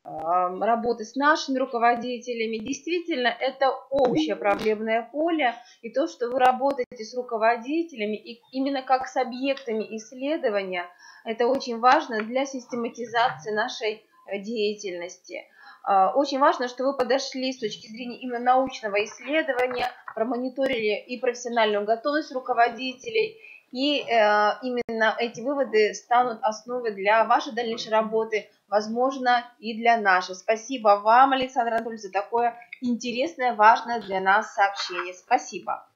работы с нашими руководителями. Действительно, это общее проблемное поле, и то, что вы работаете с руководителями, и именно как с объектами исследования, это очень важно для систематизации нашей деятельности. Очень важно, что вы подошли с точки зрения именно научного исследования, промониторили и профессиональную готовность руководителей, и именно эти выводы станут основой для вашей дальнейшей работы, возможно, и для нашей. Спасибо вам, Александр Анатольевич, за такое интересное, важное для нас сообщение. Спасибо.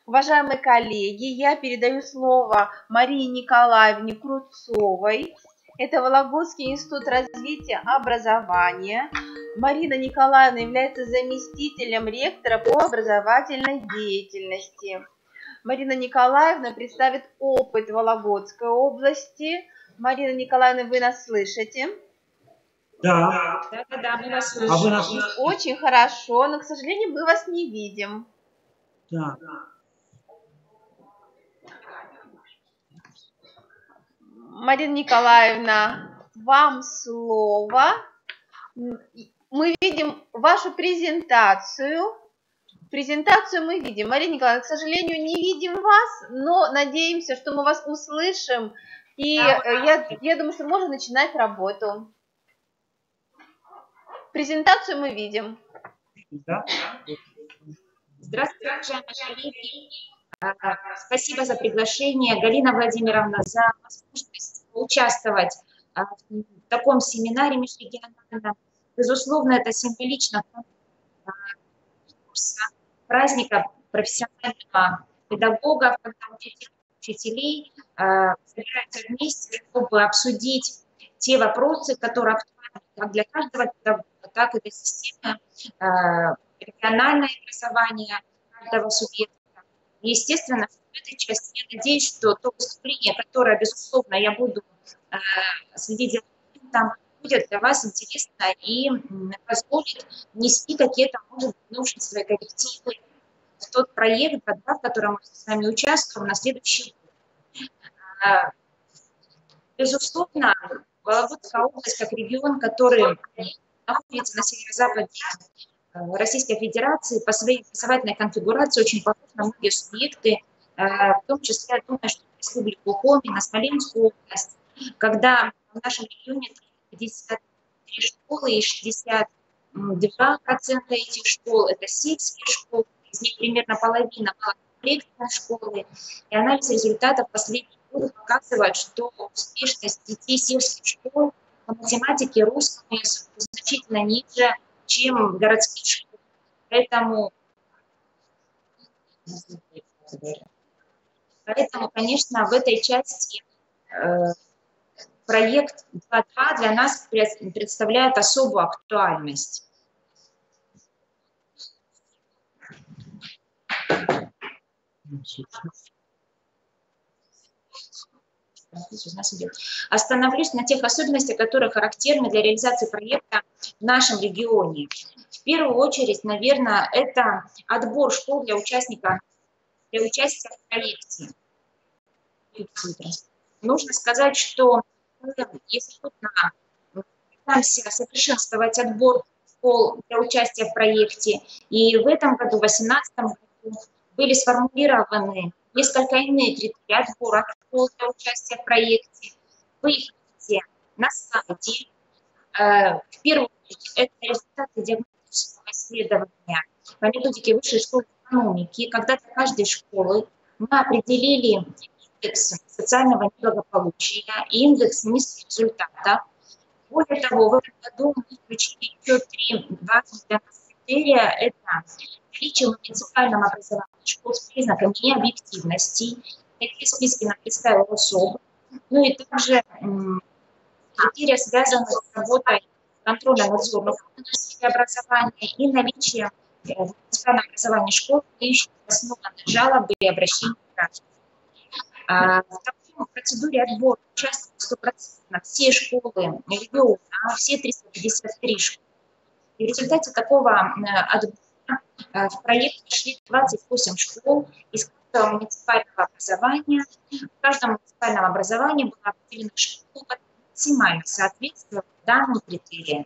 Уважаемые коллеги, я передаю слово Марии Николаевне Круцовой. Это Вологодский институт развития образования. Марина Николаевна является заместителем ректора по образовательной деятельности. Марина Николаевна представит опыт Вологодской области. Марина Николаевна, вы нас слышите? Да. Да, мы вас слышим. А вы нас слышите? Очень хорошо, но, к сожалению, мы вас не видим. Да. Марина Николаевна, вам слово. Мы видим вашу презентацию. Презентацию мы видим. Марина Николаевна, к сожалению, не видим вас, но надеемся, что мы вас услышим. И я думаю, что можно начинать работу. Презентацию мы видим. Да. Здравствуйте, уважаемые коллеги. Спасибо за приглашение, Галина Владимировна, за возможность участвовать в таком семинаре межрегиональном. Безусловно, это символично праздника профессионального педагога, когда учителей собираются вместе, чтобы обсудить те вопросы, которые актуальны как для каждого педагога, так и для системы регионального образования каждого субъекта. Естественно, в этой части я надеюсь, что то выступление, которое, безусловно, я буду следить за там, будет для вас интересно и позволит внести какие-то, может быть, новшества и коррективы в тот проект, в котором мы с вами участвуем на следующий год. Безусловно, Вологодская область как регион, который находится на северо-западе Российской Федерации, по своей образовательной конфигурации очень похож на многие субъекты, в том числе, я думаю, что Республику Коми, на Смоленскую область, когда в нашем регионе 53 школы и 62% этих школ – это сельские школы, из них примерно половина малокомплектные школы. И анализ результатов последних года показывает, что успешность детей сельских школ по математике, русскому языку значительно ниже, чем в городских школах. Поэтому, конечно, в этой части проект 2.2 для нас представляет особую актуальность. Остановлюсь на тех особенностях, которые характерны для реализации проекта в нашем регионе. В первую очередь, наверное, это отбор школ для участия в проекте. Нужно сказать, что если мы пытаемся совершенствовать отбор школ для участия в проекте, и в этом году, в 2018 году, были сформулированы несколько иные критерии отбора школ для участия в проекте. Вы их видите на сайте. В первую очередь, это результаты диагностического исследования по методике Высшей школы экономики. Когда для каждой школы мы определили индекс социального неблагополучия и индекс низких результатов. Более того, в этом году мы включили еще 3 важных для нас критерия. Это наличие в муниципальном образовании школ с признаками необъективности. Такие списки нам представил РосОБ. Ну и также критерии, связанные с работой контрольно-надзорных органов в сфере образования и наличие в муниципальном образовании школ, имеющих основанные жалобы и обращения граждан. В процедуре отбора участвуют 100% все школы региона, все 353 школы. И в результате такого отбора в проект вошли 28 школ из каждого муниципального образования. В каждом муниципальном образовании была определена школа, которая максимально соответствовала данным критериям.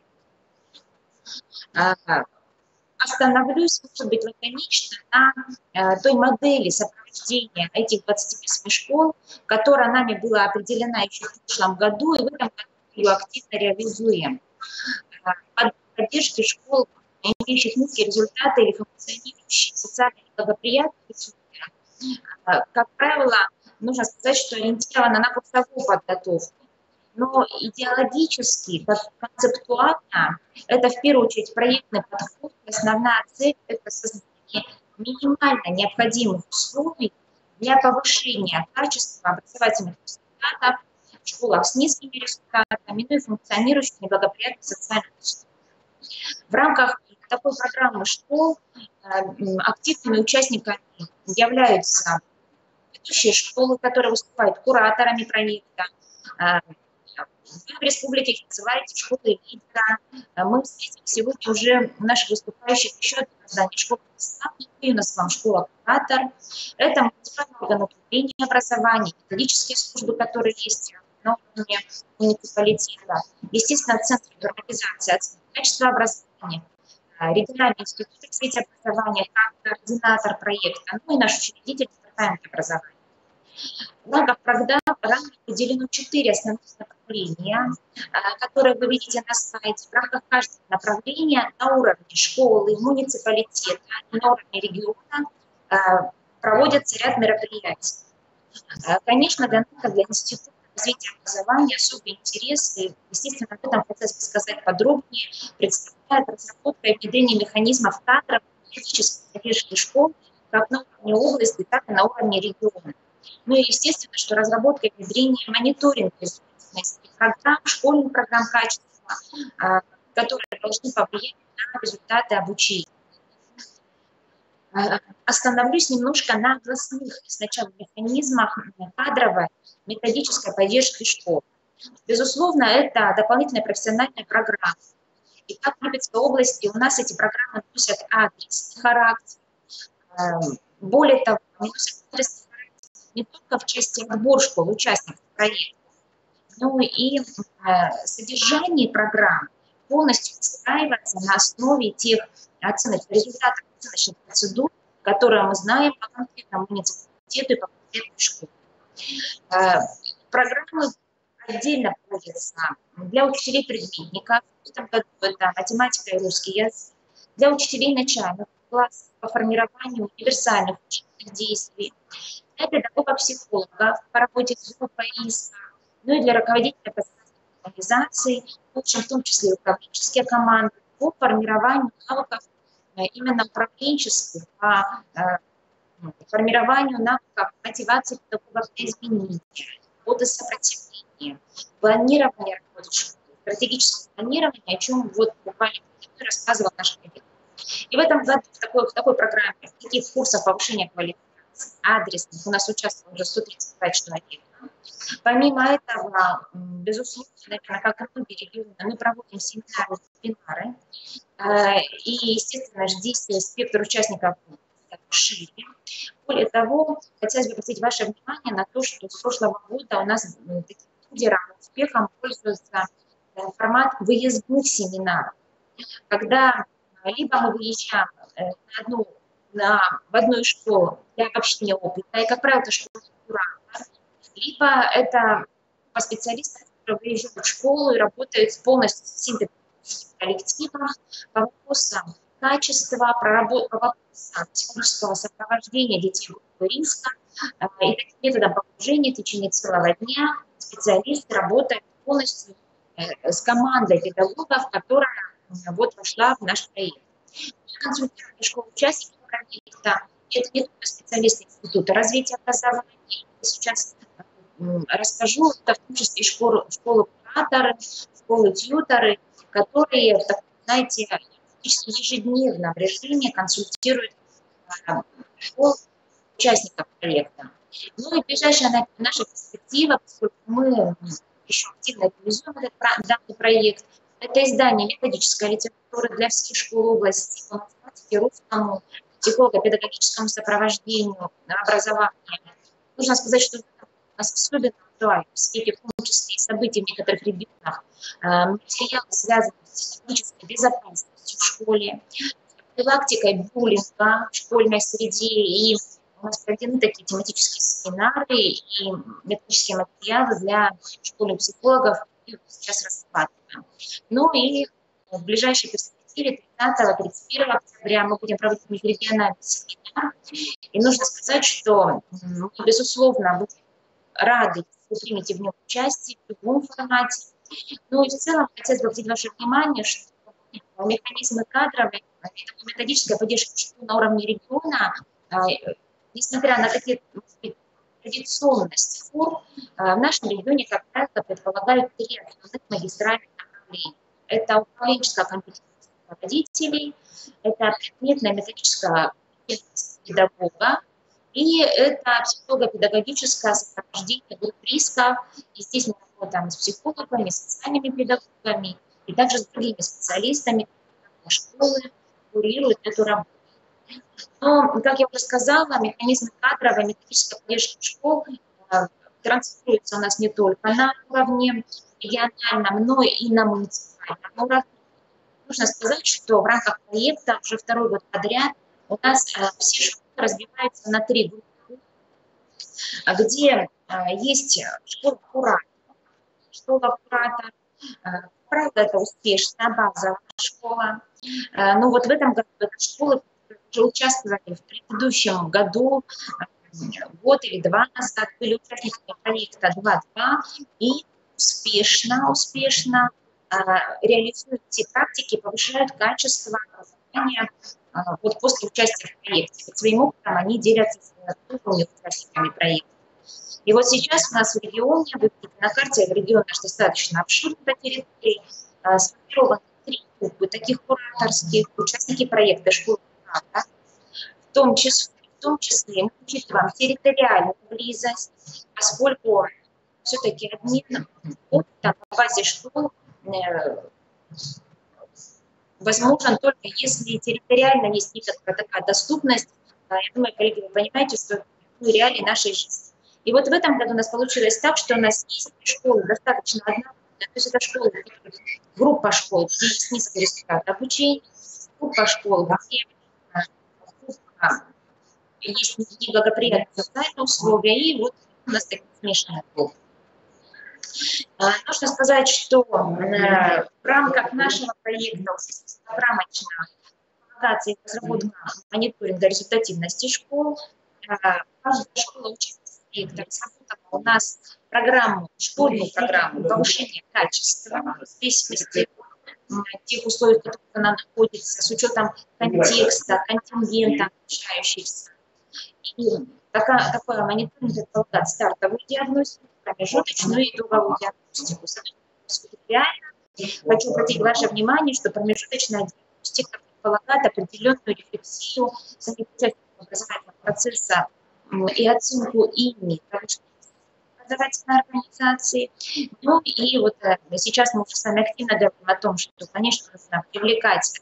Остановлюсь, может быть, лаконично на той модели сопровождения этих 28 школ, которая нами была определена еще в прошлом году, и в этом году ее активно реализуем. Поддержки школ, имеющих низкие результаты или функционирующие социально неблагоприятные условия, как правило, нужно сказать, что ориентирована на курсовую подготовку. Но идеологически, концептуально, это в первую очередь проектный подход. Основная цель – это создание минимально необходимых условий для повышения качества образовательных результатов в школах с низкими результатами, ну и функционирующих неблагоприятных социальных условий. В рамках такой программы школ активными участниками являются ведущие школы, которые выступают кураторами проекта. Вы в республике их называете школы лидера. Мы встретим сегодня уже наших выступающих еще одно здание школы наставники. У нас вам школа куратор. Это муниципальный орган управления образования, методические службы, которые есть на уровне муниципалитета. Естественно, центр нормализации оценки качества образования, региональный институт развития образования как координатор проекта, ну и наш учредитель департамента образования. В рамках программы выделено 4 основных направления, которые вы видите на сайте. В рамках каждого направления на уровне школы, муниципалитета и на уровне региона проводится ряд мероприятий. Конечно, для нас, как для Института развития образования, особый интерес, и, естественно, об этом хотелось бы сказать подробнее, представляет разработка и внедрение механизмов кадров методической поддержки школ как на уровне области, так и на уровне региона. Ну и естественно, что разработка и внедрение мониторинга программ, школьных программ качества, которые должны повлиять на результаты обучения. Остановлюсь немножко на областных сначала механизмах кадровой методической поддержки школ. Безусловно, это дополнительная профессиональная программа. И как в Липецкой области у нас эти программы носят адрес, характер. Более того, они носят адрес не только в части отбора школ, участников проекта, Ну и содержание программ полностью выстраивается на основе тех результатов оценочных процедур, которые мы знаем по конкретному муниципалитету и по конкретной школе. Программы отдельно проводятся для учителей-предметников. В этом году это математика и русский язык. Для учителей начальных классов по формированию универсальных учебных действий. Для педагогов-психологов по работе с группой риска. Ну и для руководителей образовательных организаций, в том числе и управленческие команды, по формированию навыков именно управленческих, по формированию навыков мотивации педагогов для изменения, работы с сопротивлением, планирование работы школы, стратегическое планирование, о чем вот буквально рассказывал наш коллега. И в этом году в такой программе, в таких курсах повышения квалификации адресных у нас участвовало уже 135 человек. Помимо этого, безусловно, наверное, как и многие регионы, мы проводим семинары, вебинары, и, естественно, действие спектр участников шире. Более того, хотелось бы обратить ваше внимание на то, что с прошлого года у нас лидером успехом пользуется формат выездных семинаров, когда либо мы выезжаем в одну школу для обобщения опыта, и, как правило, это школа куратор, либо это по специалистам, которые выезжают в школу и работают полностью с педагогическим коллективом по вопросам качества, по вопросам психологического сопровождения детей группы риска. И таким методом погружения в течение целого дня специалисты работают полностью с командой педагогов, которая вот вошла в наш проект. Консультирование школ-участников проекта – это не только специалисты Института развития образования. Я сейчас расскажу, это в том числе и школы-кураторы, школы-тьюторы, которые, знаете, практически в ежедневном режиме консультируют участников проекта. Ну и ближайшая наша перспектива, поскольку мы еще активно реализуем данный проект, это издание методической литературы для всех школ области по математике, русскому, психолого-педагогическому сопровождению, образованию. Нужно сказать, что у нас особенно актуально в свете, в том числе и событий в некоторых регионах, материалы, связанные с психологической безопасностью в школе, профилактикой буллинга в школьной среде, и у нас проведены такие тематические семинары и методические материалы для школьных психологов, и сейчас рассматриваем. Ну и в ближайшей перспективе 30-31 октября мы будем проводить межрегиональный семинар. И нужно сказать, что мы, безусловно, будем рады, если вы примете в нем участие в любом формате. Ну и в целом хотелось бы обратить ваше внимание, что механизмы кадровой и методической поддержки школ на уровне региона, несмотря на такие традиционность форм, в нашем регионе, как правило, предполагают 3 основных магистральных направления. Это управленческая компетентность руководителей, это предметная методическая компетентность педагога, и это психолого-педагогическое сопровождение групп риска. И здесь мы работаем с психологами, с социальными педагогами и также с другими специалистами, школы курируют эту работу. Но, как я уже сказала, механизмы кадровой, методической поддержки школ транслируются у нас не только на уровне региональном, но и на муниципальном уровне. Нужно сказать, что в рамках проекта уже 2-й год подряд у нас все школы разбиваются на 3 группы, где есть школа-куратор. Школа-куратор, правда, это успешная базовая школа. Но вот в этом году эта школа уже участвовали в предыдущем году, год или 2 назад, были участниками проекта 2.2 и успешно реализуют те практики, повышают качество образования вот после участия в проекте. Под своим опытом они делятся с другими участниками проекта. И вот сейчас у нас в регионе, вы видите на карте, регион наш достаточно обширный по территории, сформированы 3 группы таких кураторских, участники проекта школы куратора, в том числе мы учитываем территориальную близость, поскольку все-таки обмен опытом на базе школ возможен только если территориально есть некоторая такая доступность. Я думаю, коллеги, вы понимаете, что реалии нашей жизни. И вот в этом году у нас получилось так, что у нас есть школы достаточно одногодные, то есть это школы, группа школ, где есть низкий результат обучения, группа школ, где есть неблагоприятные социальные условия, и вот у нас такие смешанные группы. Нужно сказать, что в рамках нашего проекта рамочно помогаться и разработка мониторинга результативности школ. Каждая школа учится проекта разработала у нас программу, школьную программу повышения качества в зависимости от тех условий, в которых она находится, с учетом контекста, контингента обучающихся. И такой мониторинг предполагает стартовую диагностику, промежуточную и итоговую диагностику. Реально хочу обратить ваше внимание, что промежуточная диагностика предполагает определенную рефлексию самих участников образовательного процесса и оценку ими образовательной организации. Ну и вот сейчас мы уже с вами активно говорим о том, что, конечно, нужно привлекать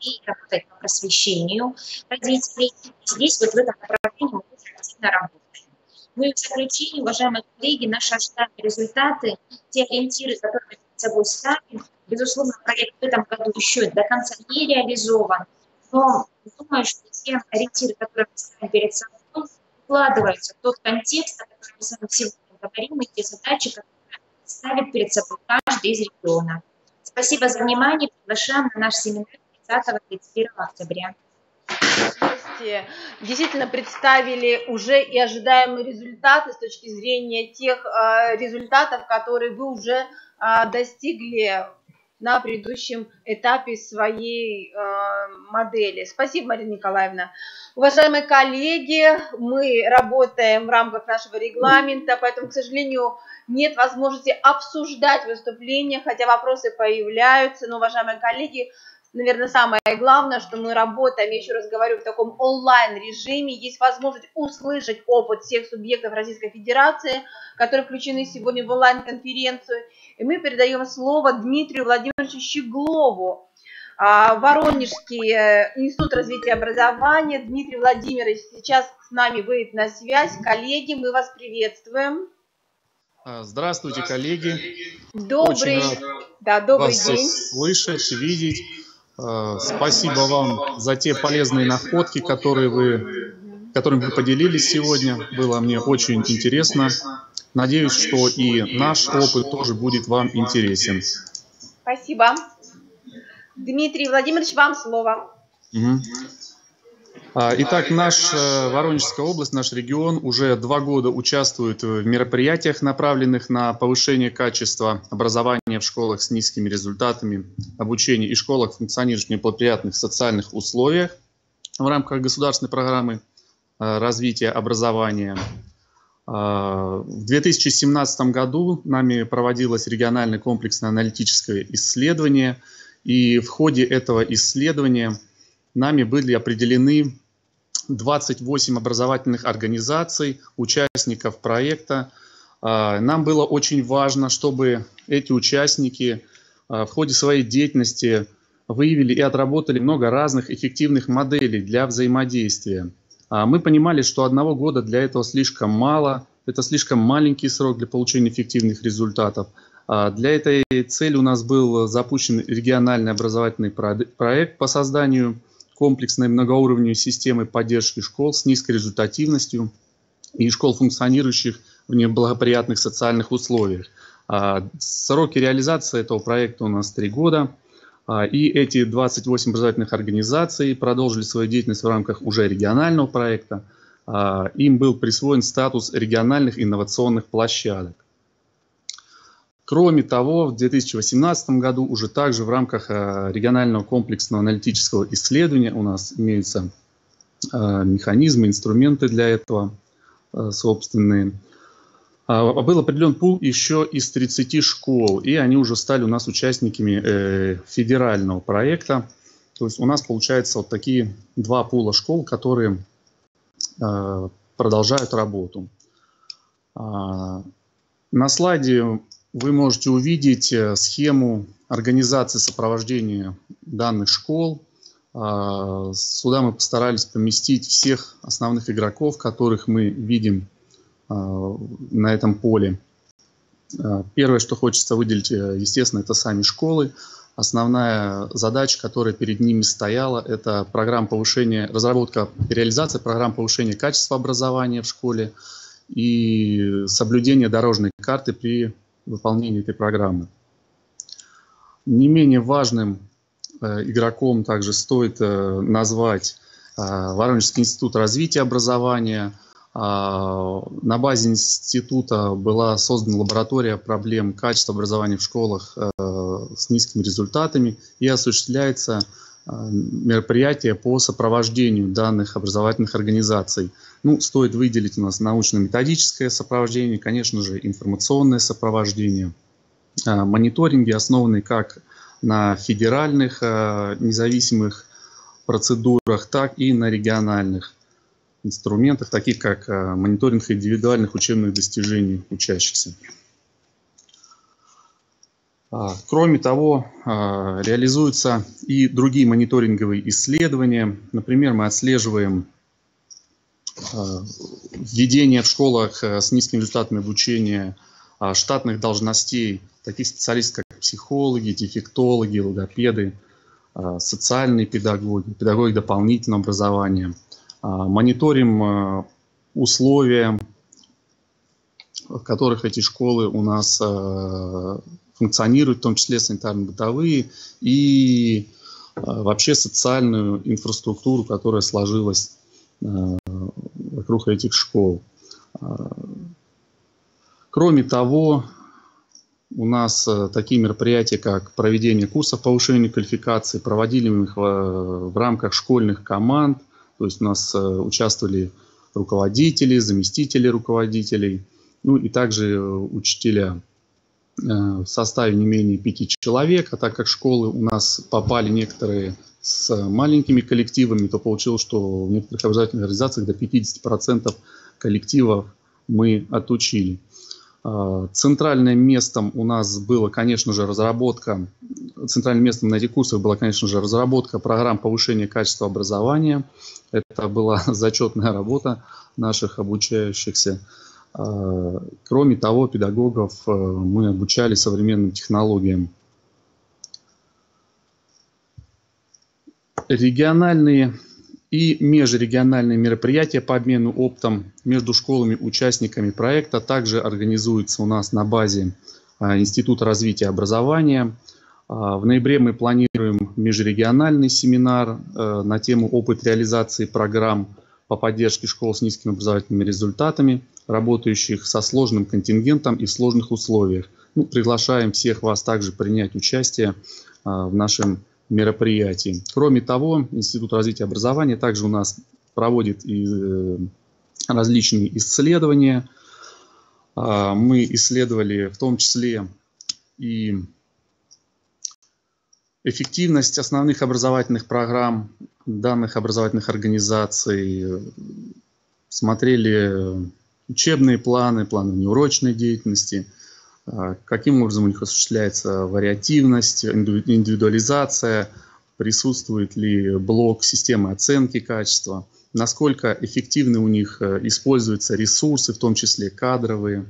и работать по просвещению родителей. И здесь вот в этом направлении мы очень активно работаем. Ну и в заключение, уважаемые коллеги, наши ожидаемые результаты, те ориентиры, которые мы перед собой ставим, безусловно, проект в этом году еще до конца не реализован, но думаю, что те ориентиры, которые мы ставим перед собой, вкладываются в тот контекст, о котором мы с вами сегодня говорим, и те задачи, которые ставит перед собой каждый из регионов. Спасибо за внимание. Приглашаем на наш семинар 30-31 октября. Действительно представили уже и ожидаемые результаты с точки зрения тех результатов, которые вы уже достигли на предыдущем этапе своей модели. Спасибо, Марина Николаевна. Уважаемые коллеги, мы работаем в рамках нашего регламента, поэтому, к сожалению, нет возможности обсуждать выступления, хотя вопросы появляются. Но, уважаемые коллеги, наверное, самое главное, что мы работаем, я еще раз говорю, в таком онлайн-режиме. Есть возможность услышать опыт всех субъектов Российской Федерации, которые включены сегодня в онлайн-конференцию. И мы передаем слово Дмитрию Владимировичу Щеглову, Воронежский институт развития и образования. Дмитрий Владимирович сейчас с нами выйдет на связь. Коллеги, мы вас приветствуем. Здравствуйте, коллеги. Добрый вас день. Слышать, видеть. Спасибо вам за те полезные находки, которыми вы поделились сегодня. Было мне очень интересно. Надеюсь, что и наш опыт тоже будет вам интересен. Спасибо. Дмитрий Владимирович, вам слово. Итак, наша Воронежская область, наш регион уже 2 года участвует в мероприятиях, направленных на повышение качества образования в школах с низкими результатами обучения и школах, функционирующих в неблагоприятных социальных условиях в рамках государственной программы развития образования. В 2017 году нами проводилось региональное комплексное аналитическое исследование, и в ходе этого исследования нами были определены 28 образовательных организаций, участников проекта. Нам было очень важно, чтобы эти участники в ходе своей деятельности выявили и отработали много разных эффективных моделей для взаимодействия. Мы понимали, что 1 года для этого слишком мало, это слишком маленький срок для получения эффективных результатов. Для этой цели у нас был запущен региональный образовательный проект по созданию комплексной многоуровневой системы поддержки школ с низкой результативностью и школ, функционирующих в неблагоприятных социальных условиях. Сроки реализации этого проекта у нас 3 года. И эти 28 образовательных организаций продолжили свою деятельность в рамках уже регионального проекта. Им был присвоен статус региональных инновационных площадок. Кроме того, в 2018 году уже также в рамках регионального комплексного аналитического исследования у нас имеются механизмы, инструменты для этого собственные. Был определен пул еще из 30 школ, и они уже стали у нас участниками федерального проекта. То есть у нас получается вот такие 2 пула школ, которые продолжают работу. На слайде вы можете увидеть схему организации сопровождения данных школ. Сюда мы постарались поместить всех основных игроков, которых мы видим на этом поле. Первое, что хочется выделить, естественно, это сами школы. Основная задача, которая перед ними стояла, это разработка и реализация программ повышения качества образования в школе и соблюдение дорожной карты при выполнении этой программы. Не менее важным игроком также стоит назвать Воронежский институт развития образования. На базе института была создана лаборатория проблем качества образования в школах с низкими результатами и осуществляется мероприятие по сопровождению данных образовательных организаций. Ну, стоит выделить у нас научно-методическое сопровождение, конечно же, информационное сопровождение, мониторинги, основанные как на федеральных независимых процедурах, так и на региональных инструментах, таких как мониторинг индивидуальных учебных достижений учащихся. Кроме того, реализуются и другие мониторинговые исследования. Например, мы отслеживаем введение в школах с низкими результатами обучения штатных должностей таких специалистов, как психологи, дефектологи, логопеды, социальные педагоги, педагоги дополнительного образования. Мониторим условия, в которых эти школы у нас функционируют, в том числе санитарно-бытовые, и вообще социальную инфраструктуру, которая сложилась вокруг этих школ. Кроме того, у нас такие мероприятия, как проведение курсов повышения квалификации, проводимых в рамках школьных команд. То есть у нас участвовали руководители, заместители руководителей, ну и также учителя в составе не менее 5 человек. А так как школы у нас попали некоторые с маленькими коллективами, то получилось, что в некоторых образовательных организациях до 50% коллективов мы отучили. Центральным местом у нас было, конечно же, центральным местом на этих курсах была, конечно же, разработка программ повышения качества образования. Это была зачетная работа наших обучающихся. Кроме того, педагогов мы обучали современным технологиям. Региональные и межрегиональные мероприятия по обмену опытом между школами-участниками проекта также организуются у нас на базе Института развития образования. В ноябре мы планируем межрегиональный семинар на тему опыт реализации программ по поддержке школ с низкими образовательными результатами, работающих со сложным контингентом и в сложных условиях. Ну, приглашаем всех вас также принять участие в нашем мероприятий. Кроме того, Институт развития образования также у нас проводит и различные исследования. Мы исследовали в том числе и эффективность основных образовательных программ данных образовательных организаций, смотрели учебные планы, планы внеурочной деятельности, каким образом у них осуществляется вариативность, индивидуализация, присутствует ли блок системы оценки качества, насколько эффективны у них используются ресурсы, в том числе кадровые.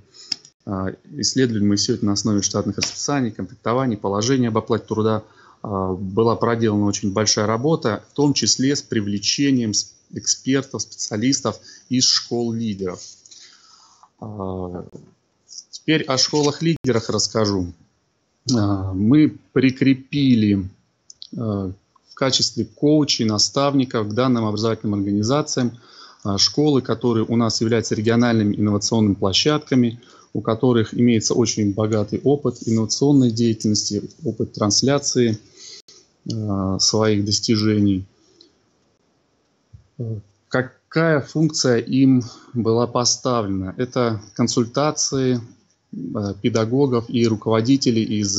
Исследовали мы все это на основе штатных расписаний, комплектований, положения об оплате труда. Была проделана очень большая работа, в том числе с привлечением экспертов, специалистов из школ-лидеров. Теперь о школах-лидерах расскажу. Мы прикрепили в качестве коучей, наставников к данным образовательным организациям школы, которые у нас являются региональными инновационными площадками, у которых имеется очень богатый опыт инновационной деятельности, опыт трансляции своих достижений. Какая функция им была поставлена? Это консультации педагогов и руководителей из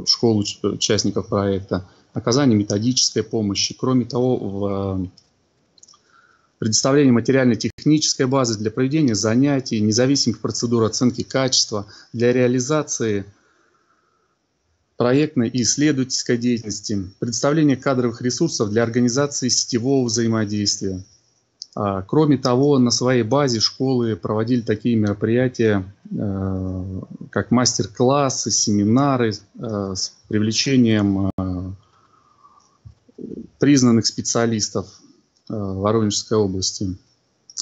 школ участников проекта, оказание методической помощи. Кроме того, в предоставление материально-технической базы для проведения занятий, независимых процедур оценки качества, для реализации проектной и исследовательской деятельности, предоставление кадровых ресурсов для организации сетевого взаимодействия. Кроме того, на своей базе школы проводили такие мероприятия, как мастер-классы, семинары с привлечением признанных специалистов Воронежской области.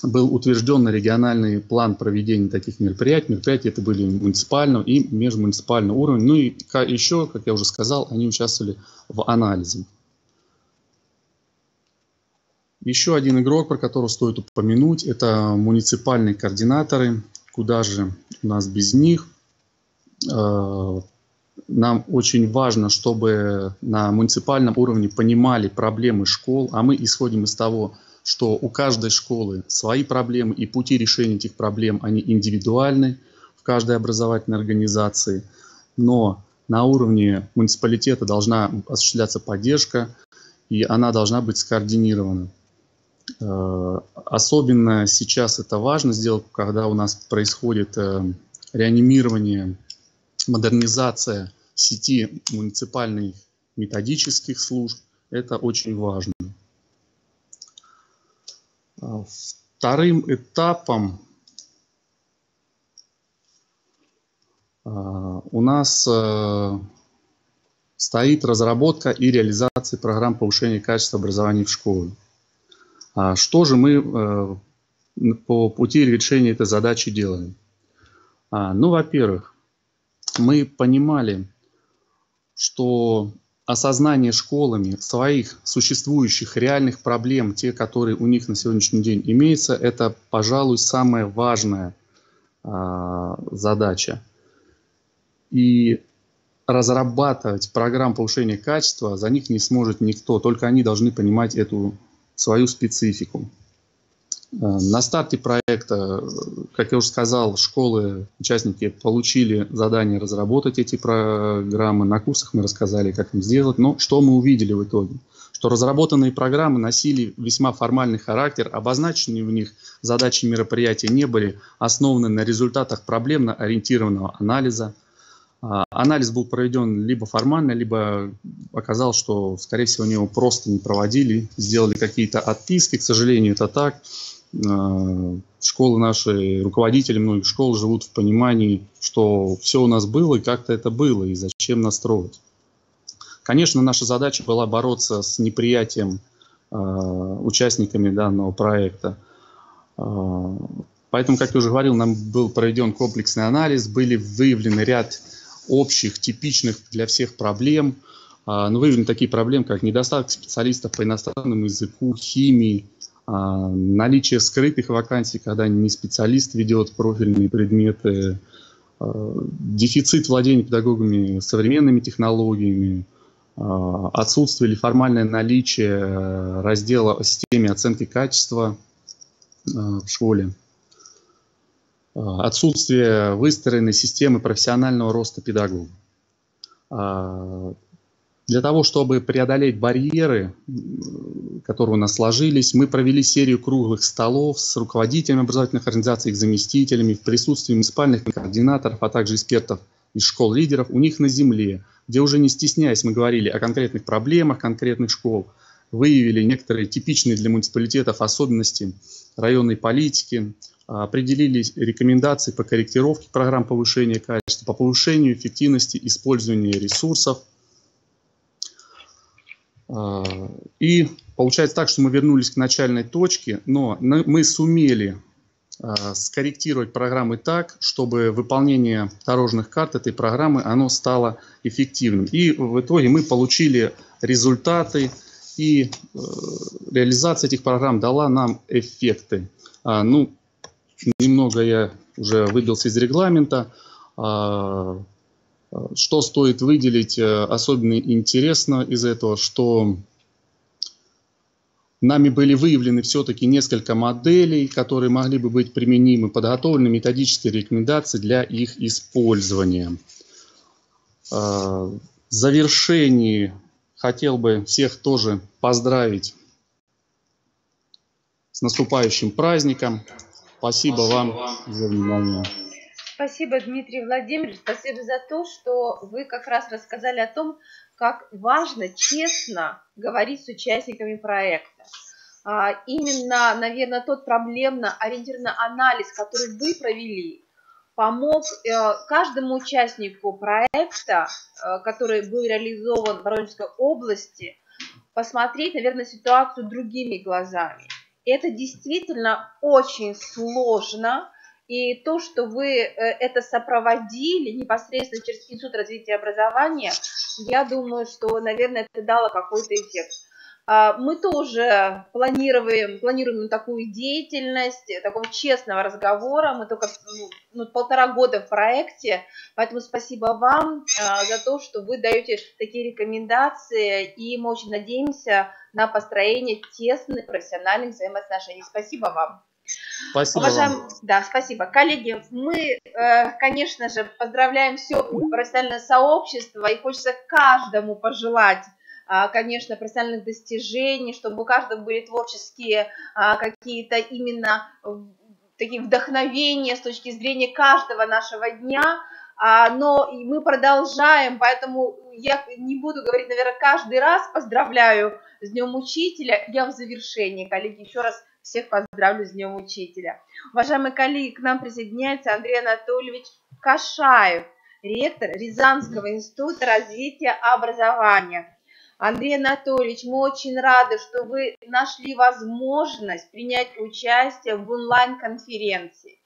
Был утвержден региональный план проведения таких мероприятий. Мероприятия это были муниципального и межмуниципального уровня. Ну и еще, как я уже сказал, они участвовали в анализе. Еще один игрок, про которого стоит упомянуть, это муниципальные координаторы. Куда же у нас без них? Нам очень важно, чтобы на муниципальном уровне понимали проблемы школ, а мы исходим из того, что у каждой школы свои проблемы и пути решения этих проблем, они индивидуальны в каждой образовательной организации. Но на уровне муниципалитета должна осуществляться поддержка, и она должна быть скоординирована. Особенно сейчас это важно сделать, когда у нас происходит реанимирование, модернизация сети муниципальных методических служб. Это очень важно. Вторым этапом у нас стоит разработка и реализация программ повышения качества образования в школе. Что же мы по пути решения этой задачи делаем? Ну, во-первых, мы понимали, что осознание школами своих существующих реальных проблем, те, которые у них на сегодняшний день имеются, это, пожалуй, самая важная задача. И разрабатывать программу повышения качества за них не сможет никто, только они должны понимать эту свою специфику. На старте проекта, как я уже сказал, школы, участники получили задание разработать эти программы. На курсах мы рассказали, как им сделать. Но что мы увидели в итоге? Что разработанные программы носили весьма формальный характер, обозначенные в них задачи мероприятия не были основаны на результатах проблемно-ориентированного анализа. Анализ был проведен либо формально, либо оказалось, что, скорее всего, они его просто не проводили, сделали какие-то отписки. К сожалению, это так. Школы наши, руководители многих школ живут в понимании, что все у нас было и как-то это было, и зачем нас трогать. Конечно, наша задача была бороться с неприятием участниками данного проекта. Поэтому, как я уже говорил, нам был проведен комплексный анализ, были выявлены ряд общих, типичных для всех проблем. Но выявлены такие проблемы, как недостаток специалистов по иностранному языку, химии, наличие скрытых вакансий, когда не специалист ведет профильные предметы, дефицит владения педагогами современными технологиями, отсутствие или формальное наличие раздела о системе оценки качества в школе. Отсутствие выстроенной системы профессионального роста педагогов. Для того, чтобы преодолеть барьеры, которые у нас сложились, мы провели серию круглых столов с руководителями образовательных организаций, их заместителями, в присутствии муниципальных координаторов, а также экспертов из школ-лидеров у них на земле, где уже не стесняясь мы говорили о конкретных проблемах конкретных школ, выявили некоторые типичные для муниципалитетов особенности районной политики, определили рекомендации по корректировке программ повышения качества, по повышению эффективности использования ресурсов. И получается так, что мы вернулись к начальной точке, но мы сумели скорректировать программы так, чтобы выполнение дорожных карт этой программы оно стало эффективным. И в итоге мы получили результаты, и реализация этих программ дала нам эффекты. Ну, немного я уже выбился из регламента. Что стоит выделить особенно интересно из этого, что нами были выявлены все-таки несколько моделей, которые могли бы быть применимы, подготовлены методические рекомендации для их использования. В завершении хотел бы всех тоже поздравить с наступающим праздником. Спасибо вам за внимание. Спасибо, Дмитрий Владимирович. Спасибо за то, что вы как раз рассказали о том, как важно честно говорить с участниками проекта. именно, наверное, тот проблемно-ориентированный анализ, который вы провели, помог каждому участнику проекта, который был реализован в Воронежской области, посмотреть, наверное, ситуацию другими глазами. Это действительно очень сложно, и то, что вы это сопроводили непосредственно через Институт развития образования, я думаю, что, наверное, это дало какой-то эффект. Мы тоже планируем такую деятельность, такого честного разговора. Мы только 1,5 года в проекте, поэтому спасибо вам за то, что вы даете такие рекомендации, и мы очень надеемся на построение тесных профессиональных взаимоотношений. Спасибо вам. Спасибо вам. Да, спасибо. Коллеги, мы, конечно же, поздравляем все профессиональное сообщество, и хочется каждому пожелать, конечно, профессиональных достижений, чтобы у каждого были творческие какие-то именно такие вдохновения с точки зрения каждого нашего дня, но мы продолжаем, поэтому я не буду говорить, наверное, каждый раз поздравляю с Днем Учителя. Я в завершении, коллеги, еще раз всех поздравлю с Днем Учителя. Уважаемые коллеги, к нам присоединяется Андрей Анатольевич Кашаев, ректор Рязанского института развития образования. Андрей Анатольевич, мы очень рады, что вы нашли возможность принять участие в онлайн-конференции.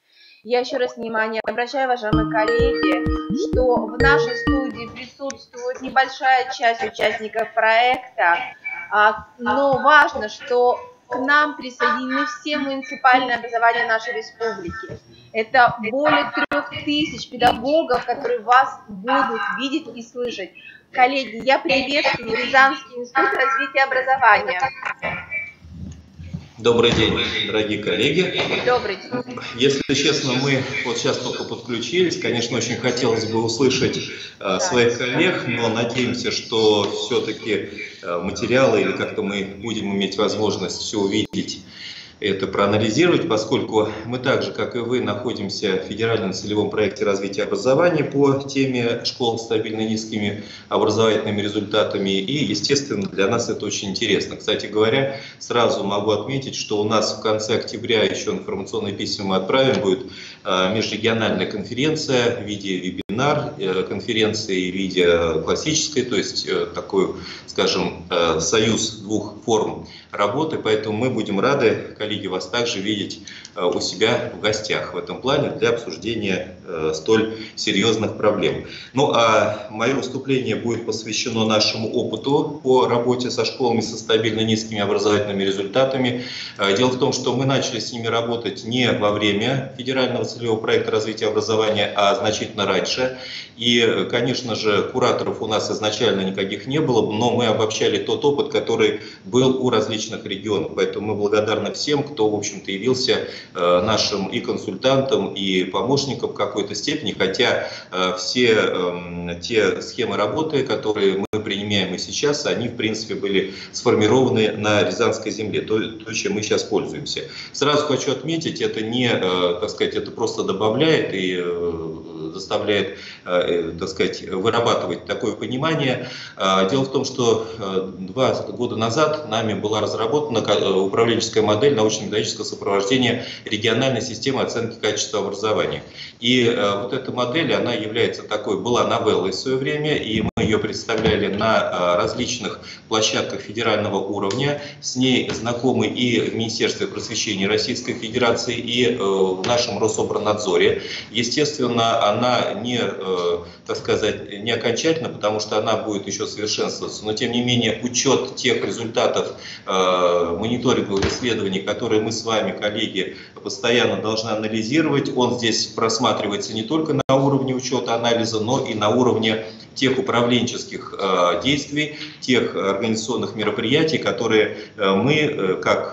Я еще раз внимание обращаю, уважаемые коллеги, что в нашей студии присутствует небольшая часть участников проекта, но важно, что к нам присоединены все муниципальные образования нашей республики. Это более 3000 педагогов, которые вас будут видеть и слышать. Коллеги, я приветствую Рязанский институт развития образования. Добрый день, дорогие коллеги. Добрый день. Если честно, мы вот сейчас только подключились. Конечно, очень хотелось бы услышать своих коллег, но надеемся, что все-таки материалы или как-то мы будем иметь возможность все увидеть, это проанализировать, поскольку мы так же, как и вы, находимся в федеральном целевом проекте развития образования по теме школ с стабильно низкими образовательными результатами, и, естественно, для нас это очень интересно. Кстати говоря, сразу могу отметить, что у нас в конце октября еще информационные письма мы отправим, будет межрегиональная конференция в виде вебинар, конференции в виде классической, то есть такой, скажем, союз двух форм работы, поэтому мы будем рады, коллеги, вас также видеть у себя в гостях в этом плане для обсуждения столь серьезных проблем. Ну а мое выступление будет посвящено нашему опыту по работе со школами со стабильно низкими образовательными результатами. Дело в том, что мы начали с ними работать не во время федерального целевого проекта развития образования, а значительно раньше. И, конечно же, кураторов у нас изначально никаких не было, но мы обобщали тот опыт, который был у различных регионов. Поэтому мы благодарны всем, кто, в общем-то, явился нашим и консультантом, и помощником в какой-то степени, хотя все те схемы работы, которые мы применяем и сейчас, они, в принципе, были сформированы на Рязанской земле, то, чем мы сейчас пользуемся. Сразу хочу отметить, это не, так сказать, это просто добавляет и заставляет, так сказать, вырабатывать такое понимание. Дело в том, что 2 года назад нами была разработана управленческая модель научно-методического сопровождения региональной системы оценки качества образования. И вот эта модель, она является такой, была новеллой в свое время, и мы ее представляли на различных площадках федерального уровня. С ней знакомы и в Министерстве просвещения Российской Федерации, и в нашем Рособорнадзоре. Естественно, она не, так сказать, не окончательна, потому что она будет еще совершенствоваться. Но, тем не менее, учет тех результатов мониторинговых исследований, которые мы с вами, коллеги, постоянно должны анализировать, он здесь просматривается не только на уровне учета анализа, но и на уровне тех управленческих действий, тех организационных мероприятий, которые мы, как,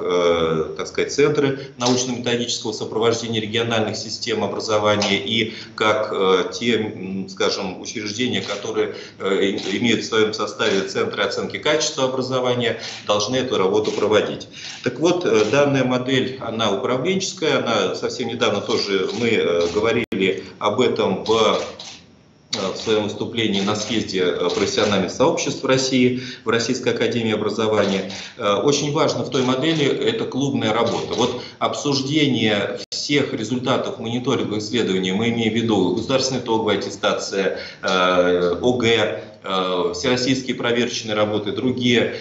так сказать, центры научно-методического сопровождения региональных систем образования и как те, скажем, учреждения, которые имеют в своем составе центры оценки качества образования, должны эту работу проводить. Так вот, данная модель, она управленческая, она совсем недавно тоже мы говорили об этом в в своем выступлении на съезде профессиональных сообществ России, в Российской академии образования. Очень важно в той модели это клубная работа. Вот обсуждение всех результатов мониторинговых исследований, мы имеем в виду государственная итоговая аттестация, ОГЭ, всероссийские проверочные работы, другие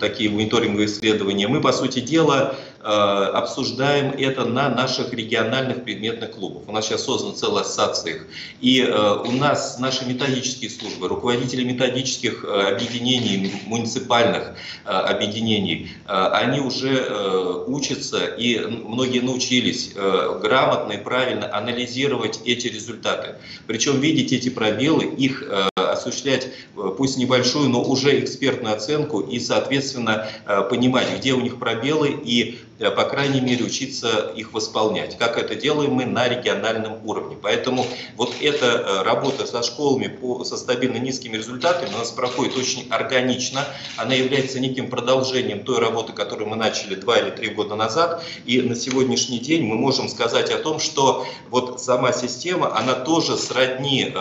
такие мониторинговые исследования. Мы, по сути дела, обсуждаем это на наших региональных предметных клубах. У нас сейчас создана целая ассоциация их. И у нас наши методические службы, руководители методических объединений, муниципальных объединений, они уже учатся и многие научились грамотно и правильно анализировать эти результаты. Причем видеть эти пробелы, их осуществлять пусть небольшую, но уже экспертную оценку и, соответственно, понимать, где у них пробелы и, по крайней мере, учиться их восполнять. Как это делаем мы на региональном уровне. Поэтому вот эта работа со школами со стабильно низкими результатами у нас проходит очень органично. Она является неким продолжением той работы, которую мы начали 2 или 3 года назад. И на сегодняшний день мы можем сказать о том, что вот сама система, она тоже сродни,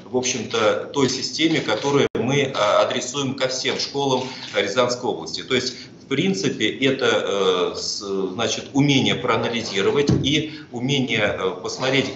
в общем-то, той системе, которую мы адресуем ко всем школам Рязанской области. То есть, в принципе, это значит умение проанализировать и умение посмотреть,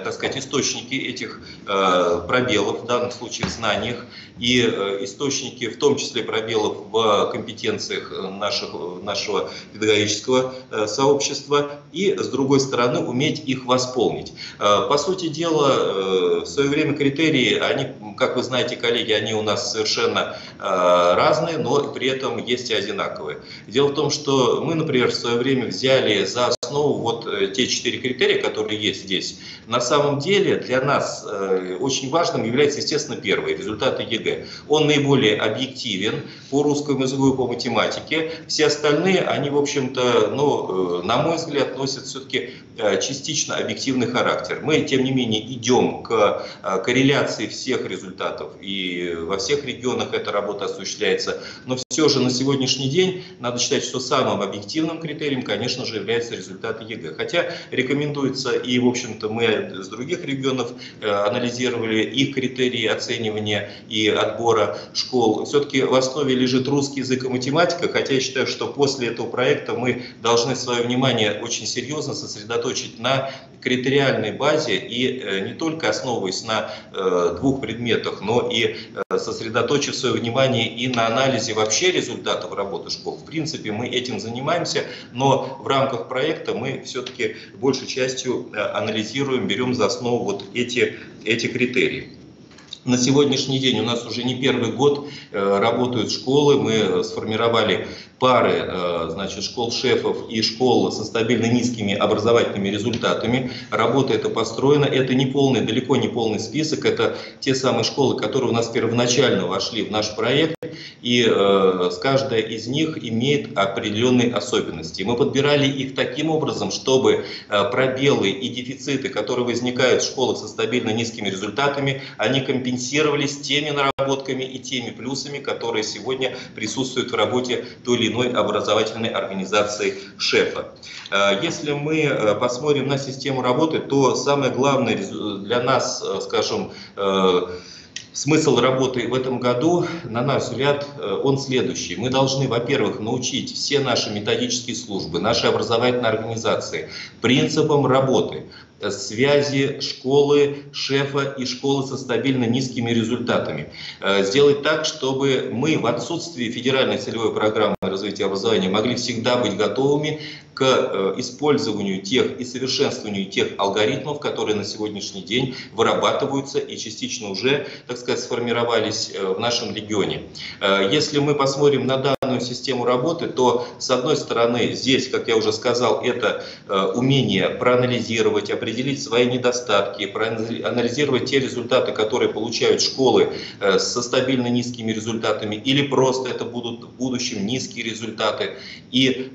так сказать, источники этих пробелов, в данном случае в знаниях, и источники, в том числе пробелов в компетенциях нашего педагогического сообщества, и, с другой стороны, уметь их восполнить. По сути дела, в свое время критерии, они, как вы знаете, коллеги, они у нас совершенно разные, но при этом есть и одинаковые. Дело в том, что мы, например, в свое время взяли за основу вот те 4 критерия, которые есть здесь. На самом деле для нас очень важным является, естественно, первый – результаты ЕГЭ. Он наиболее объективен по русскому языку и по математике. Все остальные, они, в общем-то, ну, на мой взгляд, носят все-таки частично объективный характер. Мы, тем не менее, идем к корреляции всех результатов, и во всех регионах эта работа осуществляется. Но все же на сегодняшний день надо считать, что самым объективным критерием, конечно же, являются результаты ЕГЭ. Хотя рекомендуется, и, в общем-то, мы с других регионов анализировали их критерии оценивания и отбора школ. Все-таки в основе лежит русский язык и математика, хотя я считаю, что после этого проекта мы должны свое внимание очень серьезно сосредоточить на критериальной базе и не только основываясь на 2 предметах, но и сосредоточив свое внимание и на анализе вообще результатов работы школ. В принципе, мы этим занимаемся, но в рамках проекта мы все-таки большей частью анализируем, берем за основу вот эти критерии. На сегодняшний день у нас уже не первый год работают школы, мы сформировали пары, значит, школ шефов и школ со стабильно низкими образовательными результатами. Работа эта построена, это не полный, далеко не полный список, это те самые школы, которые у нас первоначально вошли в наш проект, и каждая из них имеет определенные особенности. Мы подбирали их таким образом, чтобы пробелы и дефициты, которые возникают в школах со стабильно низкими результатами, они компенсировались теми наработками и теми плюсами, которые сегодня присутствуют в работе той или иной образовательной организации шефа. Если мы посмотрим на систему работы, то самое главное для нас, скажем, смысл работы в этом году, на наш взгляд, он следующий. Мы должны, во-первых, научить все наши методические службы, наши образовательные организации принципам работы, связи школы шефа и школы со стабильно низкими результатами. Сделать так, чтобы мы в отсутствии федеральной целевой программы развития образования могли всегда быть готовыми к использованию тех и совершенствованию тех алгоритмов, которые на сегодняшний день вырабатываются и частично уже, так сказать, сформировались в нашем регионе. Если мы посмотрим на данную систему работы, то, с одной стороны, здесь, как я уже сказал, это умение проанализировать, определить свои недостатки, проанализировать те результаты, которые получают школы со стабильно низкими результатами, или просто это будут в будущем низкие результаты, и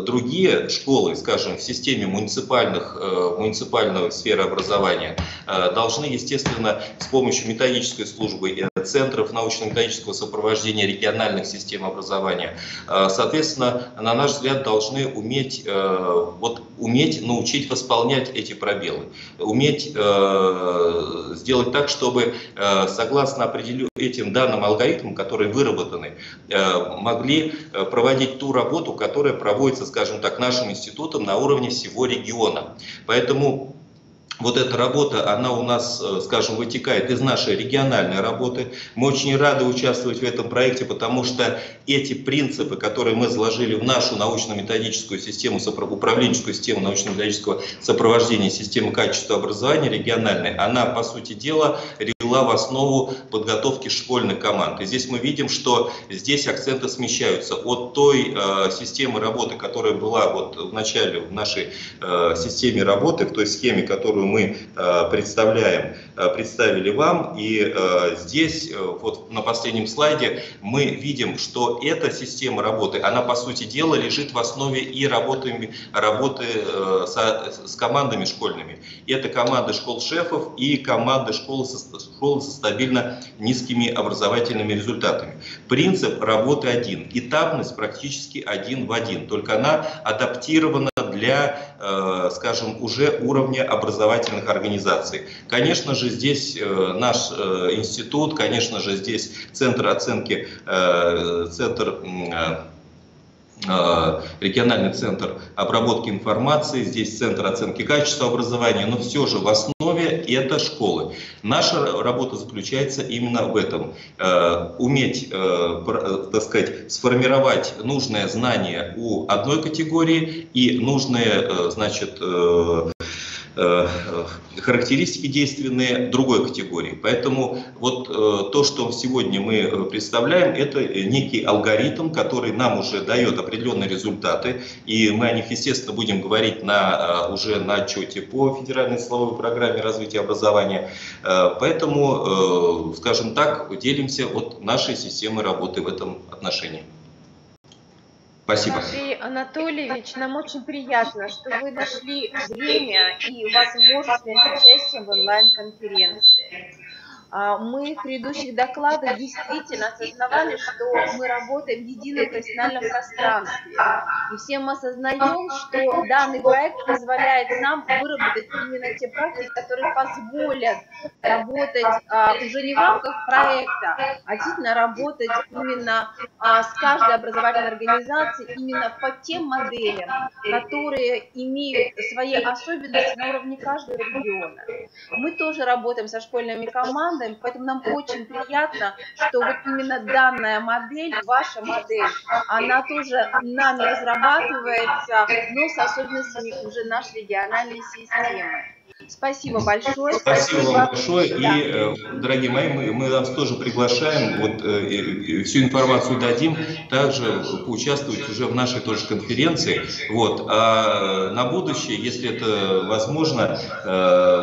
другие школы, скажем, в системе муниципальной сферы образования должны, естественно, с помощью методической службы и центров научно-методического сопровождения региональных систем образования образования, соответственно, на наш взгляд, должны уметь научить восполнять эти пробелы, уметь сделать так, чтобы, согласно этим данным алгоритмам, которые выработаны, могли проводить ту работу, которая проводится, скажем так, нашим институтом на уровне всего региона. Поэтому вот эта работа, она у нас, скажем, вытекает из нашей региональной работы. Мы очень рады участвовать в этом проекте, потому что эти принципы, которые мы заложили в нашу научно-методическую систему, управленческую систему научно-методического сопровождения системы качества образования региональной, она, по сути дела, легла в основу подготовки школьных команд. И здесь мы видим, что здесь акценты смещаются от той системы работы, которая была вот в начале в нашей системе работы, в той схеме, которую мы представили вам. И здесь, вот на последнем слайде, мы видим, что эта система работы, она, по сути дела, лежит в основе и работы с командами школьными. Это команды школ-шефов и команды школы со стабильно низкими образовательными результатами. Принцип работы один, этапность практически один в один, только она адаптирована для, скажем, уже уровня образовательных организаций. Конечно же, здесь наш институт, конечно же, здесь центр оценки, региональный центр обработки информации, здесь центр оценки качества образования, но все же в основе это школы. Наша работа заключается именно в этом. Уметь, так сказать, сформировать нужное знание у одной категории и нужные, значит, характеристики действенные другой категории. Поэтому вот то, что сегодня мы представляем, это некий алгоритм, который нам уже дает определенные результаты, и мы о них, естественно, будем говорить уже на отчете по федеральной силовой программе развития образования. Поэтому, скажем так, делимся от нашей системы работы в этом отношении. Спасибо. Андрей Анатольевич, нам очень приятно, что вы нашли время и возможность принять участие в онлайн-конференции. Мы в предыдущих докладах действительно осознавали, что мы работаем в едином профессиональном пространстве. И все мы осознаем, что данный проект позволяет нам выработать именно те практики, которые позволят работать уже не в рамках проекта, а действительно работать именно с каждой образовательной организацией, именно по тем моделям, которые имеют свои особенности на уровне каждого региона. Мы тоже работаем со школьными командами, поэтому нам очень приятно, что вот именно данная модель, ваша модель, она тоже нами разрабатывается, но с особенностями уже нашей региональной системы. Спасибо большое. Спасибо вам большое. Да. И, дорогие мои, мы вас тоже приглашаем, вот, всю информацию дадим, также поучаствовать уже в нашей тоже конференции. Вот. А на будущее, если это возможно,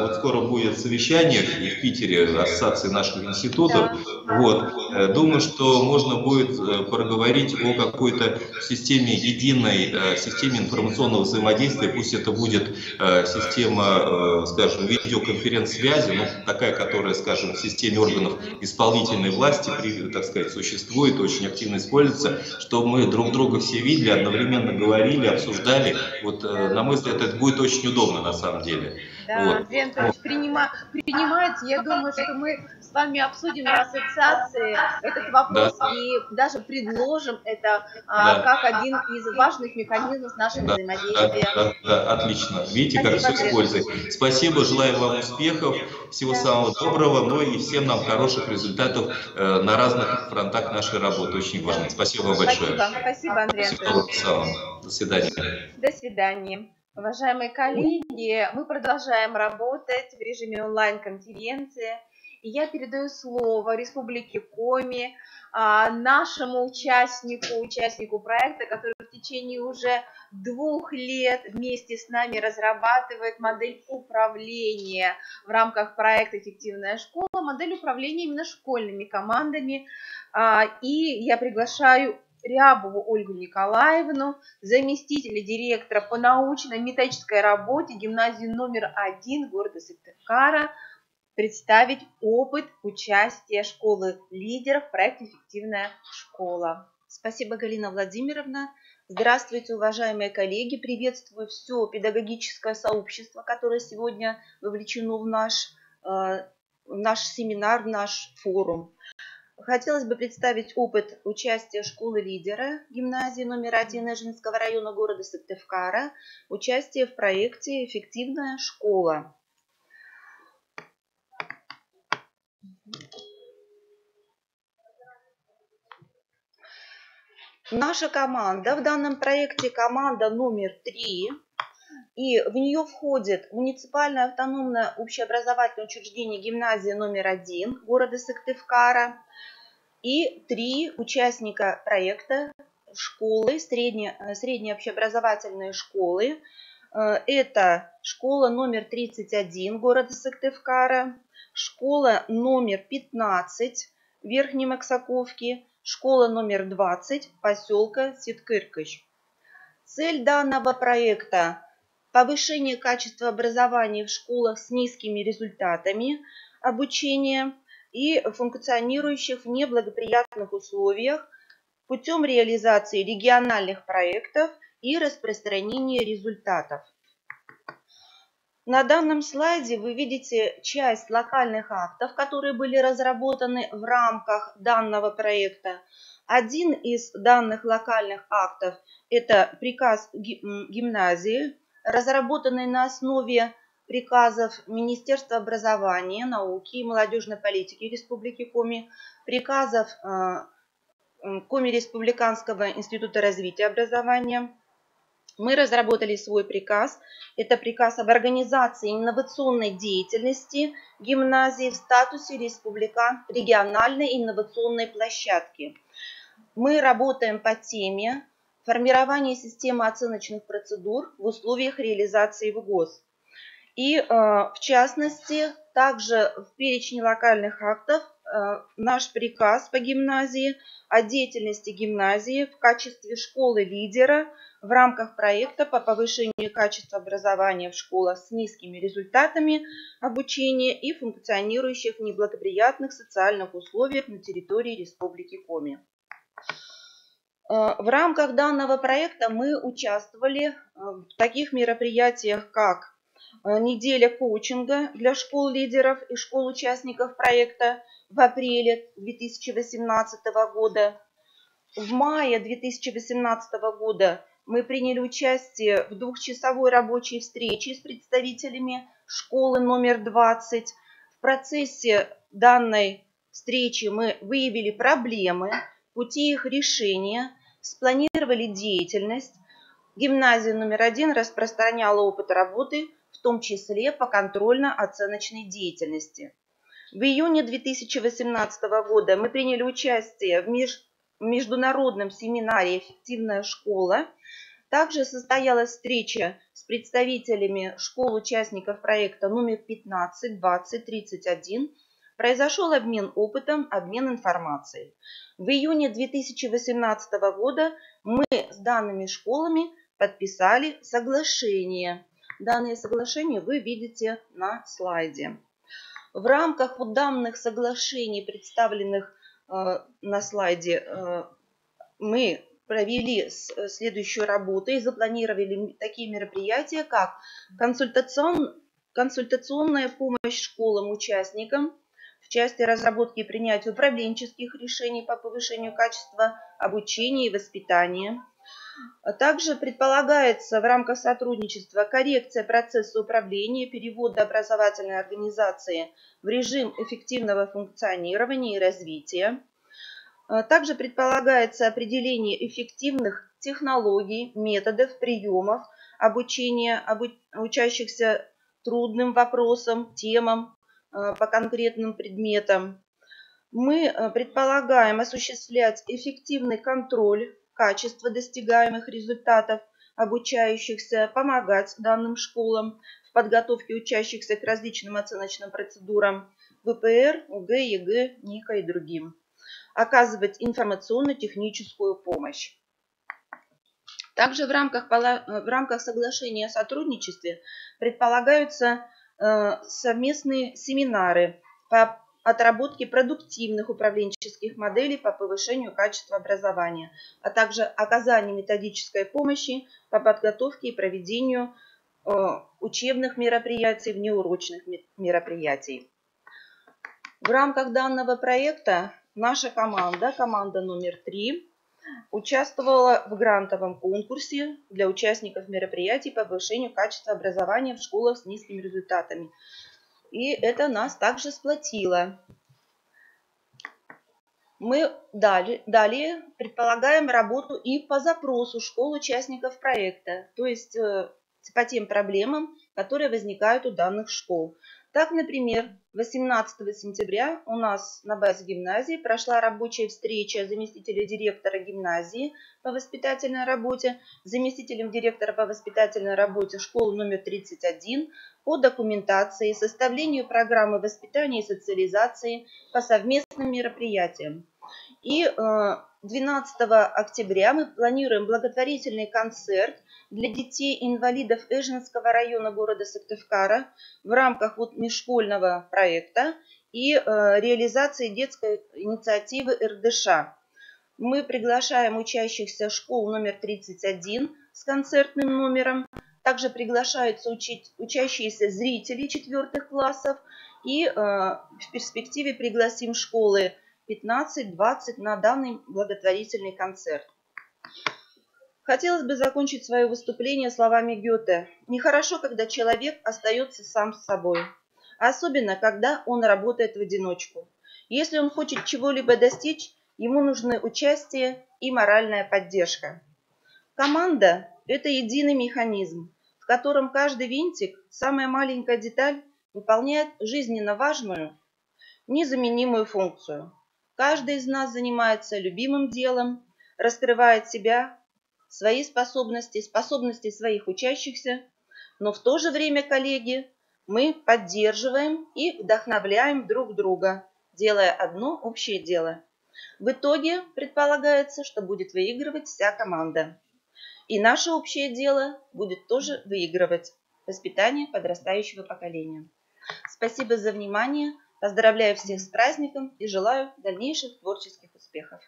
вот скоро будет совещание в Питере Ассоциации наших институтов. Да. Вот. Думаю, что можно будет проговорить о какой-то системе единой, системе информационного взаимодействия. Пусть это будет система, скажем, видеоконференц-связи, ну, такая, которая, скажем, в системе органов исполнительной власти, так сказать, существует, очень активно используется, чтобы мы друг друга все видели, одновременно говорили, обсуждали. Вот, на мой взгляд, это будет очень удобно на самом деле. Да, вот. Андрей Анатольевич, принимается. Я думаю, что мы с вами обсудим на ассоциации этот вопрос, да, и даже предложим это, да, как один из важных механизмов нашего, да, взаимодействия. Да, отлично. Видите, как все используется. Спасибо, желаю вам успехов, всего, да, самого доброго, ну и всем нам хороших результатов на разных фронтах нашей работы. Очень важно. Спасибо вам большое. Спасибо, Андрей Анатольевич. До свидания. До свидания. Уважаемые коллеги, мы продолжаем работать в режиме онлайн-конференции. И я передаю слово Республике Коми, нашему участнику проекта, который в течение уже 2 лет вместе с нами разрабатывает модель управления в рамках проекта «Эффективная школа», модель управления именно школьными командами. И я приглашаю Рябову Ольгу Николаевну, заместителя директора по научно-методической работе гимназии номер 1 города Сыктывкара, представить опыт участия школы лидеров в проекте «Эффективная школа». Спасибо, Галина Владимировна. Здравствуйте, уважаемые коллеги. Приветствую все педагогическое сообщество, которое сегодня вовлечено в наш семинар, в наш форум. Хотелось бы представить опыт участия школы-лидера гимназии номер 1 Эжинского района города Сыктывкара, участие в проекте «Эффективная школа». Наша команда в данном проекте команда номер 3, и в нее входит муниципальное автономное общеобразовательное учреждение гимназия номер 1 города Сыктывкара и 3 участника проекта школы, средние общеобразовательные школы. Это школа номер 31 города Сыктывкара, школа номер 15 Верхней Максаковки, школа номер 20 поселка Ситкыркыч. Цель данного проекта – повышение качества образования в школах с низкими результатами обучения и функционирующих в неблагоприятных условиях путем реализации региональных проектов и распространения результатов. На данном слайде вы видите часть локальных актов, которые были разработаны в рамках данного проекта. Один из данных локальных актов – это приказ гимназии, разработанный на основе приказов Министерства образования, науки и молодежной политики Республики Коми, приказов Коми Республиканского института развития образования. Мы разработали свой приказ. Это приказ об организации инновационной деятельности гимназии в статусе региональной инновационной площадки. Мы работаем по теме формирования системы оценочных процедур в условиях реализации ВГОС. И в частности, также в перечне локальных актов наш приказ по гимназии о деятельности гимназии в качестве школы-лидера в рамках проекта по повышению качества образования в школах с низкими результатами обучения и функционирующих в неблагоприятных социальных условиях на территории Республики Коми. В рамках данного проекта мы участвовали в таких мероприятиях, как неделя коучинга для школ-лидеров и школ-участников проекта в апреле 2018 года. В мае 2018 года мы приняли участие в двухчасовой рабочей встрече с представителями школы номер 20. В процессе данной встречи мы выявили проблемы, пути их решения, спланировали деятельность. Гимназия номер 1 распространяла опыт работы, в том числе по контрольно-оценочной деятельности. В июне 2018 года мы приняли участие в международном семинаре «Эффективная школа». Также состоялась встреча с представителями школ-участников проекта номер 15, 20, 31. Произошел обмен опытом, обмен информацией. В июне 2018 года мы с данными школами подписали соглашение. Данные соглашения вы видите на слайде. В рамках данных соглашений, представленных на слайде, мы провели следующую работу и запланировали такие мероприятия, как консультационная помощь школам-участникам в части разработки и принятия управленческих решений по повышению качества обучения и воспитания. Также предполагается в рамках сотрудничества коррекция процесса управления, перевода образовательной организации в режим эффективного функционирования и развития. Также предполагается определение эффективных технологий, методов, приемов обучения учащихся трудным вопросам, темам по конкретным предметам. Мы предполагаем осуществлять эффективный контроль качества достигаемых результатов обучающихся, помогать данным школам в подготовке учащихся к различным оценочным процедурам ВПР, ОГЭ, ЕГЭ, НИКа и другим. Оказывать информационно-техническую помощь. Также в рамках соглашения о сотрудничестве предполагаются совместные семинары по отработки продуктивных управленческих моделей по повышению качества образования, а также оказание методической помощи по подготовке и проведению учебных мероприятий, внеурочных мероприятий. В рамках данного проекта наша команда номер 3, участвовала в грантовом конкурсе для участников мероприятий по повышению качества образования в школах с низкими результатами. И это нас также сплотило. Мы далее предполагаем работу и по запросу школ участников проекта, то есть по тем проблемам, которые возникают у данных школ. Так, например, 18 сентября у нас на базе гимназии прошла рабочая встреча заместителя директора гимназии по воспитательной работе, заместителем директора по воспитательной работе школы номер 31 по документации, составлению программы воспитания и социализации по совместным мероприятиям. И 12 октября мы планируем благотворительный концерт для детей-инвалидов Эженского района города Сыктывкара в рамках межшкольного проекта и реализации детской инициативы РДШ. Мы приглашаем учащихся школ номер 31 с концертным номером. Также приглашаются учащиеся зрители 4 классов. И в перспективе пригласим школы 15-20 на данный благотворительный концерт. Хотелось бы закончить свое выступление словами Гёте. Нехорошо, когда человек остается сам с собой, особенно когда он работает в одиночку. Если он хочет чего-либо достичь, ему нужны участие и моральная поддержка. Команда – это единый механизм, в котором каждый винтик, самая маленькая деталь, выполняет жизненно важную, незаменимую функцию. Каждый из нас занимается любимым делом, раскрывает себя, свои способности, способности своих учащихся, но в то же время, коллеги, мы поддерживаем и вдохновляем друг друга, делая одно общее дело. В итоге предполагается, что будет выигрывать вся команда. И наше общее дело будет тоже выигрывать воспитание подрастающего поколения. Спасибо за внимание. Поздравляю всех с праздником и желаю дальнейших творческих успехов.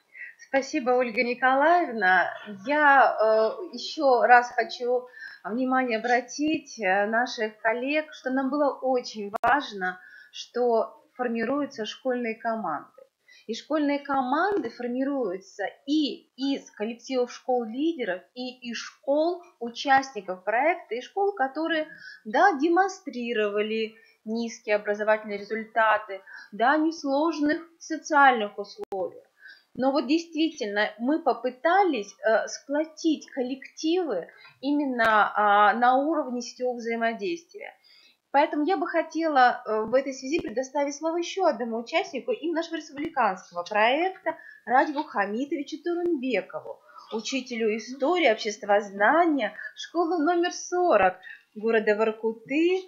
Спасибо, Ольга Николаевна. Я еще раз хочу внимание обратить наших коллег, что нам было очень важно, что формируются школьные команды. И школьные команды формируются и из коллективов школ-лидеров, и из школ участников проекта, и школ, которые, да, демонстрировали низкие образовательные результаты, да, несложных социальных условиях. Но вот действительно мы попытались сплотить коллективы именно на уровне сетевого взаимодействия. Поэтому я бы хотела в этой связи предоставить слово еще одному участнику именно нашего республиканского проекта Радику Хамитовичу Турунбекову, учителю истории, обществознания, школы номер 40 города Воркуты.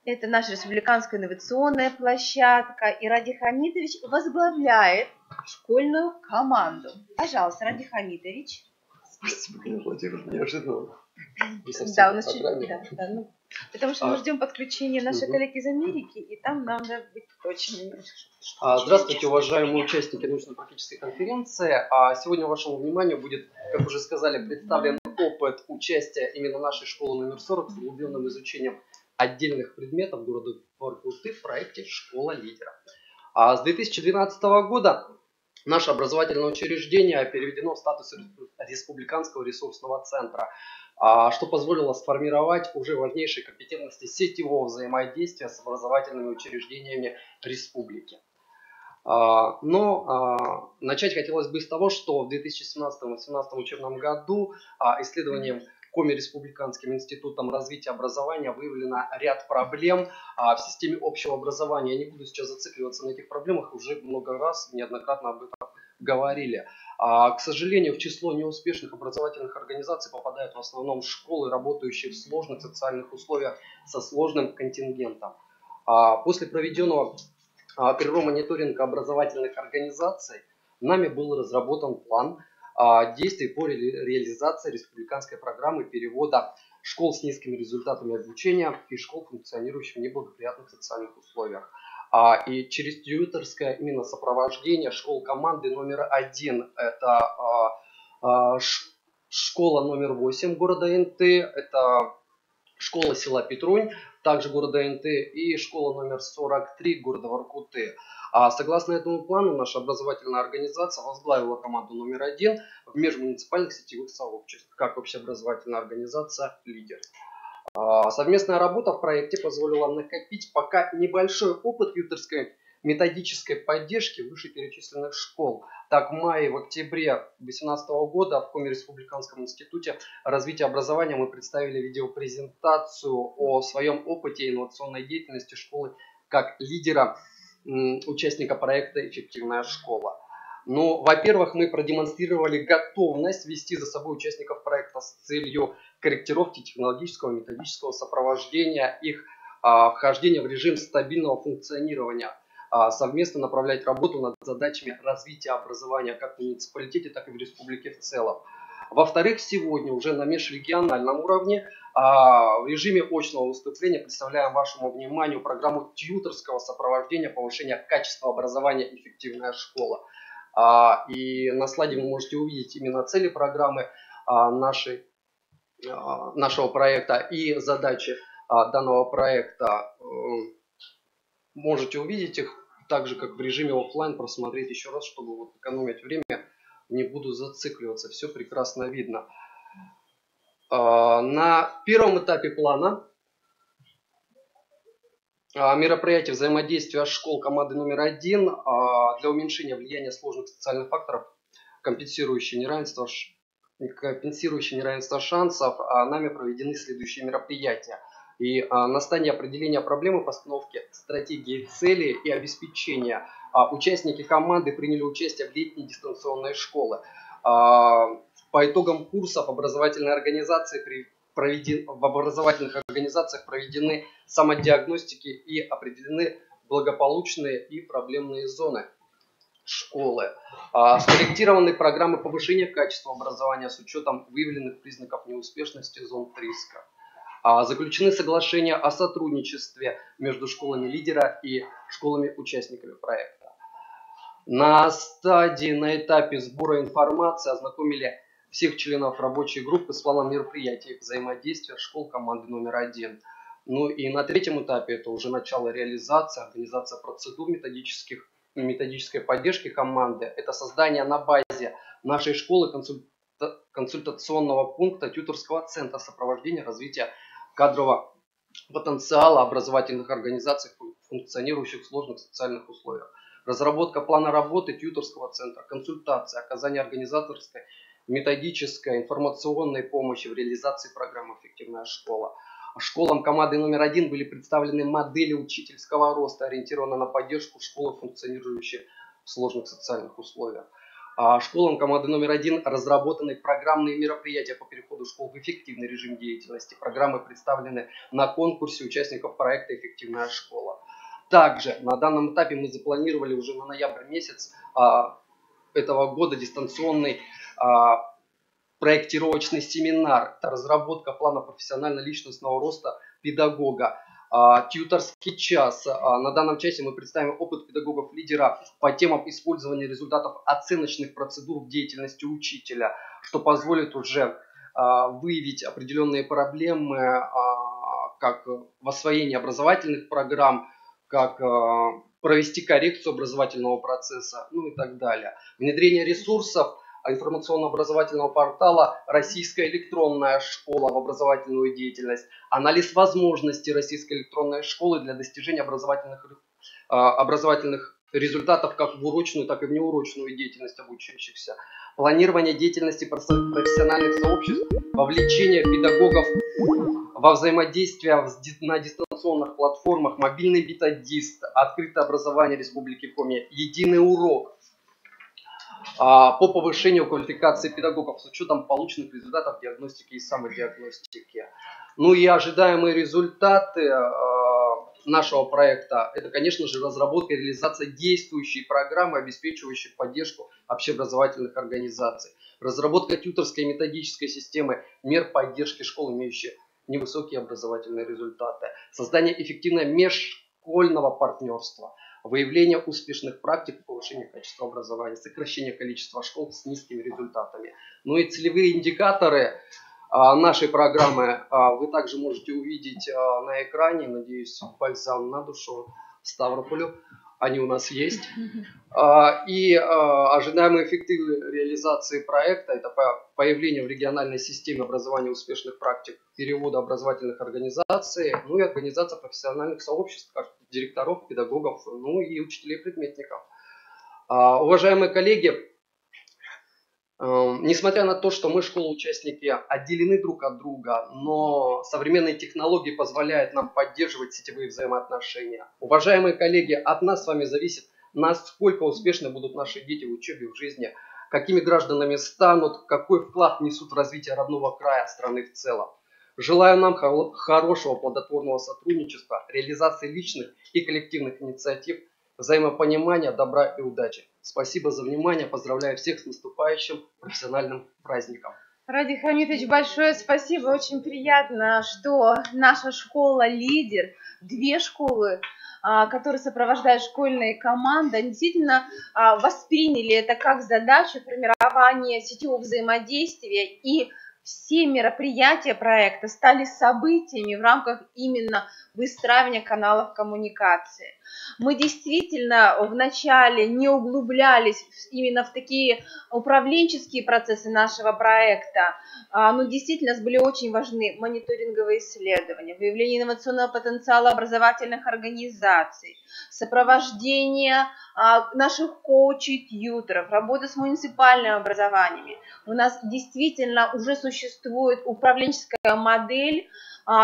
Это наша республиканская инновационная площадка, и Радик Хамитович возглавляет школьную команду. Пожалуйста, Радик Хамитович. Спасибо, Владимир, неожиданно. Да, у нас чуть, да, потому что мы ждем подключения нашей коллеги из Америки, и там надо быть точными. Здравствуйте, уважаемые участники научно-практической конференции. Сегодня вашему вниманию будет, как уже сказали, представлен опыт участия именно нашей школы номер 40 с углубленным изучением отдельных предметов города Воркуты в проекте «Школа лидеров». С 2012 года наше образовательное учреждение переведено в статус республиканского ресурсного центра, что позволило сформировать уже важнейшие компетентности сетевого взаимодействия с образовательными учреждениями республики. Но начать хотелось бы с того, что в 2017-2018 учебном году исследованием Коми-республиканским институтом развития образования выявлено ряд проблем в системе общего образования. Я не буду сейчас зацикливаться на этих проблемах, уже много раз, неоднократно об этом говорили. К сожалению, в число неуспешных образовательных организаций попадают в основном школы, работающие в сложных социальных условиях со сложным контингентом. После проведенного первого мониторинга образовательных организаций нами был разработан план действий по реализации республиканской программы перевода школ с низкими результатами обучения и школ, функционирующих в неблагоприятных социальных условиях. И через тьюторское именно сопровождение школ команды номер 1. Это школа номер 8 города НТ, это школа села Петрунь, также города НТ, и школа номер 43 города Воркуты. Согласно этому плану, наша образовательная организация возглавила команду номер 1 в межмуниципальных сетевых сообществах, как общеобразовательная организация «Лидер». Совместная работа в проекте позволила накопить пока небольшой опыт тьюторской методической поддержки вышеперечисленных школ. Так, в мае и в октябре 2018 года в Коми-Республиканском институте развития образования мы представили видеопрезентацию о своем опыте инновационной деятельности школы как лидера, участника проекта «Эффективная школа». Ну, во-первых, мы продемонстрировали готовность вести за собой участников проекта с целью корректировки технологического и методического сопровождения их вхождения в режим стабильного функционирования, совместно направлять работу над задачами развития образования как в муниципалитете, так и в республике в целом. Во-вторых, сегодня уже на межрегиональном уровне в режиме очного выступления представляем вашему вниманию программу тьюторского сопровождения повышения качества образования «Эффективная школа». И на слайде вы можете увидеть именно цели программы нашего проекта и задачи данного проекта. Можете увидеть их так же, как в режиме офлайн, просмотреть еще раз, чтобы вот экономить время. Не буду зацикливаться, все прекрасно видно. На первом этапе плана мероприятие взаимодействия школ команды номер 1 для уменьшения влияния сложных социальных факторов, компенсирующие неравенство шансов, нами проведены следующие мероприятия. И на стадии определения проблемы, постановки стратегии, цели и обеспечения участники команды приняли участие в летней дистанционной школе. По итогам курсов в образовательных организациях проведены самодиагностики и определены благополучные и проблемные зоны школы. Скорректированы программы повышения качества образования с учетом выявленных признаков неуспешности зон риска. Заключены соглашения о сотрудничестве между школами лидера и школами-участниками проекта. На этапе сбора информации ознакомили всех членов рабочей группы с планом мероприятий взаимодействия школ команды номер 1. Ну и на третьем этапе это уже начало реализации, организация процедур методической поддержки команды. Это создание на базе нашей школы консультационного пункта тьюторского центра сопровождения развития кадрового потенциала образовательных организаций, функционирующих в сложных социальных условиях. Разработка плана работы тьюторского центра, консультация, оказание организаторской, методической, информационной помощи в реализации программы «Эффективная школа». Школам команды номер 1 были представлены модели учительского роста, ориентированные на поддержку школы, функционирующей в сложных социальных условиях. Школам команды номер 1 разработаны программные мероприятия по переходу школ в эффективный режим деятельности. Программы представлены на конкурсе участников проекта «Эффективная школа». Также на данном этапе мы запланировали уже на ноябрь месяц этого года дистанционный проектировочный семинар. Это разработка плана профессионально-личностного роста педагога. Тьюторский час. На данном часе мы представим опыт педагогов-лидера по темам использования результатов оценочных процедур в деятельности учителя, что позволит уже выявить определенные проблемы, как в освоении образовательных программ, как провести коррекцию образовательного процесса, ну и так далее. Внедрение ресурсов информационно-образовательного портала «Российская электронная школа» в образовательную деятельность, анализ возможностей российской электронной школы для достижения образовательных результатов как в урочную, так и в неурочную деятельность обучающихся, планирование деятельности профессиональных сообществ, вовлечение педагогов во взаимодействие на дистанционных платформах, мобильный методист, открытое образование Республики Коми, единый урок по повышению квалификации педагогов с учетом полученных результатов диагностики и самодиагностики. Ну и ожидаемые результаты нашего проекта – это, конечно же, разработка и реализация действующей программы, обеспечивающей поддержку общеобразовательных организаций, разработка тьюторской методической системы мер поддержки школ, имеющих невысокие образовательные результаты, создание эффективного межшкольного партнерства, выявление успешных практик повышения качества образования, сокращение количества школ с низкими результатами. Ну и целевые индикаторы нашей программы вы также можете увидеть на экране, надеюсь, бальзам на душу Ставрополю. Они у нас есть. И ожидаемые эффекты реализации проекта – это появление в региональной системе образования успешных практик, перевода образовательных организаций, ну и организация профессиональных сообществ, как директоров, педагогов, ну и учителей-предметников. Уважаемые коллеги, несмотря на то, что мы, школы-участники, отделены друг от друга, но современные технологии позволяют нам поддерживать сетевые взаимоотношения. Уважаемые коллеги, от нас с вами зависит, насколько успешны будут наши дети в учебе, в жизни, какими гражданами станут, какой вклад внесут в развитие родного края, страны в целом. Желаю нам хорошего, плодотворного сотрудничества, реализации личных и коллективных инициатив, взаимопонимания, добра и удачи. Спасибо за внимание. Поздравляю всех с наступающим профессиональным праздником. Радик Хамитович, большое спасибо. Очень приятно, что наша школа лидер, 2 школы, которые сопровождают школьные команды, действительно восприняли это как задачу формирования сетевого взаимодействия, и все мероприятия проекта стали событиями в рамках именно выстраивания каналов коммуникации. Мы действительно вначале не углублялись именно в такие управленческие процессы нашего проекта, но действительно были очень важны мониторинговые исследования, выявление инновационного потенциала образовательных организаций, сопровождение наших коучей, тьютеров, работа с муниципальными образованиями. У нас действительно уже существует управленческая модель,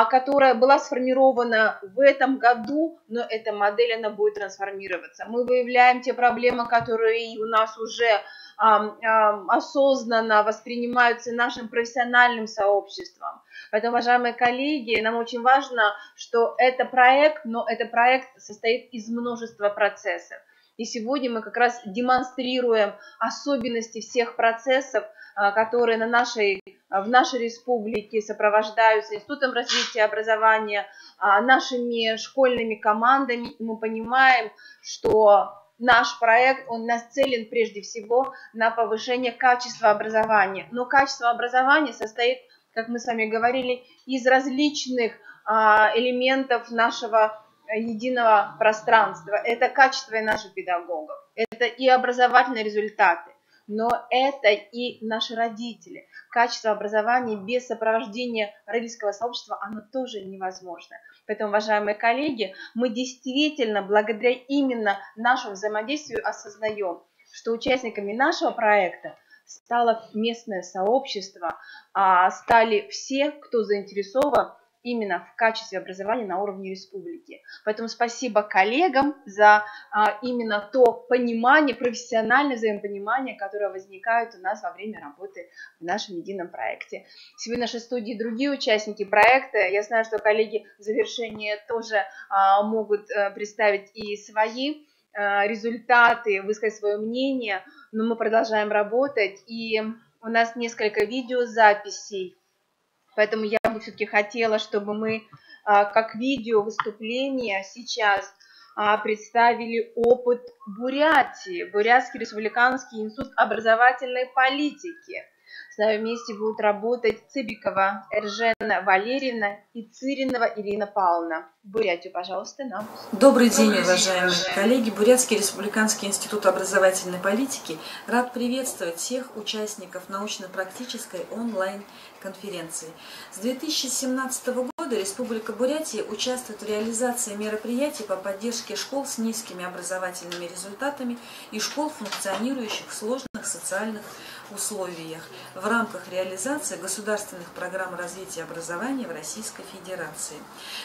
которая была сформирована в этом году, но эта модель, она будет трансформироваться. Мы выявляем те проблемы, которые у нас уже осознанно воспринимаются нашим профессиональным сообществом. Поэтому, уважаемые коллеги, нам очень важно, что это проект, но этот проект состоит из множества процессов. И сегодня мы как раз демонстрируем особенности всех процессов, которые в нашей республике сопровождаются Институтом развития образования, нашими школьными командами. И мы понимаем, что наш проект, он нацелен прежде всего на повышение качества образования. Но качество образования состоит, как мы с вами говорили, из различных элементов нашего единого пространства. Это качество и наших педагогов, это и образовательные результаты, но это и наши родители. Качество образования без сопровождения родительского сообщества, оно тоже невозможно. Поэтому, уважаемые коллеги, мы действительно благодаря именно нашему взаимодействию осознаем, что участниками нашего проекта стало местное сообщество, стали все, кто заинтересован именно в качестве образования на уровне республики. Поэтому спасибо коллегам за именно то понимание, профессиональное взаимопонимание, которое возникает у нас во время работы в нашем едином проекте. Сегодня в нашей студии другие участники проекта. Я знаю, что коллеги в завершении тоже могут представить и свои результаты, высказать свое мнение, но мы продолжаем работать, и у нас несколько видеозаписей. Поэтому я бы все-таки хотела, чтобы мы как видео выступление сейчас представили опыт Бурятии, Бурятский республиканский институт образовательной политики. С нами вместе будут работать Цыбикова Эржена Валерьевна и Цыринова Ирина Павловна. Бурятию, пожалуйста, нам. Добрый день, уважаемые коллеги. Бурятский республиканский институт образовательной политики рад приветствовать всех участников научно-практической онлайн-конференции. С 2017 года Республика Бурятия участвует в реализации мероприятий по поддержке школ с низкими образовательными результатами и школ, функционирующих в сложных социальных условиях в рамках реализации государственных программ развития образования в Российской Федерации.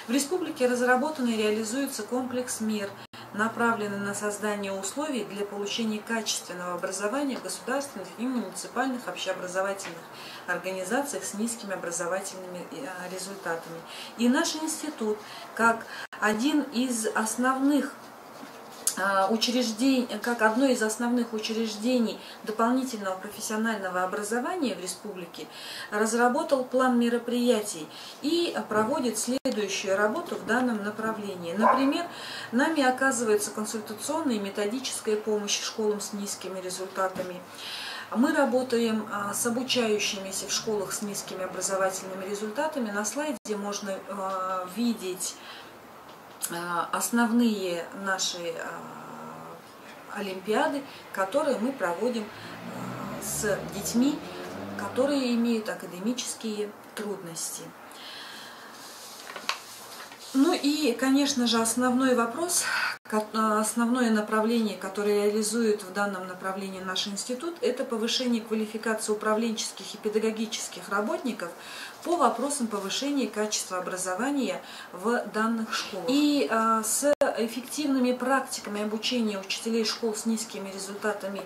В республике разработан и реализуется комплекс мер, направленный на создание условий для получения качественного образования в государственных и муниципальных общеобразовательных организациях с низкими образовательными результатами. И наш институт, как один из основных как одно из основных учреждений дополнительного профессионального образования в республике, разработал план мероприятий и проводит следующую работу в данном направлении. Например, нами оказывается консультационная и методическая помощь школам с низкими результатами. Мы работаем с обучающимися в школах с низкими образовательными результатами. На слайде можно видеть основные наши олимпиады, которые мы проводим с детьми, которые имеют академические трудности. Ну и, конечно же, основной вопрос, основное направление, которое реализует в данном направлении наш институт, это повышение квалификации управленческих и педагогических работников по вопросам повышения качества образования в данных школах. И с эффективными практиками обучения учителей школ с низкими результатами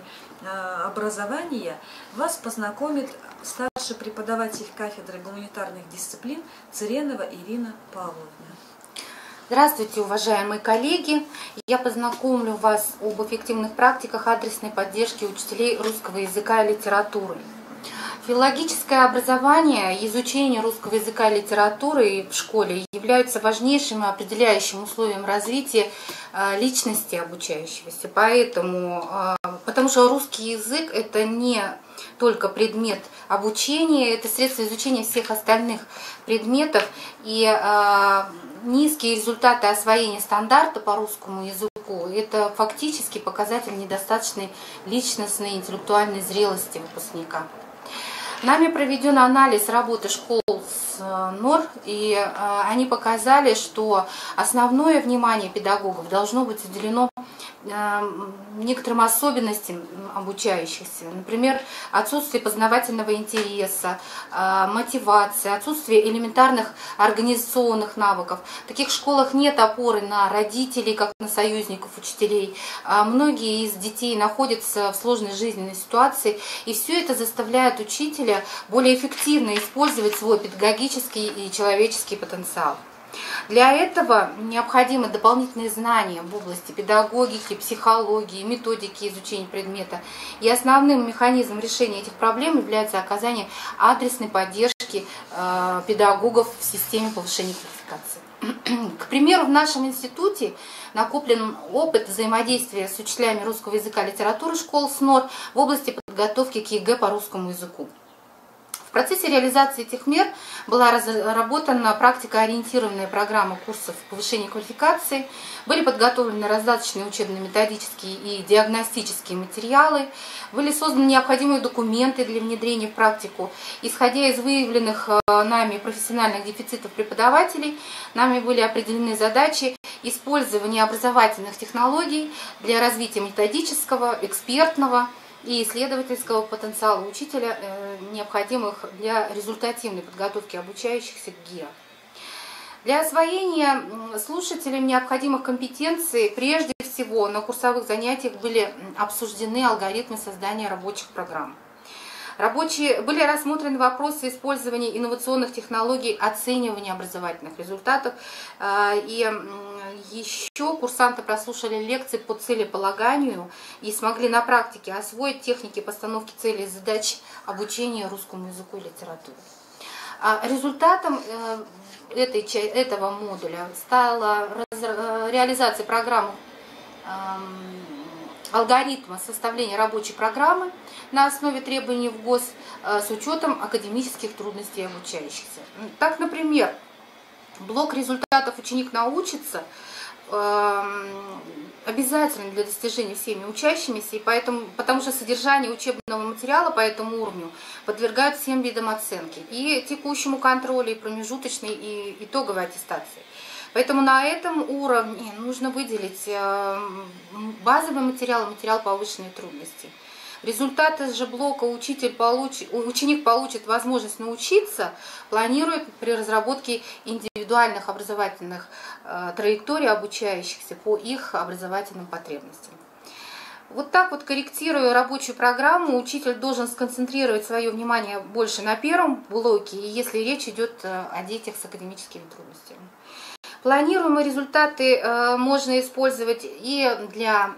образования вас познакомит старший преподаватель кафедры гуманитарных дисциплин Цыренова Ирина Павловна. Здравствуйте, уважаемые коллеги! Я познакомлю вас об эффективных практиках адресной поддержки учителей русского языка и литературы. Филологическое образование и изучение русского языка и литературы в школе являются важнейшим и определяющим условием развития личности обучающегося. Потому что русский язык – это не только предмет обучения, это средство изучения всех остальных предметов. И низкие результаты освоения стандарта по русскому языку – это фактически показатель недостаточной личностной и интеллектуальной зрелости выпускника. Нами проведен анализ работы школ с НОР, и они показали, что основное внимание педагогов должно быть уделено некоторым особенностям обучающихся. Например, отсутствие познавательного интереса, мотивации, отсутствие элементарных организационных навыков. В таких школах нет опоры на родителей, как на союзников учителей. Многие из детей находятся в сложной жизненной ситуации, и все это заставляет учителя более эффективно использовать свой педагогический и человеческий потенциал. Для этого необходимы дополнительные знания в области педагогики, психологии, методики изучения предмета. И основным механизмом решения этих проблем является оказание адресной поддержки педагогов в системе повышения квалификации. К примеру, в нашем институте накоплен опыт взаимодействия с учителями русского языка и литературы школ СНОР в области подготовки к ЕГЭ по русскому языку. В процессе реализации этих мер была разработана практикоориентированная программа курсов повышения квалификации, были подготовлены раздаточные учебно-методические и диагностические материалы, были созданы необходимые документы для внедрения в практику. Исходя из выявленных нами профессиональных дефицитов преподавателей, нами были определены задачи использования образовательных технологий для развития методического, экспертного и исследовательского потенциала учителя, необходимых для результативной подготовки обучающихся к ГИА. Для освоения слушателям необходимых компетенций прежде всего на курсовых занятиях были обсуждены алгоритмы создания рабочих программ. Были рассмотрены вопросы использования инновационных технологий оценивания образовательных результатов. И еще курсанты прослушали лекции по целеполаганию и смогли на практике освоить техники постановки целей и задач обучения русскому языку и литературе. Результатом этого модуля стала реализация программы алгоритма составления рабочей программы на основе требований в ГОС с учетом академических трудностей обучающихся. Так, например, блок результатов «Ученик научится» обязательно для достижения всеми учащимися, и потому что содержание учебного материала по этому уровню подвергают всем видам оценки, и текущему контролю, и промежуточной, и итоговой аттестации. Поэтому на этом уровне нужно выделить базовый материал и материал повышенной трудности. Результаты же блока ученик получит возможность научиться, планирует при разработке индивидуальных образовательных траекторий обучающихся по их образовательным потребностям. Вот так вот, корректируя рабочую программу, учитель должен сконцентрировать свое внимание больше на первом блоке, если речь идет о детях с академическими трудностями. Планируемые результаты можно использовать и для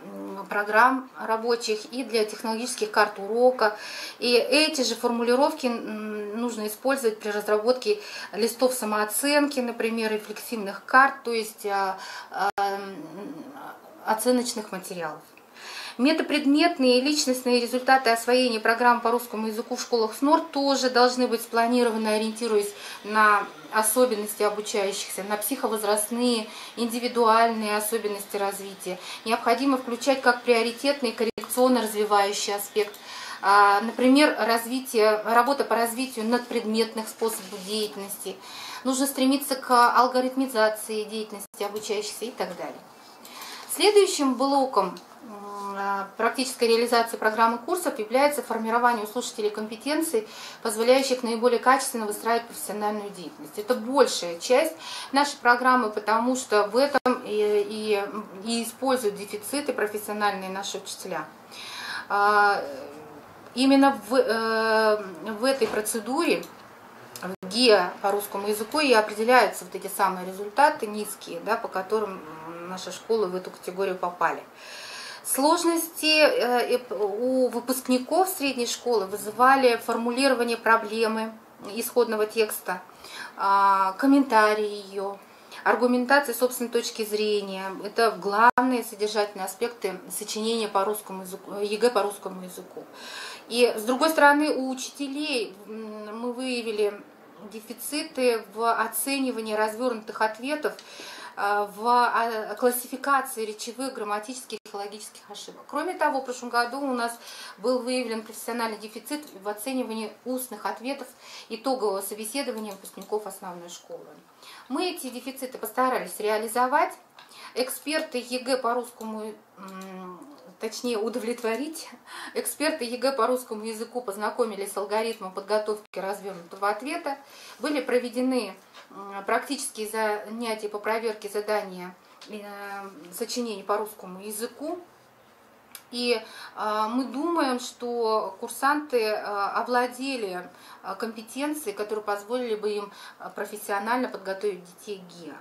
программ рабочих, и для технологических карт урока. И эти же формулировки нужно использовать при разработке листов самооценки, например, рефлексивных карт, то есть оценочных материалов. Метапредметные и личностные результаты освоения программ по русскому языку в школах СНОР тоже должны быть спланированы, ориентируясь на особенности обучающихся, на психовозрастные, индивидуальные особенности развития. Необходимо включать как приоритетный коррекционно-развивающий аспект. Например, работа по развитию надпредметных способов деятельности. Нужно стремиться к алгоритмизации деятельности обучающихся и так далее. Следующим блоком практической реализации программы курсов является формирование у слушателей компетенций, позволяющих наиболее качественно выстраивать профессиональную деятельность. Это большая часть нашей программы, потому что в этом и используют дефициты профессиональные наши учителя. Именно в этой процедуре, в ГИА по русскому языку, и определяются вот эти самые результаты низкие, да, по которым наши школы в эту категорию попали. Сложности у выпускников средней школы вызывали формулирование проблемы исходного текста, комментарии ее, аргументация собственной точки зрения. Это главные содержательные аспекты сочинения по русскому языку, ЕГЭ по русскому языку. И с другой стороны, у учителей мы выявили дефициты в оценивании развернутых ответов, в классификации речевых, грамматических и логических ошибок. Кроме того, в прошлом году у нас был выявлен профессиональный дефицит в оценивании устных ответов итогового собеседования выпускников основной школы. Мы эти дефициты постарались реализовать. Эксперты ЕГЭ по русскому, точнее удовлетворить. Эксперты ЕГЭ по русскому языку познакомились с алгоритмом подготовки развернутого ответа. Были проведены практические занятия по проверке задания сочинений по русскому языку. И мы думаем, что курсанты овладели компетенцией, которые позволили бы им профессионально подготовить детей к ГИА.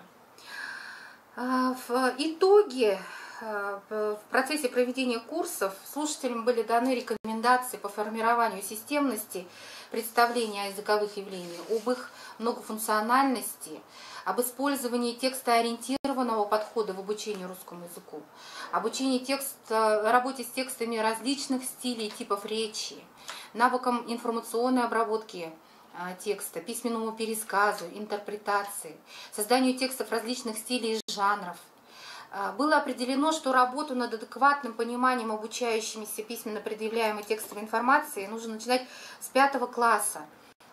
В итоге, в процессе проведения курсов слушателям были даны рекомендации по формированию системности представления о языковых явлениях, об их многофункциональности, об использовании текстоориентированного подхода в обучении русскому языку, работе с текстами различных стилей и типов речи, навыкам информационной обработки текста, письменному пересказу, интерпретации, созданию текстов различных стилей и жанров. Было определено, что работу над адекватным пониманием обучающимися письменно предъявляемой текстовой информации нужно начинать с 5 класса,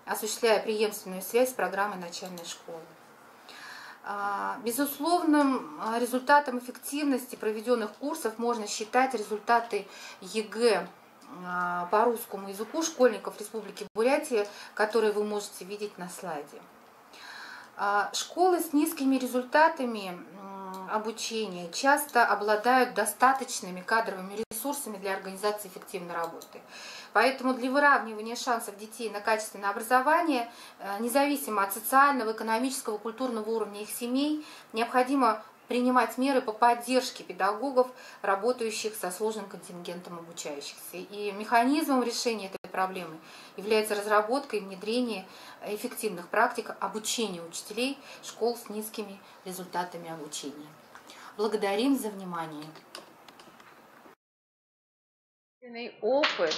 осуществляя преемственную связь с программой начальной школы. Безусловным результатом эффективности проведенных курсов можно считать результаты ЕГЭ по русскому языку школьников Республики Бурятия, которые вы можете видеть на слайде. Школы с низкими результатами обучения часто обладают достаточными кадровыми ресурсами для организации эффективной работы. Поэтому для выравнивания шансов детей на качественное образование, независимо от социального, экономического, культурного уровня их семей, необходимо принимать меры по поддержке педагогов, работающих со сложным контингентом обучающихся. И механизмом решения этой проблемы является разработка и внедрение эффективных практик обучения учителей школ с низкими результатами обучения. Благодарим за внимание. Опыт.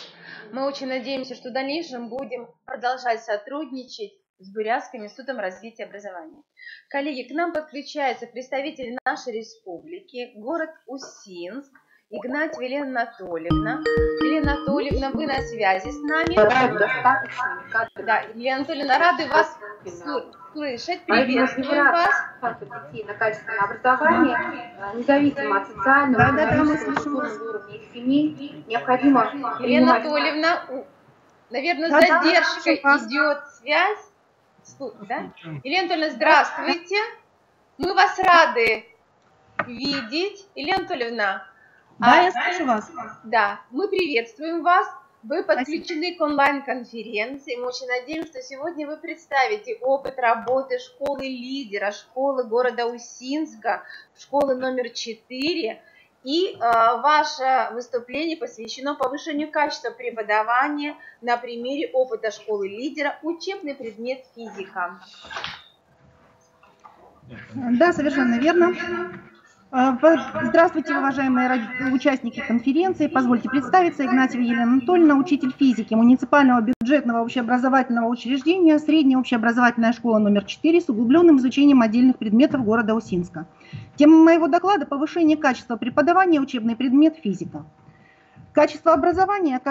Мы очень надеемся, что в дальнейшем будем продолжать сотрудничать с Бурятским институтом развития образования. Коллеги, к нам подключается представитель нашей республики, город Усинск, Игнатьева Елена Анатольевна. Елена Анатольевна, вы на связи с нами? Да, Елена Анатольевна, рады вас слышать, приветствуем вас. Детей на качественное образование, независимо от социального, уровня их семей, необходимо... Елена Анатольевна, наверное, с задержкой идет связь. Да? Елена Анатольевна, здравствуйте. Мы вас рады видеть. Елена Анатольевна. Да, я слышу вас. Да, мы приветствуем вас. Вы подключены к онлайн-конференции. Мы очень надеемся, что сегодня вы представите опыт работы школы-лидера, школы города Усинска, школы номер 4. И ваше выступление посвящено повышению качества преподавания на примере опыта школы-лидера, учебный предмет физика. Да, совершенно верно. Здравствуйте, уважаемые участники конференции. Позвольте представиться. Игнатьева Елена Анатольевна, учитель физики муниципального бюджетного общеобразовательного учреждения, средняя общеобразовательная школа номер 4 с углубленным изучением отдельных предметов города Усинска. Тема моего доклада – повышение качества преподавания, учебный предмет физика. Качество образования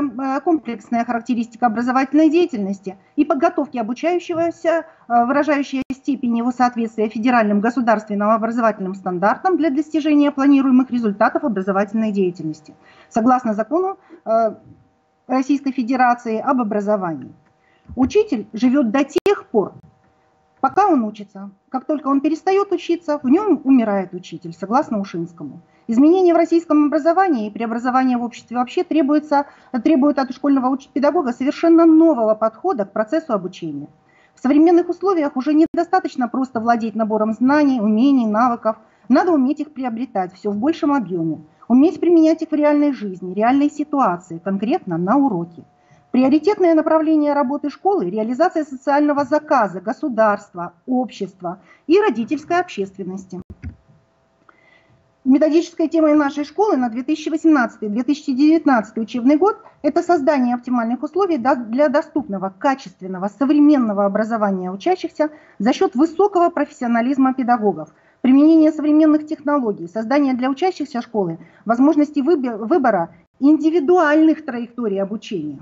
– комплексная характеристика образовательной деятельности и подготовки обучающегося, выражающая степень его соответствия федеральным государственным образовательным стандартам для достижения планируемых результатов образовательной деятельности, согласно закону Российской Федерации об образовании. Учитель живет до тех пор, пока он учится. Как только он перестает учиться, в нем умирает учитель, согласно Ушинскому. Изменения в российском образовании и преобразование в обществе вообще требуют от школьного педагога совершенно нового подхода к процессу обучения. В современных условиях уже недостаточно просто владеть набором знаний, умений, навыков. Надо уметь их приобретать все в большем объеме, уметь применять их в реальной жизни, реальной ситуации, конкретно на уроке. Приоритетное направление работы школы – реализация социального заказа государства, общества и родительской общественности. Методической темой нашей школы на 2018-2019 учебный год – это создание оптимальных условий для доступного, качественного, современного образования учащихся за счет высокого профессионализма педагогов, применение современных технологий, создание для учащихся школы возможности выбора индивидуальных траекторий обучения.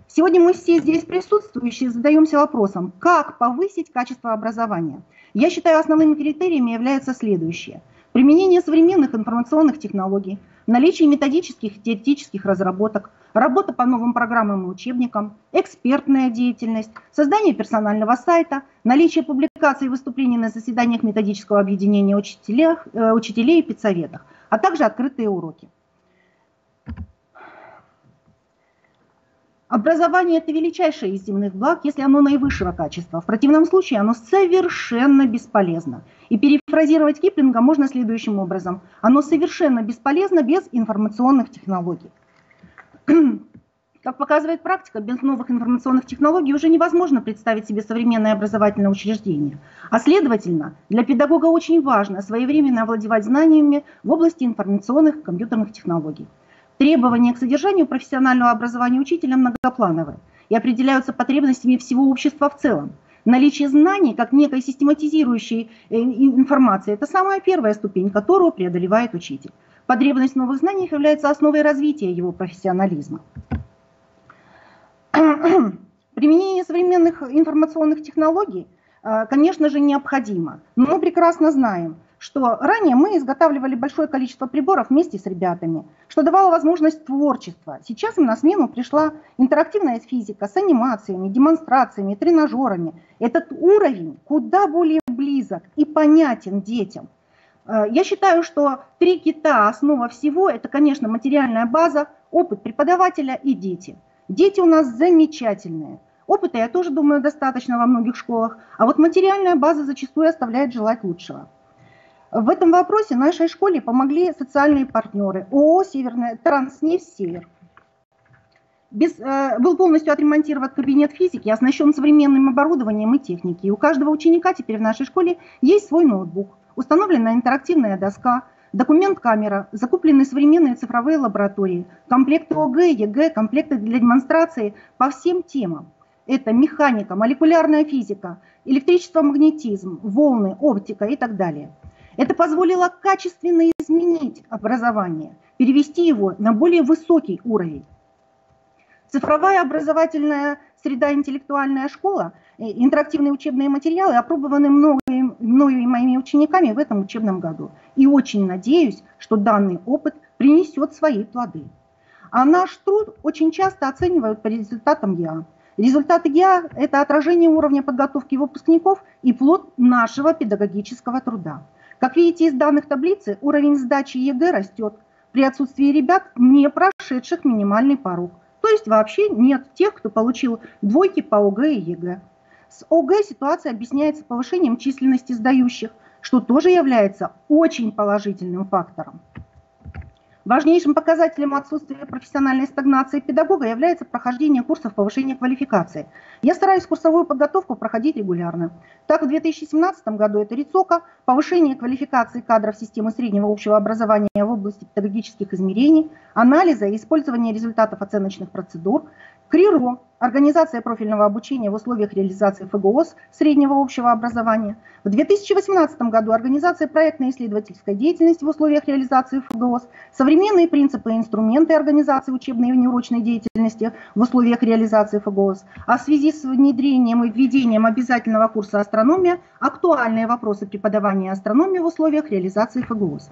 Сегодня мы все здесь присутствующие задаемся вопросом, как повысить качество образования. Я считаю, основными критериями являются следующие. Применение современных информационных технологий, наличие методических и теоретических разработок, работа по новым программам и учебникам, экспертная деятельность, создание персонального сайта, наличие публикаций и выступлений на заседаниях методического объединения учителей и педсоветах, а также открытые уроки. Образование – это величайшее из земных благ, если оно наивысшего качества. В противном случае оно совершенно бесполезно. И перефразировать Киплинга можно следующим образом. Оно совершенно бесполезно без информационных технологий. Как показывает практика, без новых информационных технологий уже невозможно представить себе современное образовательное учреждение. А следовательно, для педагога очень важно своевременно овладевать знаниями в области информационных и компьютерных технологий. Требования к содержанию профессионального образования учителя многоплановые и определяются потребностями всего общества в целом. Наличие знаний, как некой систематизирующей информации, это самая первая ступень, которую преодолевает учитель. Потребность в новых знаниях является основой развития его профессионализма. Применение современных информационных технологий, конечно же, необходимо, но мы прекрасно знаем, что ранее мы изготавливали большое количество приборов вместе с ребятами, что давало возможность творчества. Сейчас им на смену пришла интерактивная физика с анимациями, демонстрациями, тренажерами. Этот уровень куда более близок и понятен детям. Я считаю, что 3 кита, основа всего, это, конечно, материальная база, опыт преподавателя и дети. Дети у нас замечательные. Опыта, я тоже думаю, достаточно во многих школах, а вот материальная база зачастую оставляет желать лучшего. В этом вопросе нашей школе помогли социальные партнеры ООО «Транснефть-Север». Был полностью отремонтирован кабинет физики, оснащен современным оборудованием и техникой. У каждого ученика теперь в нашей школе есть свой ноутбук, установлена интерактивная доска, документ-камера, закуплены современные цифровые лаборатории, комплекты ОГЭ, ЕГЭ, комплекты для демонстрации по всем темам. Это механика, молекулярная физика, электричество, магнетизм, волны, оптика и так далее. Это позволило качественно изменить образование, перевести его на более высокий уровень. Цифровая образовательная среда «Интеллектуальная школа», интерактивные учебные материалы опробованы мною и моими учениками в этом учебном году. И очень надеюсь, что данный опыт принесет свои плоды. А наш труд очень часто оценивают по результатам ЕА. Результаты ЕА – это отражение уровня подготовки выпускников и плод нашего педагогического труда. Как видите из данных таблицы, уровень сдачи ЕГЭ растет при отсутствии ребят, не прошедших минимальный порог, То есть вообще нет тех, кто получил двойки по ОГЭ и ЕГЭ. С ОГЭ ситуация объясняется повышением численности сдающих, что тоже является очень положительным фактором. Важнейшим показателем отсутствия профессиональной стагнации педагога является прохождение курсов повышения квалификации. Я стараюсь курсовую подготовку проходить регулярно. Так, в 2017 году это РИЦОКа, повышение квалификации кадров системы среднего общего образования в области педагогических измерений, анализа и использования результатов оценочных процедур, КРИРО, организация профильного обучения в условиях реализации ФГОС среднего общего образования. В 2018 году организация проектно-исследовательской деятельности в условиях реализации ФГОС, современные принципы и инструменты организации учебной и внеурочной деятельности в условиях реализации ФГОС, а в связи с внедрением и введением обязательного курса астрономия, актуальные вопросы преподавания астрономии в условиях реализации ФГОС.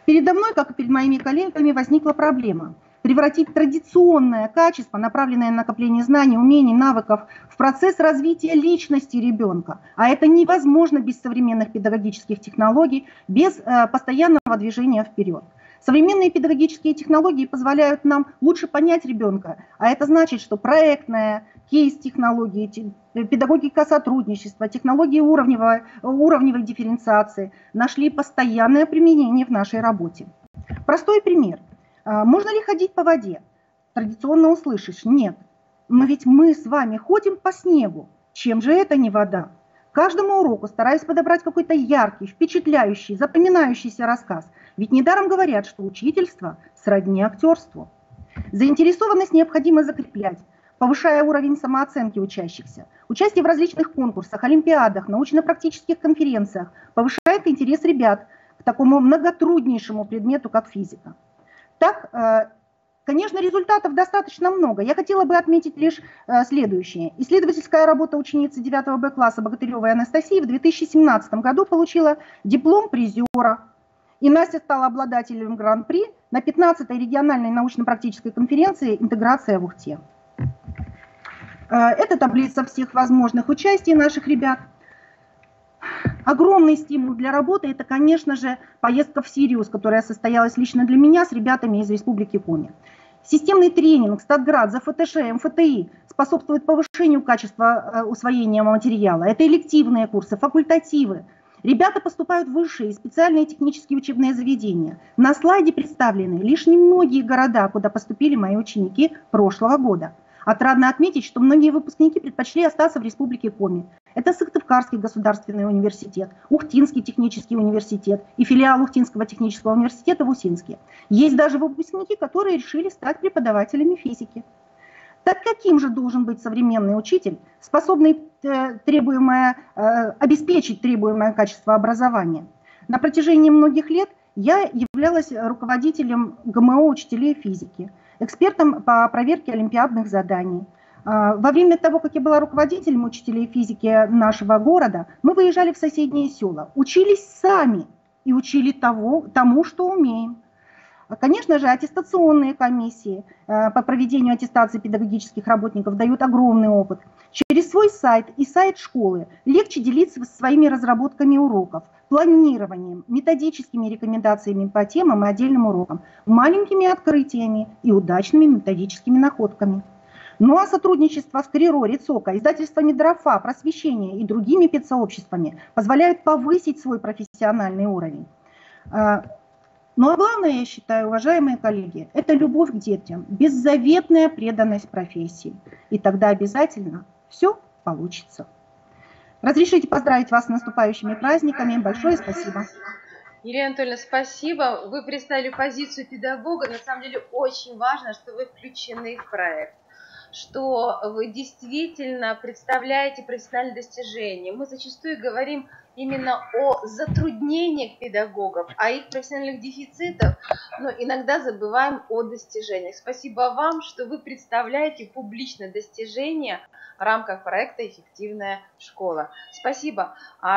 Передо мной, как и перед моими коллегами, возникла проблема – превратить традиционное качество, направленное на накопление знаний, умений, навыков, в процесс развития личности ребенка. А это невозможно без современных педагогических технологий, без постоянного движения вперед. Современные педагогические технологии позволяют нам лучше понять ребенка, а это значит, что проектная, кейс-технологии, педагогика сотрудничества, технологии уровневой дифференциации нашли постоянное применение в нашей работе. Простой пример. Можно ли ходить по воде? Традиционно услышишь: нет. Но ведь мы с вами ходим по снегу. Чем же это не вода? Каждому уроку стараюсь подобрать какой-то яркий, впечатляющий, запоминающийся рассказ. Ведь недаром говорят, что учительство сродни актерству. Заинтересованность необходимо закреплять, повышая уровень самооценки учащихся. Участие в различных конкурсах, олимпиадах, научно-практических конференциях повышает интерес ребят к такому многотруднейшему предмету, как физика. Так, конечно, результатов достаточно много. Я хотела бы отметить лишь следующее. Исследовательская работа ученицы 9 Б класса Богатыревой Анастасии в 2017 году получила диплом призера. И Настя стала обладателем гран-при на 15-й региональной научно-практической конференции «Интеграция в Ухте». Это таблица всех возможных участий наших ребят. Огромный стимул для работы – это, конечно же, поездка в Сириус, которая состоялась лично для меня с ребятами из Республики Коми. Системный тренинг, Статград, ЗФТШ, МФТИ способствует повышению качества усвоения материала. Это элективные курсы, факультативы. Ребята поступают в высшие и специальные технические учебные заведения. На слайде представлены лишь немногие города, куда поступили мои ученики прошлого года. Отрадно отметить, что многие выпускники предпочли остаться в Республике Коми. Это Сыктывкарский государственный университет, Ухтинский технический университет и филиал Ухтинского технического университета в Усинске. Есть даже выпускники, которые решили стать преподавателями физики. Так каким же должен быть современный учитель, способный обеспечить требуемое качество образования? На протяжении многих лет я являлась руководителем ГМО учителей физики, экспертом по проверке олимпиадных заданий. Во время того, как я была руководителем учителей физики нашего города, мы выезжали в соседние села, учились сами и учили тому, что умеем. Конечно же, аттестационные комиссии по проведению аттестации педагогических работников дают огромный опыт. Через свой сайт и сайт школы легче делиться своими разработками уроков, планированием, методическими рекомендациями по темам и отдельным урокам, маленькими открытиями и удачными методическими находками. Ну а сотрудничество с КРИРО, РИЦОКа, издательствами ДРАФА, Просвещения и другими педсообществами позволяют повысить свой профессиональный уровень. Ну а главное, я считаю, уважаемые коллеги, это любовь к детям, беззаветная преданность профессии. И тогда обязательно все получится. Разрешите поздравить вас с наступающими праздниками. Большое спасибо. Елена Анатольевна, спасибо. Вы представили позицию педагога. На самом деле очень важно, что вы включены в проект, что вы действительно представляете профессиональные достижения. Мы зачастую говорим именно о затруднениях педагогов, о их профессиональных дефицитах, но иногда забываем о достижениях. Спасибо вам, что вы представляете публично достижения в рамках проекта «Эффективная школа». Спасибо.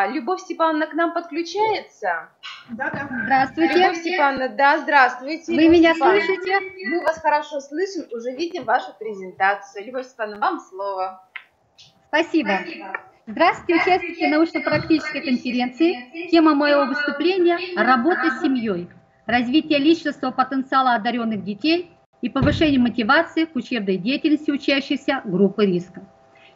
Любовь Степановна к нам подключается? Да. Здравствуйте. Любовь Степановна, да, здравствуйте. Вы меня слышите? Мы вас хорошо слышим, уже видим вашу презентацию. Любовь Степановна, вам слово. Спасибо. Здравствуйте, участники научно-практической конференции. Тема моего выступления – работа с семьей, развитие личностного потенциала одаренных детей и повышения мотивации к учебной деятельности учащихся группы риска.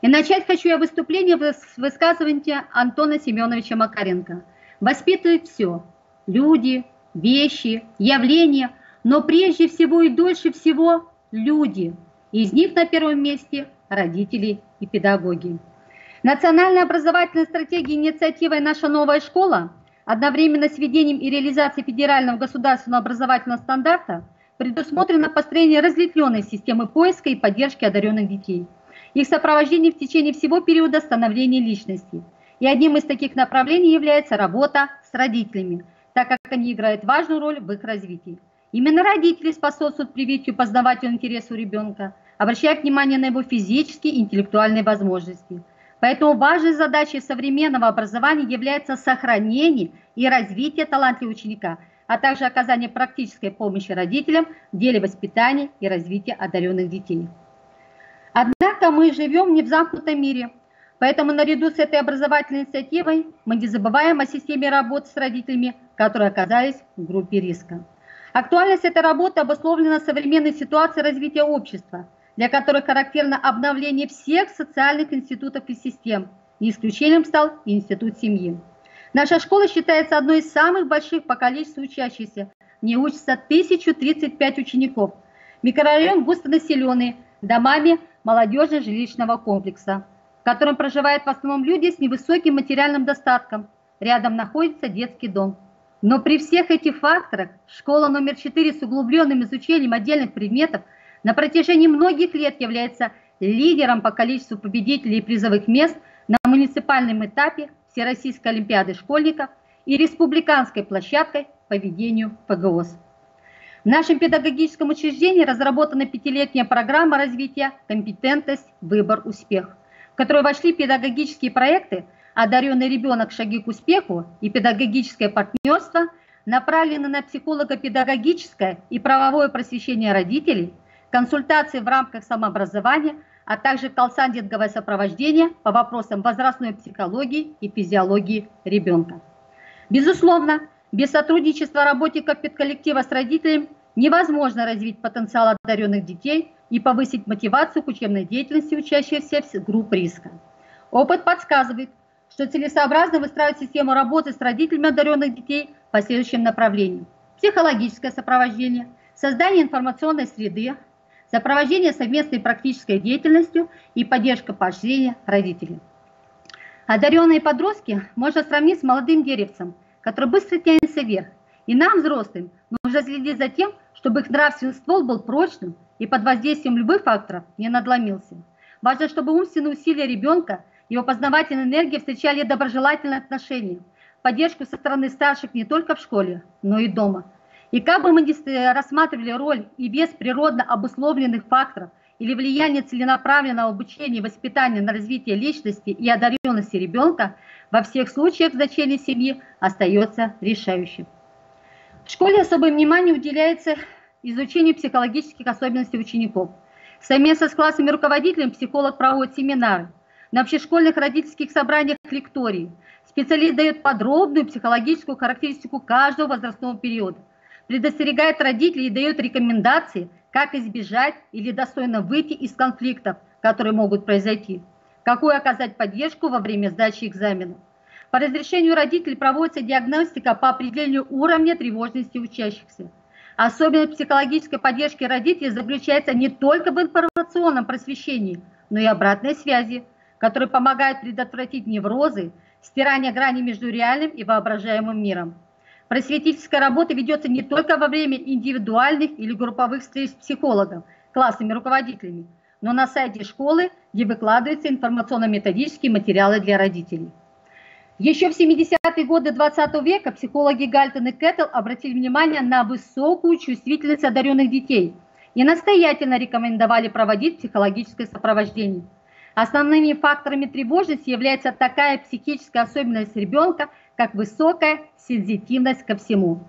И начать хочу я выступление с высказывания Антона Семеновича Макаренко. Воспитывает все – люди, вещи, явления, но прежде всего и дольше всего – люди. Из них на первом месте родители и педагоги. Национальная образовательная стратегия инициативой «Наша новая школа» одновременно с введением и реализацией федерального государственного образовательного стандарта предусмотрено построение разветвленной системы поиска и поддержки одаренных детей, их сопровождение в течение всего периода становления личности. И одним из таких направлений является работа с родителями, так как они играют важную роль в их развитии. Именно родители способствуют привитию познавательного интереса у ребенка, обращая внимание на его физические и интеллектуальные возможности. Поэтому важной задачей современного образования является сохранение и развитие талантливого ученика, а также оказание практической помощи родителям в деле воспитания и развития одаренных детей. Однако мы живем не в замкнутом мире, поэтому наряду с этой образовательной инициативой мы не забываем о системе работы с родителями, которые оказались в группе риска. Актуальность этой работы обусловлена современной ситуацией развития общества, для которой характерно обновление всех социальных институтов и систем. Не исключением стал и институт семьи. Наша школа считается одной из самых больших по количеству учащихся. В ней учатся 1035 учеников. Микрорайон густонаселенный домами молодежно-жилищного комплекса, в котором проживают в основном люди с невысоким материальным достатком. Рядом находится детский дом. Но при всех этих факторах школа номер 4 с углубленным изучением отдельных предметов на протяжении многих лет является лидером по количеству победителей и призовых мест на муниципальном этапе Всероссийской олимпиады школьников и республиканской площадкой по ведению ПГОС. В нашем педагогическом учреждении разработана 5-летняя программа развития «Компетентность, выбор, успех», в которую вошли педагогические проекты «Одаренный ребенок. Шаги к успеху» и «Педагогическое партнерство», направлены на психолого-педагогическое и правовое просвещение родителей, консультации в рамках самообразования, а также колл-центровое сопровождение по вопросам возрастной психологии и физиологии ребенка. Безусловно, без сотрудничества работников педколлектива с родителями невозможно развить потенциал одаренных детей и повысить мотивацию к учебной деятельности учащихся групп риска. Опыт подсказывает, что целесообразно выстраивать систему работы с родителями одаренных детей по следующим направлениям: психологическое сопровождение, создание информационной среды, сопровождение совместной практической деятельностью и поддержка поощрения родителей. Одаренные подростки можно сравнить с молодым деревцем, который быстро тянется вверх. И нам, взрослым, нужно следить за тем, чтобы их нравственный ствол был прочным и под воздействием любых факторов не надломился. Важно, чтобы умственные усилия ребенка, его познавательная энергия встречали доброжелательные отношения, поддержку со стороны старших не только в школе, но и дома. И как бы мы ни рассматривали роль и вес природно обусловленных факторов или влияние целенаправленного обучения и воспитания на развитие личности и одаренности ребенка, во всех случаях значение семьи остается решающим. В школе особое внимание уделяется изучению психологических особенностей учеников. Совместно с классными руководителями психолог проводит семинары, на общешкольных родительских собраниях лектории. Специалист дает подробную психологическую характеристику каждого возрастного периода, предостерегает родителей и дает рекомендации, как избежать или достойно выйти из конфликтов, которые могут произойти, какую оказать поддержку во время сдачи экзаменов. По разрешению родителей проводится диагностика по определению уровня тревожности учащихся. Особенность психологической поддержки родителей заключается не только в информационном просвещении, но и обратной связи, которые помогают предотвратить неврозы, стирание грани между реальным и воображаемым миром. Просветительская работа ведется не только во время индивидуальных или групповых встреч с психологом, классными руководителями, но на сайте школы, где выкладываются информационно-методические материалы для родителей. Еще в 70-е годы 20 века психологи Гальтон и Кеттл обратили внимание на высокую чувствительность одаренных детей и настоятельно рекомендовали проводить психологическое сопровождение. Основными факторами тревожности является такая психическая особенность ребенка, как высокая сенситивность ко всему.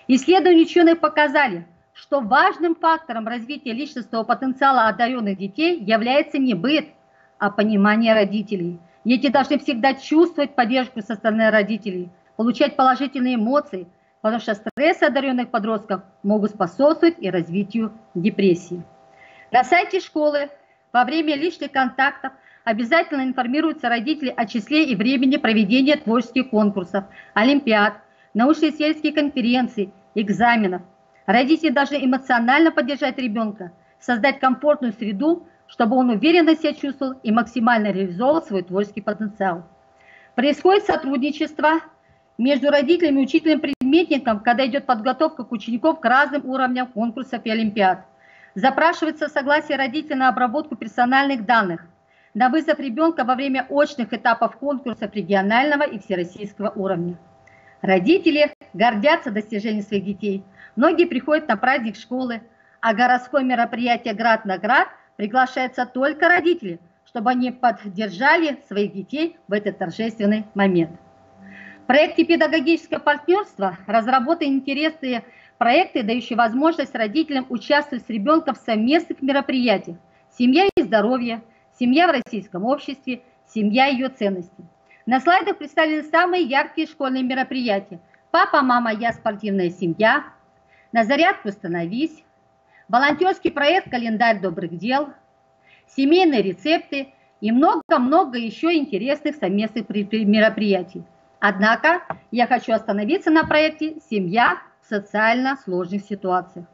Исследования ученых показали, что важным фактором развития личностного потенциала одаренных детей является не быт, а понимание родителей. Дети должны всегда чувствовать поддержку со стороны родителей, получать положительные эмоции, потому что стрессы одаренных подростков могут способствовать и развитию депрессии. На сайте школы во время личных контактов обязательно информируются родители о числе и времени проведения творческих конкурсов, олимпиад, научно-исследовательских конференций, экзаменов. Родители должны эмоционально поддержать ребенка, создать комфортную среду, чтобы он уверенно себя чувствовал и максимально реализовал свой творческий потенциал. Происходит сотрудничество между родителями и учителем-предметником, когда идет подготовка к учеников к разным уровням конкурсов и олимпиад. Запрашивается согласие родителей на обработку персональных данных, на вызов ребенка во время очных этапов конкурсов регионального и всероссийского уровня. Родители гордятся достижением своих детей. Многие приходят на праздник школы, а городское мероприятие «Град на град» приглашаются только родители, чтобы они поддержали своих детей в этот торжественный момент. В проекте «Педагогическое партнерство» разработаны интересные проекты, дающие возможность родителям участвовать с ребенком в совместных мероприятиях «Семья и здоровье», «Семья в российском обществе», «Семья и ее ценности». На слайдах представлены самые яркие школьные мероприятия. «Папа, мама, я спортивная семья», «На зарядку становись», волонтерский проект «Календарь добрых дел», семейные рецепты и много-много еще интересных совместных мероприятий. Однако я хочу остановиться на проекте «Семья в социально сложных ситуациях».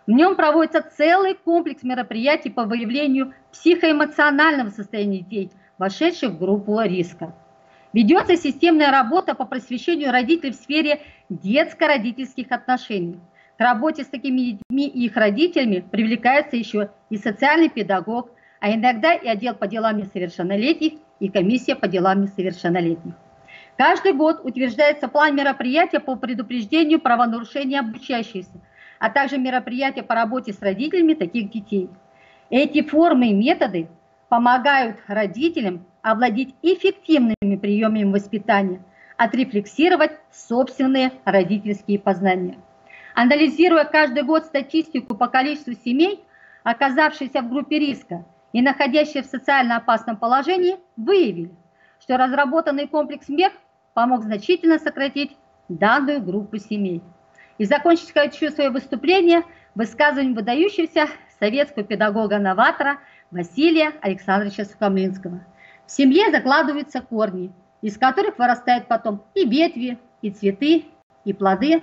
В нем проводится целый комплекс мероприятий по выявлению психоэмоционального состояния детей, вошедших в группу риска. Ведется системная работа по просвещению родителей в сфере детско-родительских отношений. К работе с такими детьми и их родителями привлекается еще и социальный педагог, а иногда и отдел по делам несовершеннолетних и комиссия по делам несовершеннолетних. Каждый год утверждается план мероприятия по предупреждению правонарушений обучающихся, а также мероприятия по работе с родителями таких детей. Эти формы и методы помогают родителям овладеть эффективными приемами воспитания, отрефлексировать собственные родительские познания. Анализируя каждый год статистику по количеству семей, оказавшихся в группе риска и находящихся в социально опасном положении, выявили, что разработанный комплекс мер помог значительно сократить данную группу семей. И закончить хочу свое выступление высказыванием выдающегося советского педагога-новатора Василия Александровича Сухомлинского. В семье закладываются корни, из которых вырастают потом и ветви, и цветы, и плоды.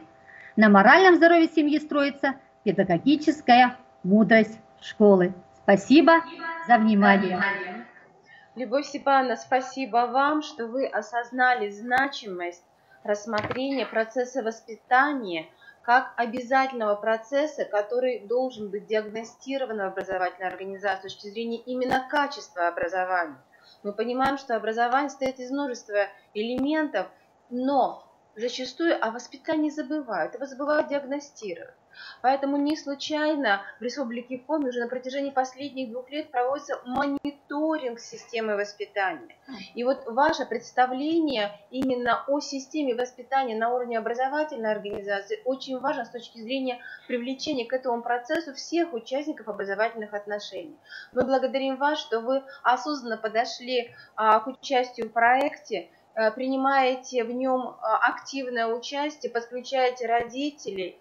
На моральном здоровье семьи строится педагогическая мудрость школы. Спасибо за внимание. Любовь Степановна, спасибо вам, что вы осознали значимость рассмотрения процесса воспитания как обязательного процесса, который должен быть диагностирован в образовательной организации с точки зрения именно качества образования. Мы понимаем, что образование состоит из множества элементов, но зачастую о воспитании забывают, его забывают диагностировать. Поэтому не случайно в Республике Коми уже на протяжении последних 2 лет проводится мониторинг системы воспитания. И вот ваше представление именно о системе воспитания на уровне образовательной организации очень важно с точки зрения привлечения к этому процессу всех участников образовательных отношений. Мы благодарим вас, что вы осознанно подошли к участию в проекте, принимаете в нем активное участие, подключаете родителей,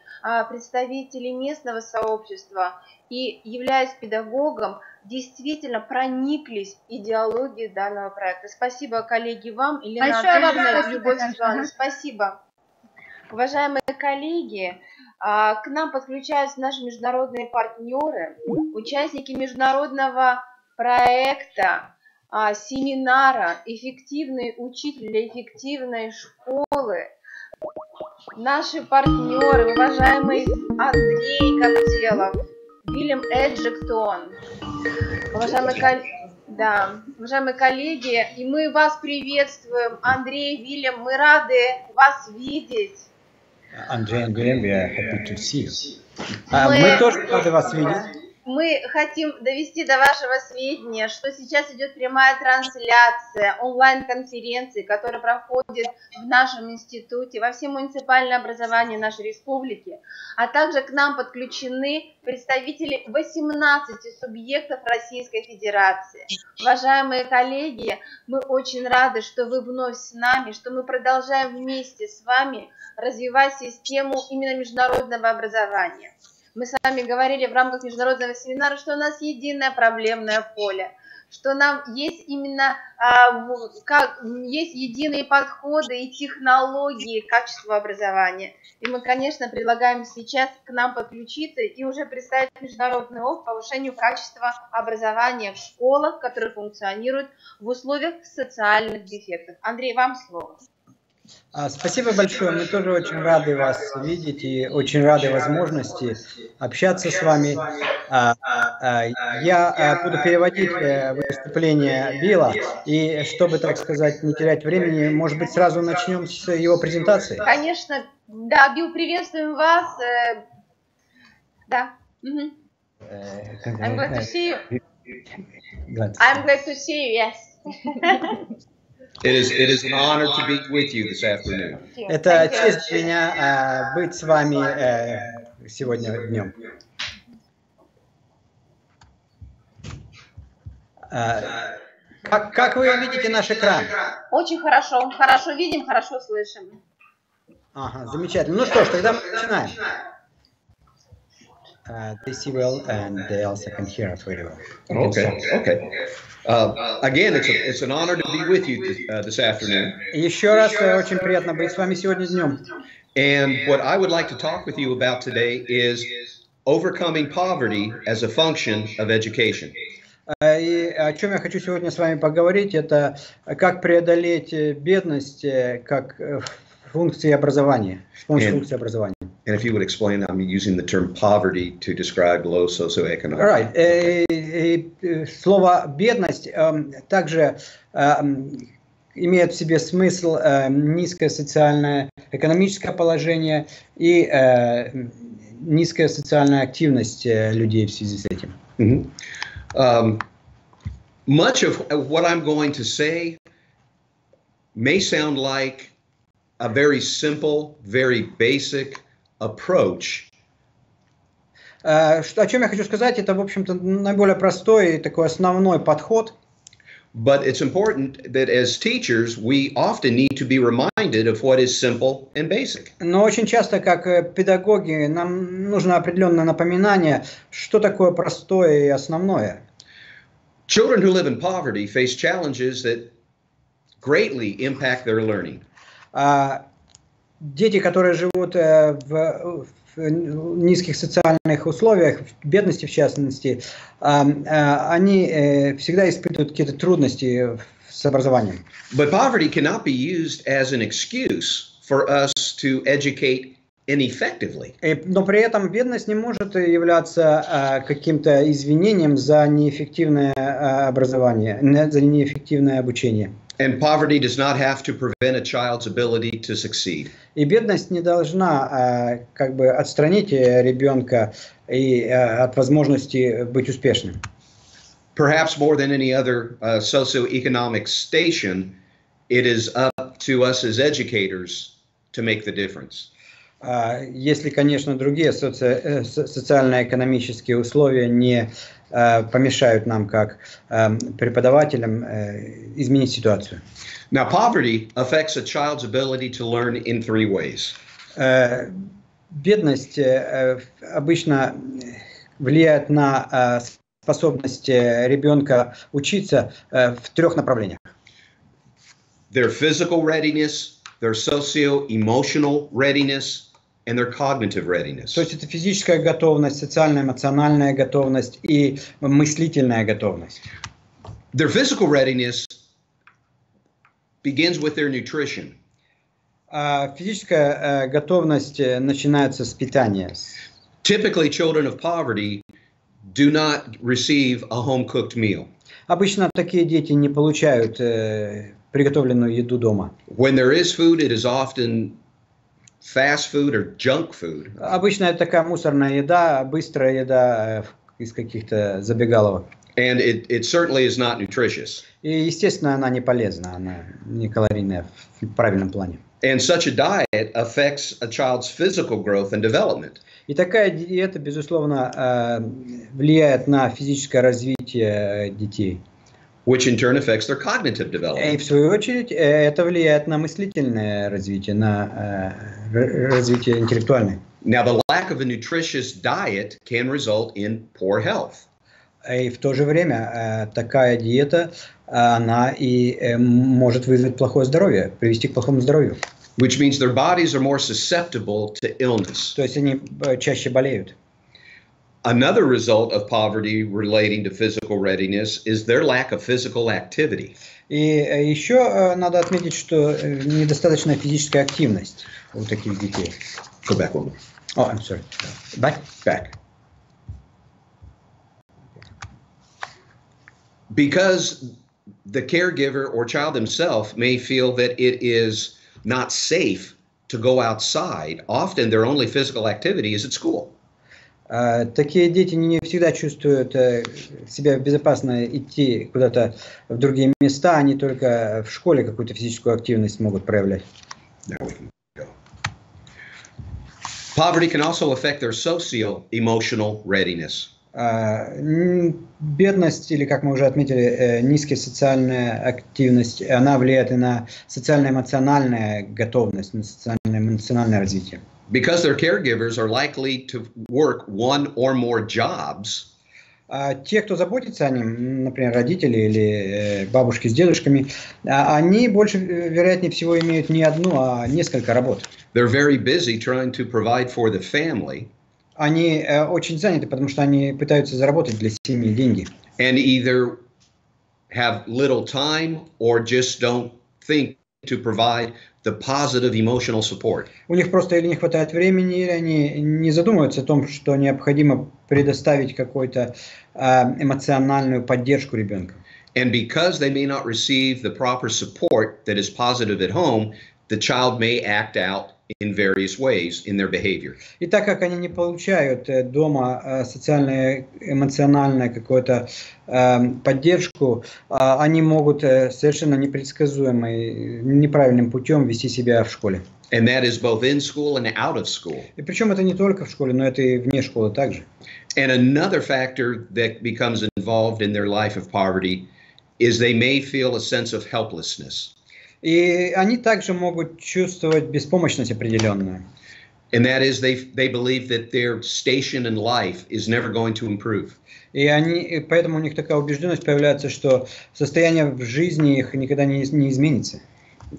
представителей местного сообщества и, являясь педагогом, действительно прониклись идеологией данного проекта. Спасибо, коллеги, вам. Елена Анатольевна, Любовь Степановна, спасибо. Уважаемые коллеги, к нам подключаются наши международные партнеры, участники международного проекта, семинара «Эффективный учитель для эффективной школы». Наши партнеры, уважаемый Андрей Коптелов, Вильям Эджектон, уважаемые коллеги, и мы вас приветствуем. Андрей, Вильям, мы рады вас видеть. Андрей и Вильям, we are happy to see you. Мы тоже рады вас видеть. Мы хотим довести до вашего сведения, что сейчас идет прямая трансляция онлайн-конференции, которая проходит в нашем институте, во всем муниципальном образовании нашей республики, а также к нам подключены представители 18 субъектов Российской Федерации. Уважаемые коллеги, мы очень рады, что вы вновь с нами, что мы продолжаем вместе с вами развивать систему именно международного образования. Мы с вами говорили в рамках международного семинара, что у нас единое проблемное поле, что нам есть именно есть единые подходы и технологии качества образования. И мы, конечно, предлагаем сейчас к нам подключиться и уже представить международный опыт по повышению качества образования в школах, которые функционируют в условиях социальных дефектов. Андрей, вам слово. Спасибо большое. Мы тоже очень рады вас видеть и очень рады возможности общаться с вами. Я буду переводить выступление Билла, и чтобы, так сказать, не терять времени, может быть, сразу начнем с его презентации? Конечно. Да, Билл, приветствуем вас. Да. I'm glad to see you. I'm glad to see you, yes. It is an honor to be with you this afternoon. Это честь для меня быть с вами сегодня днем. Как вы видите наш экран? Очень хорошо. Хорошо видим, хорошо слышим. Ага, замечательно. Ну что ж, тогда мы начинаем. They see well and they also can hear us very well. Okay. Again, it's an honor to be with you this afternoon. Еще раз очень приятно быть с вами сегодня днем. And what I would like to talk with you about today is overcoming poverty as a function of education. И о чем я хочу сегодня с вами поговорить, это как преодолеть бедность как функции образования, с помощью функции образования. And if you would explain, I'm using the term poverty to describe low socioeconomic. Right. Слово бедность также имеет в себе смысл низкое социальное экономическое положение и низкая социальная активность людей в связи с этим. Much of what I'm going to say may sound like a very simple, very basic approach. О чем я хочу сказать, это, в общем-то, наиболее простой и такой основной подход. But it's important that as teachers, we often need to be reminded of what is simple and basic. Но очень часто, как педагоги, нам нужно определенное напоминание, что такое простое и основное. Children who live in poverty face challenges that greatly impact their learning. Дети, которые живут в низких социальных условиях, в бедности в частности, они всегда испытывают какие-то трудности с образованием. But poverty cannot be used as an excuse for us to educate ineffectively. Но при этом бедность не может являться каким-то извинением за неэффективное образование, за неэффективное обучение. And poverty does not have to prevent a child's ability to succeed. И бедность не должна как бы отстранить ребенка от возможности быть успешным. Perhaps more than any other socioeconomic station, it is up to us as educators to make the difference. Если, конечно, другие социально-экономические условия не помешают нам, как преподавателям, изменить ситуацию. Now, poverty affects a child's ability to learn in three ways. Бедность обычно влияет на способность ребенка учиться в трех направлениях. Their physical readiness, their socio-emotional readiness, and their cognitive readiness. То есть это физическая готовность, социально-эмоциональная готовность и мыслительная готовность. Their physical readiness begins with their nutrition. Физическая готовность начинается с питания. Typically, children of poverty do not receive a home-cooked meal. Обычно такие дети не получают приготовленную еду дома. When there is food, it is often fast food or junk food. Обычно это такая мусорная еда, быстрая еда, из каких-то забегаловок. And it certainly is not nutritious. И, естественно, она не полезна, она не калорийная в правильном плане. And such a diet affects a child's physical growth and development. И такая диета, безусловно, влияет на физическое развитие детей. Which in turn affects their cognitive development. И в свою очередь это влияет на мыслительное развитие, на развитие интеллектуальное. Now, the lack of a nutritious diet can result in poor health. И в то же время такая диета, она и может вызвать плохое здоровье, привести к плохому здоровью. Which means their bodies are more susceptible to illness. То есть они чаще болеют. Another result of poverty relating to physical readiness is their lack of physical activity. И еще надо отметить, что недостаточная физическая активность у таких детей. Go back one more. Oh, I'm sorry. Back? Back. Because the caregiver or child himself may feel that it is not safe to go outside, often their only physical activity is at school. Такие дети не всегда чувствуют себя безопасно идти куда-то в другие места, они только в школе какую-то физическую активность могут проявлять. Poverty can also affect their socio-emotional readiness. Бедность, или, как мы уже отметили, низкая социальная активность, она влияет и на социально-эмоциональную готовность, на социально-эмоциональное развитие. Because their caregivers are likely to work one or more jobs. Те, кто заботится о ним, например, родители или бабушки с дедушками, они больше, вероятнее всего, имеют не одну, а несколько работ. They're very busy trying to provide for the family. Они очень заняты, потому что они пытаются заработать для семьи деньги. And either have little time or just don't think to provide the positive emotional support. У них просто или не хватает времени, или они не задумываются о том, что необходимо предоставить какую-то эмоциональную поддержку ребенка. And because they may not receive the proper support that is positive at home, the child may act out in various ways in their behavior. И так как они не получают дома социально-эмоциональную какую-то поддержку, они могут совершенно непредсказуемым, неправильным путем вести себя в школе. And that is both in school and out of school. И причем это не только в школе, но это и вне школы также. And another factor that becomes involved in their life of poverty is they may feel a sense of helplessness. И они также могут чувствовать беспомощность определенную. And that is they believe that their station in life is never going to improve. И поэтому у них такая убежденность появляется, что состояние в жизни их никогда не изменится.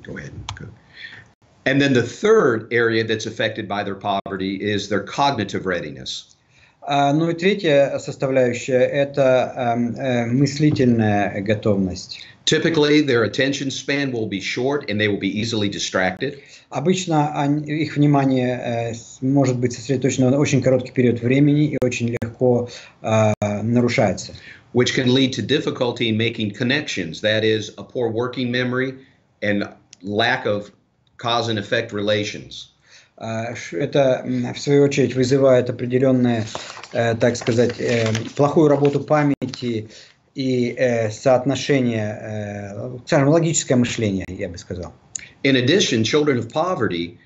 Go ahead. Go. And then the third area that's affected by their poverty is their cognitive readiness. Ну и третья составляющая – это мыслительная готовность. Typically, their attention span will be short and they will be easily distracted. Обычно их внимание может быть сосредоточено на очень короткий период времени и очень легко нарушается. Which can lead to difficulty in making connections. That is, a poor working memory and lack of cause and effect relations. Это, в свою очередь, вызывает определенное, так сказать, плохую работу памяти и соотношение, скажем, логическое мышление, я бы сказал. In addition, children of poverty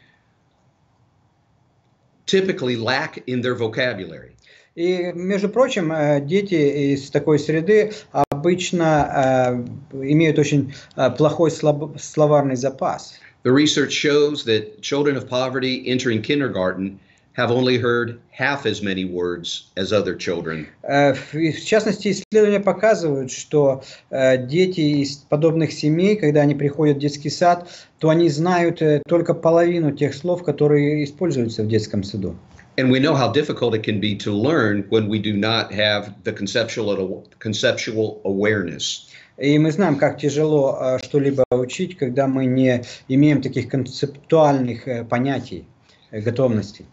typically lack in their vocabulary. И, между прочим, дети из такой среды обычно имеют очень плохой словарный запас. The research shows that children of poverty entering kindergarten have only heard half as many words as other children. В частности, исследования показывают, что дети из подобных семей, когда они приходят в детский сад, то они знают только половину тех слов, которые используются в детском саду. And we know how difficult it can be to learn when we do not have the conceptual awareness. И мы знаем, как тяжело что-либо учить, когда мы не имеем таких концептуальных понятий, готовностей.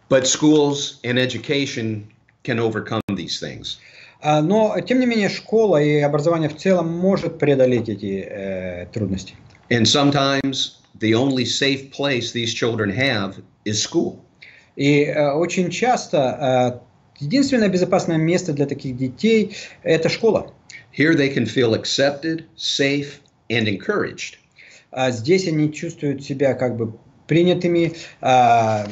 But schools and education can overcome these things. Но, тем не менее, школа и образование в целом может преодолеть эти трудности. And sometimes the only safe place these children have is school. И очень часто единственное безопасное место для таких детей – это школа. Here they can feel accepted, safe, and encouraged. Здесь они чувствуют себя как бы принятыми, в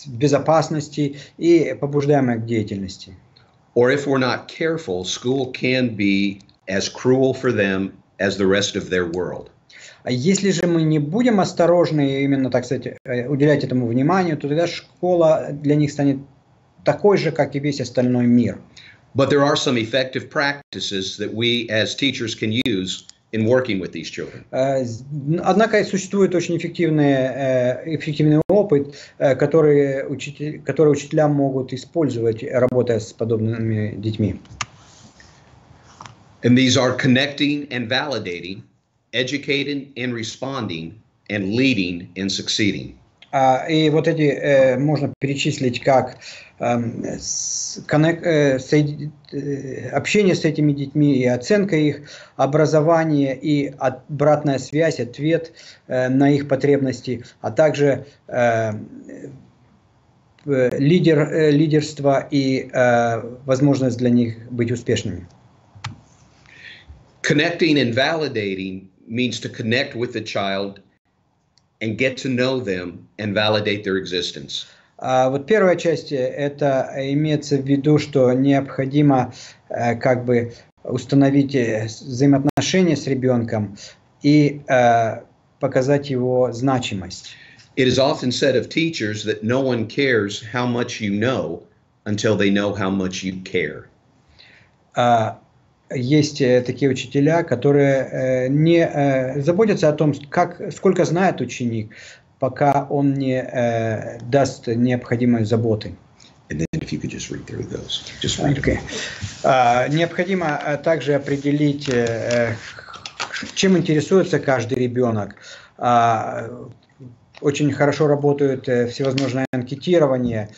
безопасности и побуждаемые к деятельности. Or if we're not careful, school can be as cruel for them as the rest of their world. А если же мы не будем осторожны и именно, так сказать, уделять этому вниманию, то тогда школа для них станет такой же, как и весь остальной мир. But there are some effective practices that we as teachers can use in working with these children. Однако существует очень эффективный опыт, который учителя могут использовать, работая с подобными детьми. And these are connecting and validating, educating and responding, and leading and succeeding. И вот эти можно перечислить как общение с этими детьми и оценка их, образование и обратная связь, ответ на их потребности, а также лидерство и возможность для них быть успешными. Connecting and validating means to connect with the child and get to know them and validate their existence. Вот первая часть это имеется в виду, что необходимо как бы установить взаимоотношения с ребенком и показать его значимость. It is often said of teachers that no one cares how much you know until they know how much you care. Есть такие учителя, которые не заботятся о том, сколько знает ученик, пока он не даст необходимой заботы. Необходимо также определить, чем интересуется каждый ребенок. Очень хорошо работают всевозможные анкетирования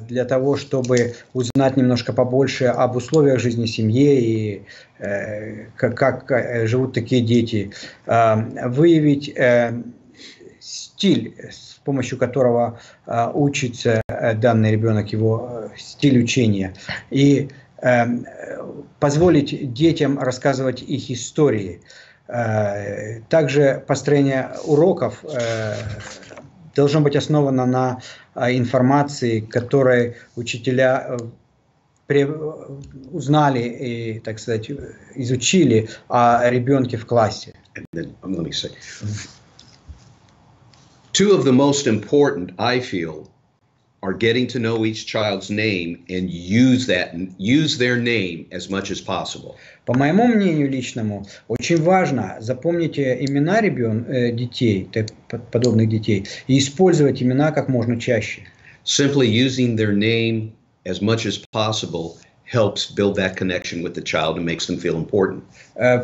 для того, чтобы узнать немножко побольше об условиях жизни семьи и как живут такие дети, выявить стиль, с помощью которого учится данный ребенок, его стиль учения, и позволить детям рассказывать их истории. Также построение уроков должно быть основано на информации, которой учителя узнали и, так сказать, изучили о ребенке в классе. Two of the most important, I feel, are getting to know each child's name and use their name as much as possible. По моему мнению личному, очень важно запомнить имена детей, подобных детей, и использовать имена как можно чаще. Simply using their name as much as possible helps build that connection with the child and makes them feel important.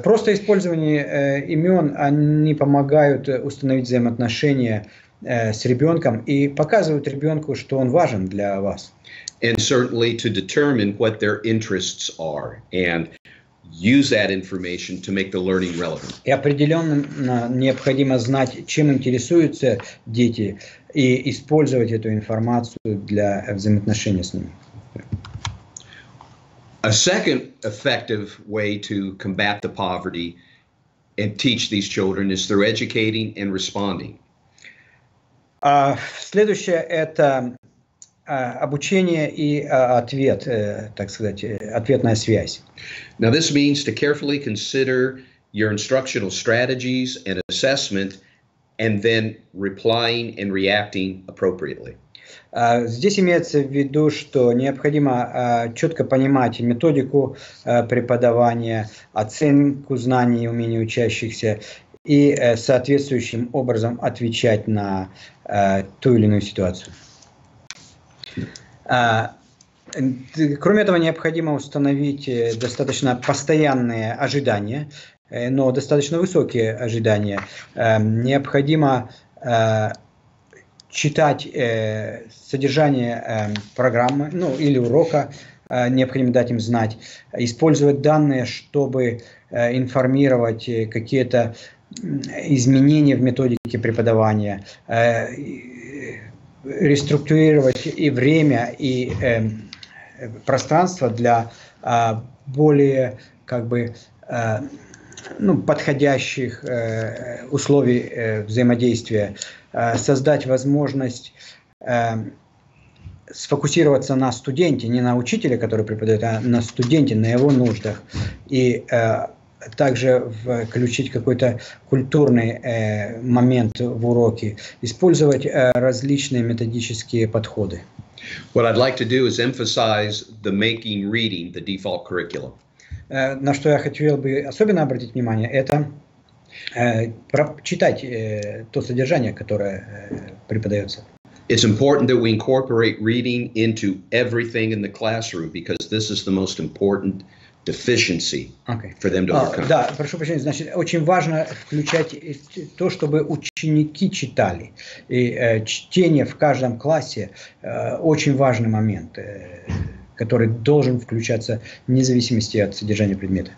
Просто использование имен, они помогают установить взаимоотношения с ребенком и показывают ребенку, что он важен для вас. And certainly to determine what their interests are and use that information to make the learning relevant. И определенно необходимо знать, чем интересуются дети, и использовать эту информацию для взаимоотношений с ними. A second effective way to combat the poverty and teach these children is through educating and responding. Следующее – это обучение и ответ, так сказать, ответная связь. Now this means to carefully consider your instructional strategies and assessment and then replying and reacting appropriately. Здесь имеется в виду, что необходимо четко понимать методику преподавания, оценку знаний и умений учащихся и соответствующим образом отвечать на ту или иную ситуацию. Кроме этого, необходимо установить достаточно постоянные ожидания, но достаточно высокие ожидания. Необходимо читать содержание программы, или урока, необходимо дать им знать, использовать данные, чтобы информировать какие-то изменения в методике преподавания, реструктурировать и время, и пространство для более как бы подходящих условий взаимодействия, создать возможность сфокусироваться на студенте, не на учителе, который преподает, а на студенте, на его нуждах, и также включить какой-то культурный момент в уроки, использовать различные методические подходы. What I'd like to do is emphasize the making reading the default curriculum. На что я хотел бы особенно обратить внимание, это читать то содержание, которое преподается. It's important that we incorporate reading into everything in the classroom because this is the most important deficiency for them to overcome. Да, прошу прощения, значит, очень важно включать то, чтобы ученики читали. И чтение в каждом классе очень важный момент, который должен включаться вне зависимости от содержания предмета.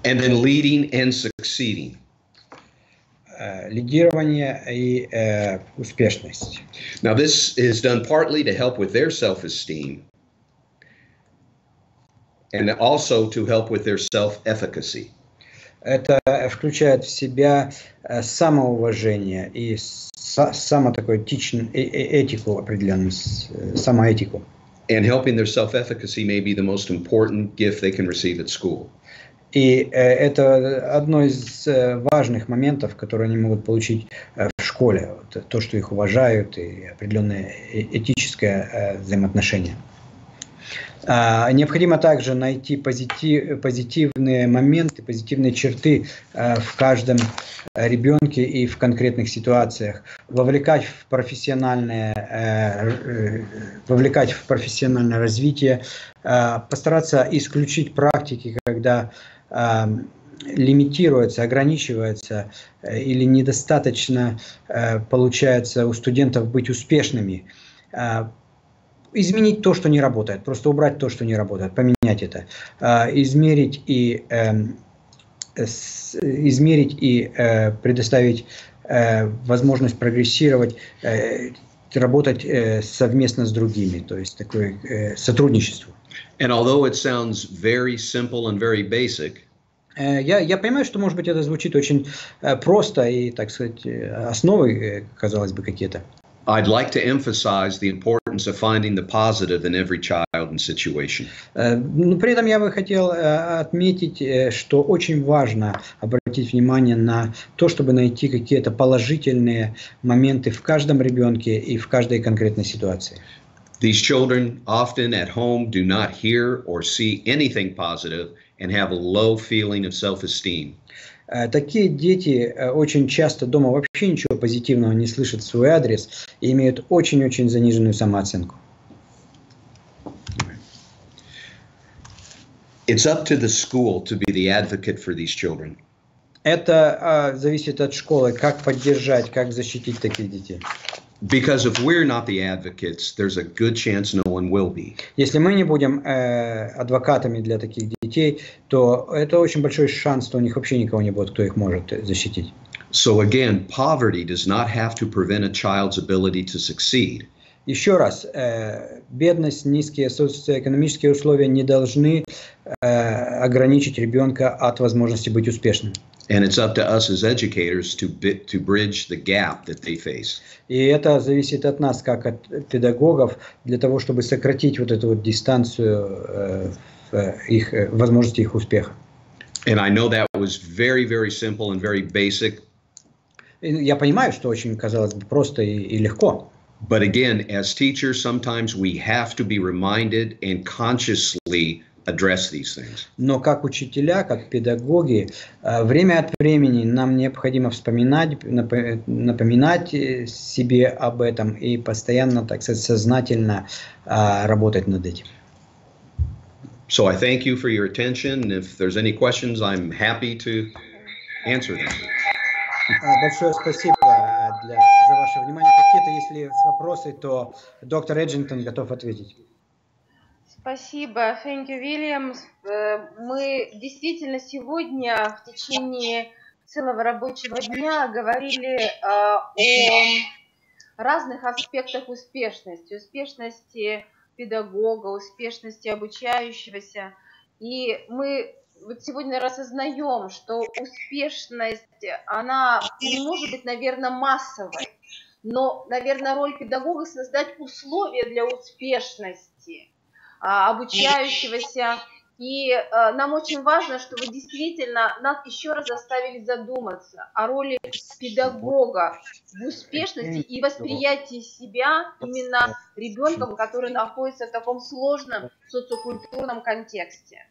And then leading and succeeding. Лидирование и успешность. Now this is done partly to help with their self-esteem and also to help with their self-efficacy. Это включает в себя самоуважение и этику определенную, самоэтику. And helping their self-efficacy may be the most important gift they can receive at school. И это одно из важных моментов, которые они могут получить в школе. То, что их уважают, и определенное этическое взаимоотношение. Необходимо также найти позитивные моменты, позитивные черты в каждом ребенке и в конкретных ситуациях, вовлекать в профессиональное развитие, постараться исключить практики, когда лимитируется, ограничивается или недостаточно получается у студентов быть успешными. Изменить то, что не работает, просто убрать то, что не работает, поменять это, измерить и предоставить возможность прогрессировать, работать совместно с другими, то есть такое сотрудничество. And although it sounds very simple and very basic, я понимаю, что, может быть, это звучит очень просто и, так сказать, основы, казалось бы, какие-то. I'd like to emphasize the importance of finding the positive in every child and situation. Но при этом я бы хотел отметить, что очень важно обратить внимание на то, чтобы найти какие-то положительные моменты в каждом ребенке и в каждой конкретной ситуации. These children often at home do not hear or see anything positive and have a low feeling of self-esteem. Такие дети очень часто дома вообще ничего позитивного не слышат в свой адрес и имеют очень-очень заниженную самооценку. It's up to the school to be the advocate for these children. Это зависит от школы, как поддержать, как защитить таких детей. Because if we're not the advocates, there's a good chance no one will be. Если мы не будем адвокатами для таких детей, то это очень большой шанс, что у них вообще никого не будет, кто их может защитить. So again, poverty does not have to prevent a child's ability to succeed. Еще раз, бедность, низкие социоэкономические условия не должны ограничить ребенка от возможности быть успешным. And it's up to us as educators to bridge the gap that they face. И это зависит от нас, как от педагогов, для того, чтобы сократить вот эту вот дистанцию их возможности их успеха. And I know that was very, very simple and very basic. Я понимаю, что очень, казалось бы, просто и легко. But again, as teachers, sometimes we have to be reminded and consciously address these things. Но как учителя, как педагоги, время от времени нам необходимо вспоминать, напоминать себе об этом и постоянно, так сказать, сознательно работать над этим. So I thank you for your attention. If there's any questions, I'm happy to answer them. Большое спасибо за ваше внимание. Какие-то, если есть вопросы, то доктор Эджингтон готов ответить. Спасибо, thank you, William. Мы действительно сегодня в течение целого рабочего дня говорили разных аспектах успешности. Успешности педагога, успешности обучающегося. И мы вот сегодня осознаем, что успешность, она не может быть, наверное, массовой. Но, наверное, роль педагога создать условия для успешности обучающегося. И нам очень важно, чтобы действительно нас еще раз заставили задуматься о роли педагога в успешности и восприятии себя именно ребенком, который находится в таком сложном социокультурном контексте.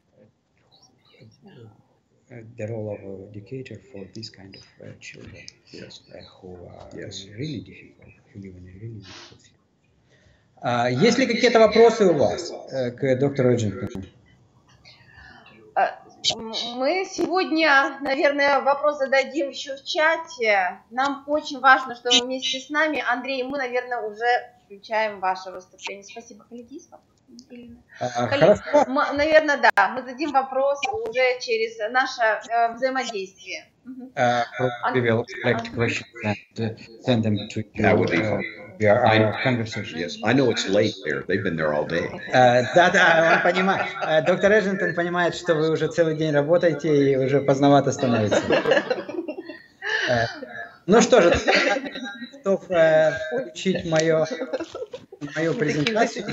The role of an educator for this kind of children who are really difficult, who live in a really difficult situation. Есть ли какие-то вопросы у вас к доктору Эджентону? Мы сегодня, наверное, вопрос зададим еще в чате. Нам очень важно, что вы вместе с нами. Андрей, мы, наверное, уже включаем ваше выступление. Спасибо, коллеги. Наверное, да. Мы зададим вопрос уже через наше взаимодействие. We will select questions and send them to you. That would be fun. Yes, I know it's late there. They've been there all day. Да, он понимает. Доктор Эджентон понимает, что вы уже целый день работаете и уже поздновато становится. Ну что же, готов включить мою презентацию.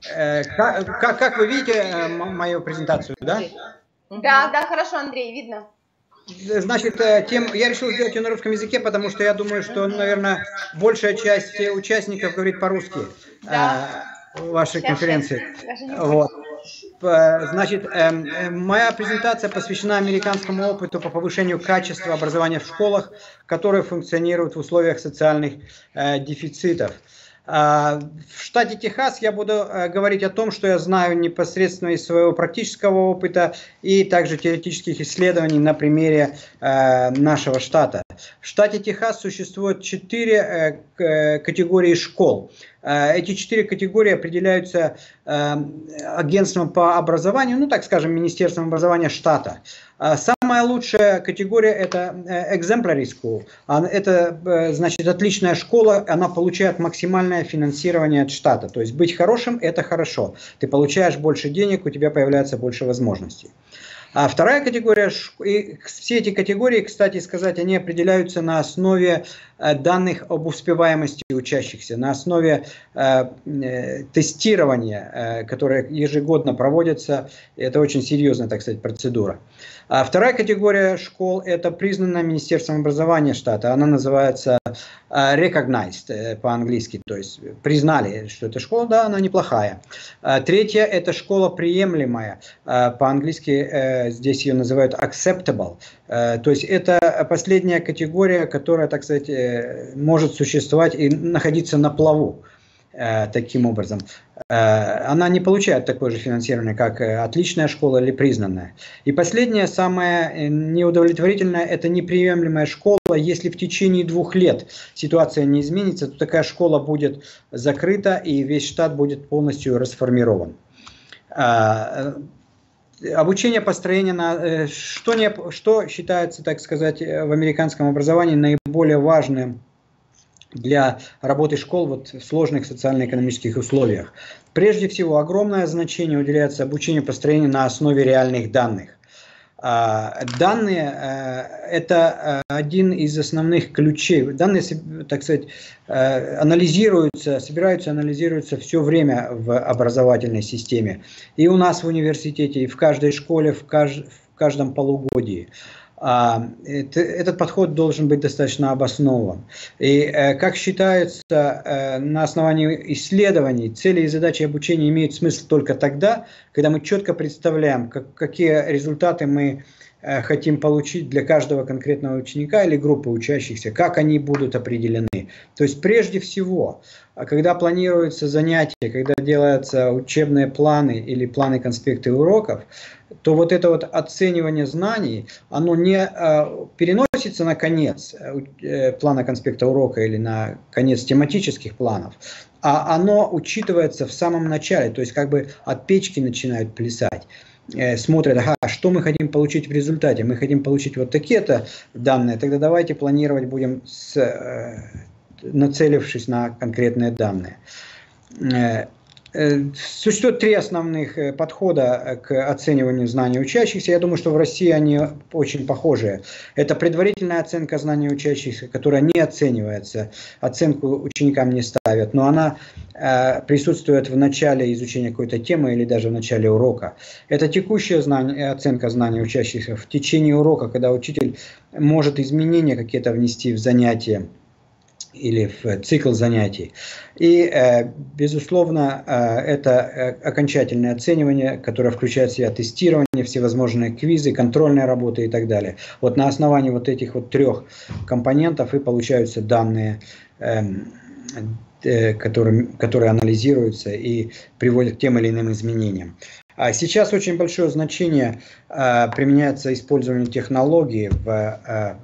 Как вы видите мою презентацию, да? Да, хорошо, Андрей, видно. Значит, я решил сделать ее на русском языке, потому что я думаю, что, наверное, большая часть участников говорит по-русски вашей конференции. Вот. Значит, моя презентация посвящена американскому опыту по повышению качества образования в школах, которые функционируют в условиях социальных дефицитов. В штате Техас я буду говорить о том, что я знаю непосредственно из своего практического опыта и также теоретических исследований на примере нашего штата. В штате Техас существует 4 категории школ. Эти 4 категории определяются агентством по образованию, ну так скажем, Министерством образования штата. Самая лучшая категория – это exemplary school. Это, значит, отличная школа, она получает максимальное финансирование от штата. То есть быть хорошим – это хорошо. Ты получаешь больше денег, у тебя появляется больше возможностей. А вторая категория, и все эти категории, кстати сказать, они определяются на основе данных об успеваемости учащихся, на основе тестирования, которое ежегодно проводится. Это очень серьезная, так сказать, процедура. А вторая категория школ – это признанная Министерством образования штата. Она называется recognized по-английски, то есть признали, что эта школа, да, она неплохая. Третья – это школа приемлемая. По-английски здесь ее называют acceptable. То есть это последняя категория, которая, так сказать, может существовать и находиться на плаву. Таким образом. Она не получает такое же финансирование, как отличная школа или признанная. И последнее, самое неудовлетворительное, это неприемлемая школа. Если в течение 2 лет ситуация не изменится, то такая школа будет закрыта и весь штат будет полностью расформирован. Обучение построения на... Что считается, так сказать, в американском образовании наиболее важным для работы школ вот в сложных социально-экономических условиях? Прежде всего, огромное значение уделяется обучению построению на основе реальных данных. Данные – это один из основных ключей. Данные, так сказать, собираются, анализируются все время в образовательной системе. И у нас в университете, и в каждой школе, в каждом полугодии. Этот подход должен быть достаточно обоснован. И, как считается, на основании исследований, цели и задачи обучения имеют смысл только тогда, когда мы четко представляем, какие результаты мы хотим получить для каждого конкретного ученика или группы учащихся, как они будут определены. То есть, прежде всего, когда планируются занятия, когда делаются учебные планы или планы-конспекты уроков, то вот это вот оценивание знаний, оно не переносится на конец плана конспекта урока или на конец тематических планов, а оно учитывается в самом начале, то есть как бы от печки начинают плясать. смотрят, ага, что мы хотим получить в результате, мы хотим получить вот такие-то данные, тогда давайте планировать будем, нацелившись на конкретные данные. Существует 3 основных подхода к оцениванию знаний учащихся. Я думаю, что в России они очень похожие. Это предварительная оценка знаний учащихся, которая не оценивается, оценку ученикам не ставят, но она присутствует в начале изучения какой-то темы или даже в начале урока. Это текущая оценка знаний учащихся в течение урока, когда учитель может изменения какие-то внести в занятия или в цикл занятий. И, безусловно, это окончательное оценивание, которое включает в себя тестирование, всевозможные квизы, контрольные работы и так далее. Вот на основании вот этих вот 3 компонентов и получаются данные, которые анализируются и приводят к тем или иным изменениям. Сейчас очень большое значение применяется использование технологий в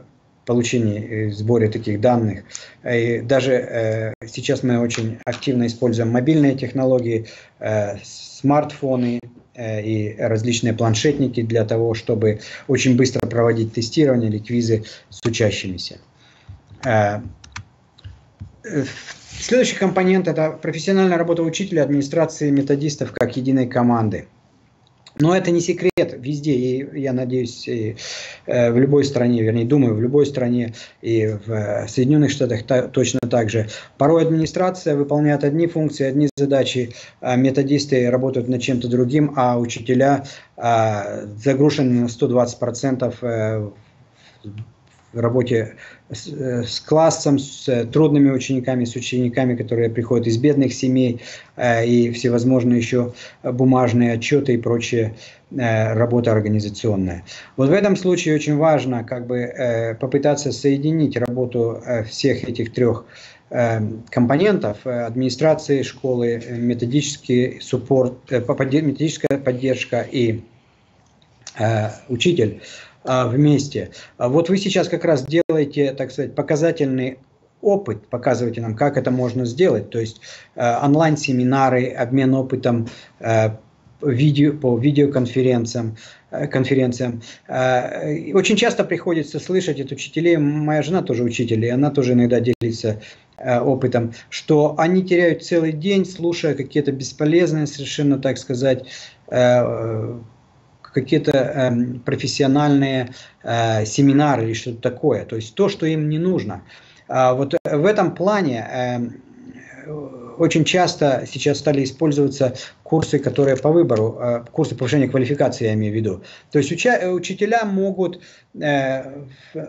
получении и сборе таких данных. И даже сейчас мы очень активно используем мобильные технологии, смартфоны и различные планшетники для того, чтобы очень быстро проводить тестирование или квизы с учащимися. Следующий компонент – это профессиональная работа учителя, администрации, методистов как единой команды. Но это не секрет везде, и я надеюсь, и в любой стране, вернее, думаю, в любой стране, и в Соединенных Штатах точно так же. Порой администрация выполняет одни функции, одни задачи, методисты работают над чем-то другим, а учителя загружены на 120% в работе с классом, с трудными учениками, с учениками, которые приходят из бедных семей, и всевозможные еще бумажные отчеты и прочая работа организационная. Вот в этом случае очень важно попытаться соединить работу всех этих 3 компонентов: администрации школы, методический суппорт, методическая поддержка и учитель вместе. Вот вы сейчас как раз делаете, так сказать, показательный опыт, показываете нам, как это можно сделать, то есть онлайн-семинары, обмен опытом по видеоконференциям. Очень часто приходится слышать от учителей, моя жена тоже учитель, и она тоже иногда делится опытом, что они теряют целый день, слушая какие-то бесполезные совершенно, так сказать, какие-то профессиональные семинары или что-то такое, то есть то, что им не нужно. Вот в этом плане очень часто сейчас стали использоваться курсы, которые по выбору, курсы повышения квалификации, я имею в виду. То есть учителя могут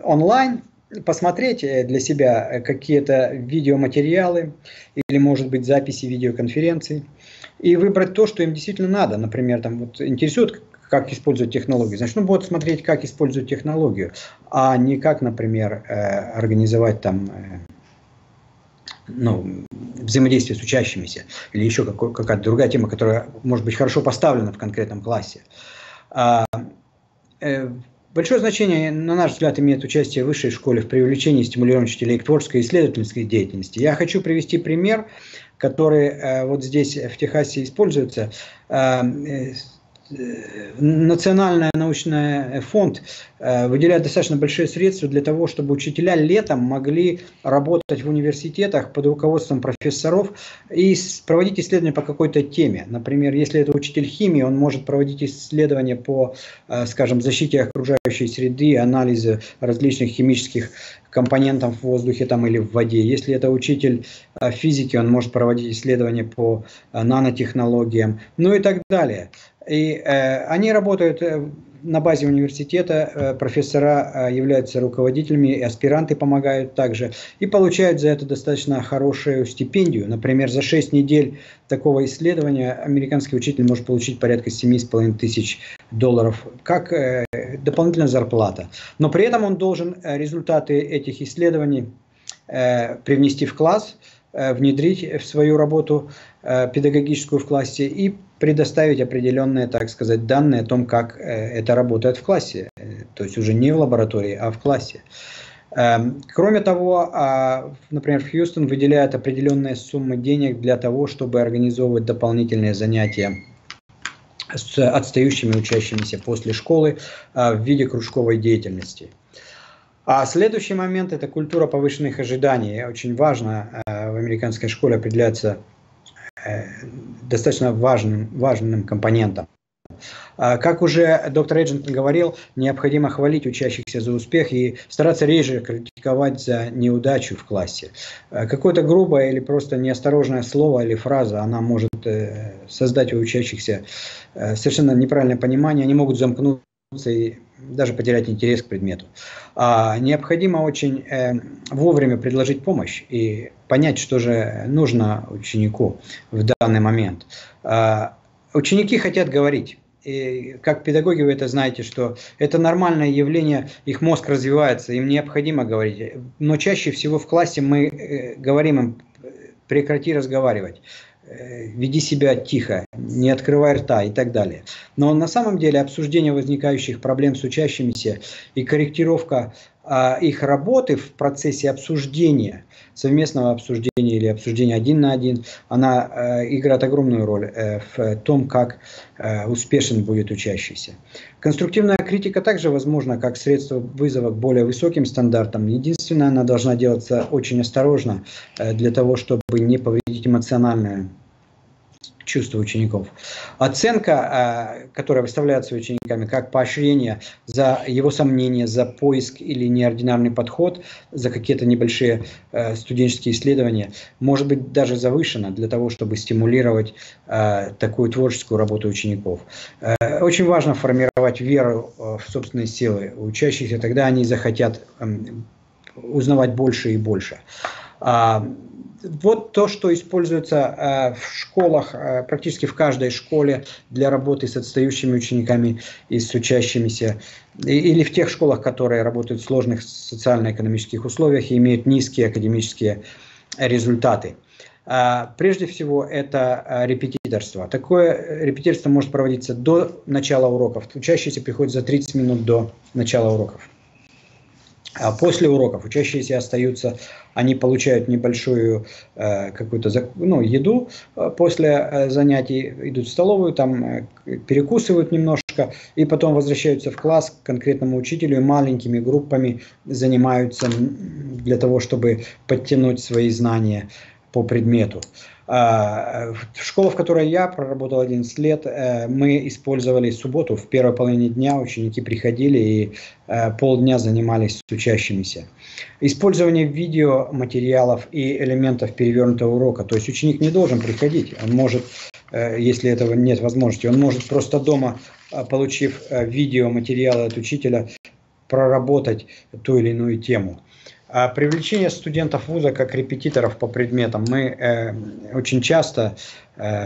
онлайн посмотреть для себя какие-то видеоматериалы или, может быть, записи видеоконференций и выбрать то, что им действительно надо. Например, там вот интересует, как использовать технологию. Значит, будут смотреть, как использовать технологию, а не как, например, организовать там взаимодействие с учащимися или еще какая-то другая тема, которая может быть хорошо поставлена в конкретном классе. Большое значение, на наш взгляд, имеет участие в высшей школе в привлечении и стимулировании учителей к творческой и исследовательской деятельности. Я хочу привести пример, который вот здесь в Техасе используется. Национальный научный фонд выделяет достаточно большие средства для того, чтобы учителя летом могли работать в университетах под руководством профессоров и проводить исследования по какой-то теме. Например, если это учитель химии, он может проводить исследования по, скажем, защите окружающей среды, анализу различных химических компонентов в воздухе там, или в воде. Если это учитель физики, он может проводить исследования по нанотехнологиям, ну и так далее. И они работают на базе университета, профессора являются руководителями, и аспиранты помогают также, и получают за это достаточно хорошую стипендию. Например, за 6 недель такого исследования американский учитель может получить порядка $7,500 как дополнительная зарплата. Но при этом он должен результаты этих исследований привнести в класс, внедрить в свою работу педагогическую в классе и предоставить определенные, так сказать, данные о том, как это работает в классе. То есть уже не в лаборатории, а в классе. Кроме того, например, в Хьюстон выделяют определенные суммы денег для того, чтобы организовывать дополнительные занятия с отстающими учащимися после школы в виде кружковой деятельности. А следующий момент – это культура повышенных ожиданий. Очень важно, в американской школе определяется достаточно важным компонентом. Как уже доктор Эджентон говорил, необходимо хвалить учащихся за успех и стараться реже критиковать за неудачу в классе. Какое-то грубое или просто неосторожное слово или фраза, она может создать у учащихся совершенно неправильное понимание, они могут замкнуться и даже потерять интерес к предмету. Необходимо очень вовремя предложить помощь и понять, что же нужно ученику в данный момент. Ученики хотят говорить. И как педагоги вы это знаете, что это нормальное явление, их мозг развивается, им необходимо говорить. Но чаще всего в классе мы говорим им: прекрати разговаривать, веди себя тихо, не открывай рта и так далее. Но на самом деле обсуждение возникающих проблем с учащимися и корректировка их работы в процессе обсуждения, совместного обсуждения или обсуждения один на один, она играет огромную роль в том, как успешен будет учащийся. Конструктивная критика также возможна как средство вызова к более высоким стандартам. Единственное, она должна делаться очень осторожно для того, чтобы не повредить эмоциональное чувства учеников. Оценка, которая выставляется учениками как поощрение за его сомнения, за поиск или неординарный подход, за какие-то небольшие студенческие исследования, может быть даже завышена для того, чтобы стимулировать такую творческую работу учеников. Очень важно формировать веру в собственные силы учащихся, тогда они захотят узнавать больше и больше. Вот то, что используется в школах, практически в каждой школе для работы с отстающими учениками и с учащимися, или в тех школах, которые работают в сложных социально-экономических условиях и имеют низкие академические результаты. Прежде всего, это репетиторство. Такое репетиторство может проводиться до начала уроков. Учащиеся приходят за 30 минут до начала уроков. А после уроков учащиеся остаются, они получают небольшую какую-то еду после занятий, идут в столовую, там перекусывают немножко и потом возвращаются в класс к конкретному учителю и маленькими группами занимаются для того, чтобы подтянуть свои знания по предмету. В школе, в которой я проработал 11 лет, мы использовали субботу. В первой половине дня ученики приходили и полдня занимались с учащимися. Использование видеоматериалов и элементов перевернутого урока. То есть ученик не должен приходить. Он может, если этого нет возможности, он может просто дома, получив видеоматериалы от учителя, проработать ту или иную тему. Привлечение студентов вуза как репетиторов по предметам. Мы очень часто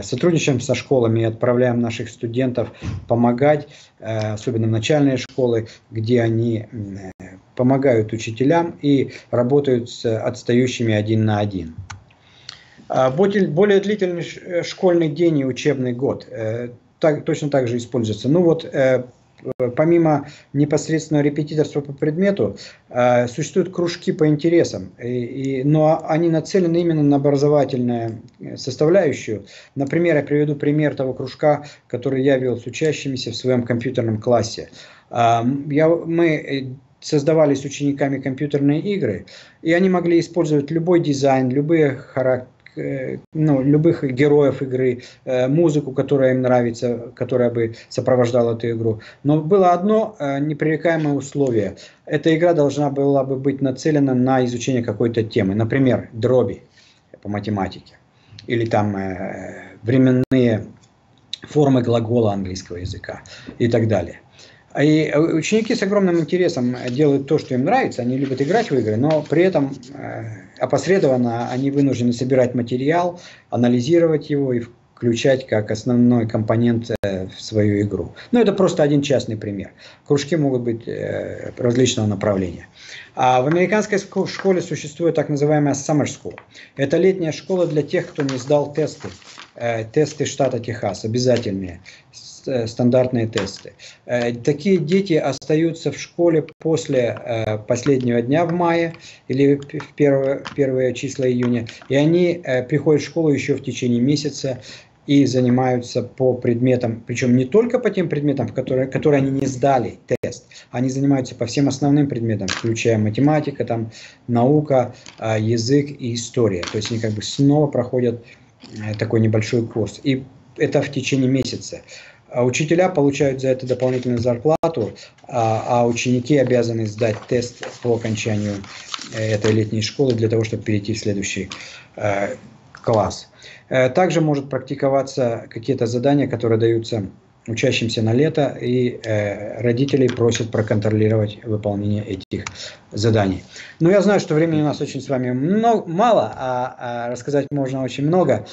сотрудничаем со школами и отправляем наших студентов помогать, особенно в начальные школы, где они помогают учителям и работают с отстающими один на один. Более длительный школьный день и учебный год точно так же используется. Помимо непосредственного репетиторства по предмету, существуют кружки по интересам, но они нацелены именно на образовательную составляющую. Например, я приведу пример того кружка, который я вел с учащимися в своем компьютерном классе. Мы создавали с учениками компьютерные игры, и они могли использовать любой дизайн, любых героев игры, музыку, которая им нравится, которая бы сопровождала эту игру. Но было одно непререкаемое условие. Эта игра должна была бы быть нацелена на изучение какой-то темы. Например, дроби по математике. Или там временные формы глагола английского языка и так далее. И ученики с огромным интересом делают то, что им нравится, они любят играть в игры, но при этом опосредованно они вынуждены собирать материал, анализировать его и включать как основной компонент в свою игру. Но это просто один частный пример. Кружки могут быть различного направления. А в американской школе существует так называемая Summer School. Это летняя школа для тех, кто не сдал тесты. Тесты штата Техас, обязательные, стандартные тесты. Такие дети остаются в школе после последнего дня в мае или в первые числа июня, и они приходят в школу еще в течение месяца и занимаются по предметам, причем не только по тем предметам, которые они не сдали тест, они занимаются по всем основным предметам, включая математика, там, наука, язык и история. То есть они как бы снова проходят такой небольшой курс. И это в течение месяца. Учителя получают за это дополнительную зарплату, а ученики обязаны сдать тест по окончанию этой летней школы для того, чтобы перейти в следующий класс. Также может практиковаться какие-то задания, которые даются учащимся на лето, и родителей просят проконтролировать выполнение этих заданий. Но я знаю, что времени у нас очень с вами мало, а рассказать можно очень много.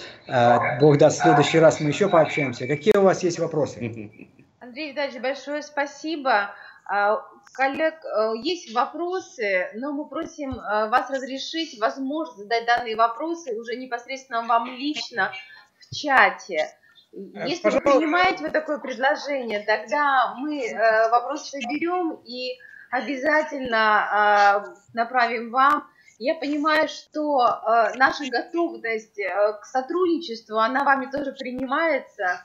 Бог даст, в следующий раз мы еще пообщаемся. Какие у вас есть вопросы? Андрей Витальевич, большое спасибо. Коллег, есть вопросы, но мы просим вас разрешить возможность задать данные вопросы уже непосредственно вам лично в чате. Если вы принимаете вот такое предложение, тогда мы вопросы берем и обязательно направим вам. Я понимаю, что наша готовность к сотрудничеству, она вами тоже принимается.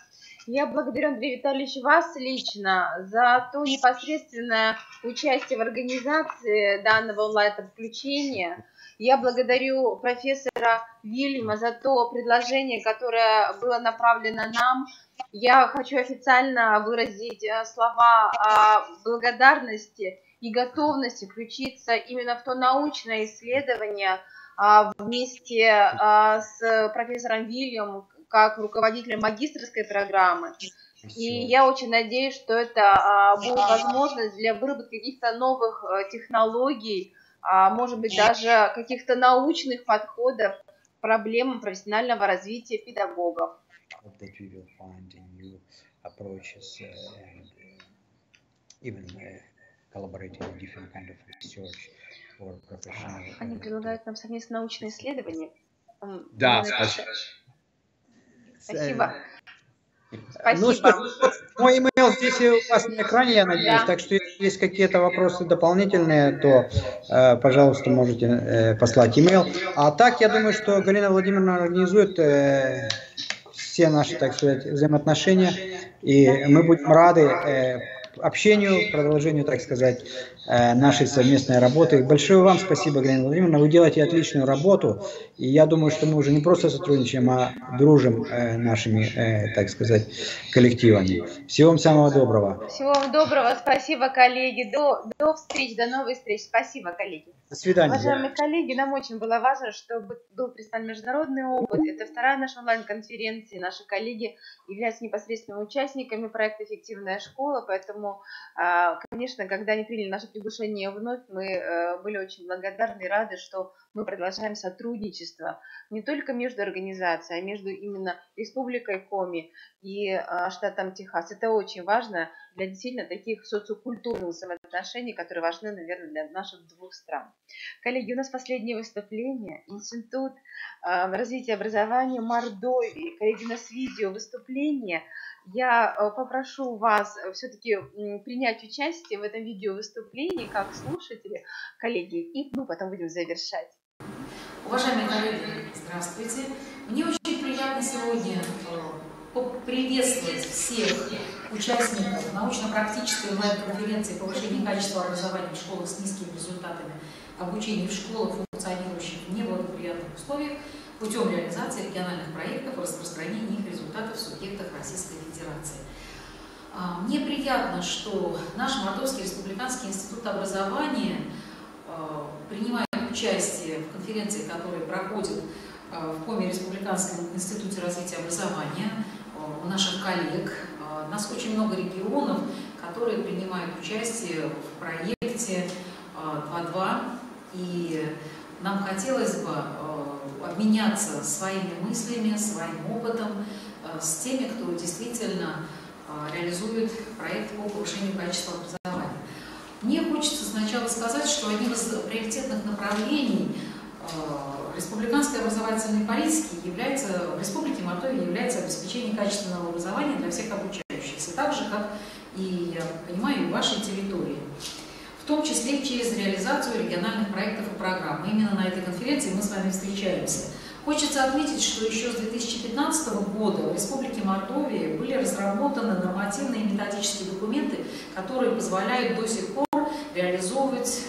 Я благодарю, Андрей Витальевич, вас лично за то непосредственное участие в организации данного онлайн-подключения. Я благодарю профессора Вильяма за то предложение, которое было направлено нам. Я хочу официально выразить слова благодарности и готовности включиться именно в то научное исследование вместе с профессором Вильямом, как руководителем магистерской программы. И я очень надеюсь, что это будет возможность для выработки каких-то новых технологий, может быть, даже каких-то научных подходов к проблемам профессионального развития педагогов. Они предлагают нам совместно научные исследования. Да, спасибо. Ну что, мой имейл здесь у вас на экране, я надеюсь, так что если есть какие-то вопросы дополнительные, то, пожалуйста, можете послать имейл. А так, я думаю, что Галина Владимировна организует все наши, так сказать, взаимоотношения, и мы будем рады общению, продолжению, так сказать, нашей совместной работы. Большое вам спасибо, Галина Владимировна, вы делаете отличную работу, и я думаю, что мы уже не просто сотрудничаем, а дружим нашими, так сказать, коллективами. Всего вам самого доброго. Всего вам доброго, спасибо, коллеги, до встреч, до новых встреч, спасибо, коллеги. До свидания. Уважаемые коллеги, нам очень было важно, чтобы был представлен международный опыт. Это вторая наша онлайн-конференция. Наши коллеги являются непосредственными участниками проекта «Эффективная школа», поэтому, конечно, когда они приняли наше приглашение вновь, мы были очень благодарны и рады, что мы продолжаем сотрудничество не только между организацией, а между именно Республикой Коми и штатом Техас. Это очень важно для действительно таких социокультурных взаимоотношений, которые важны, наверное, для наших двух стран. Коллеги, у нас последнее выступление. Институт развития образования Мордовии. Коллеги, у нас видео выступление. Я попрошу вас все-таки принять участие в этом видеовыступлении как слушатели, коллеги, и мы потом будем завершать. Уважаемые коллеги, здравствуйте. Мне очень приятно сегодня приветствовать всех участников научно-практической онлайн-конференции повышения качества образования в школах с низкими результатами обучения в школах, функционирующих в неблагоприятных условиях, путем реализации региональных проектов и распространения их результатов в субъектах Российской Федерации. Мне приятно, что наш Мордовский республиканский институт образования принимает участие в конференции, которая проходит в Коми Республиканском институте развития образования, у наших коллег. У нас очень много регионов, которые принимают участие в проекте 2.2, и нам хотелось бы обменяться своими мыслями, своим опытом с теми, кто действительно реализует проект по повышению качества образования. Мне хочется сначала сказать, что одним из приоритетных направлений республиканской образовательной политики в Республике Мордовия является обеспечение качественного образования для всех обучающихся, так же, как и, я понимаю, и в вашей территории, в том числе через реализацию региональных проектов и программ. Именно на этой конференции мы с вами встречаемся. Хочется отметить, что еще с 2015 года в Республике Мордовия были разработаны нормативные и методические документы, которые позволяют до сих пор реализовывать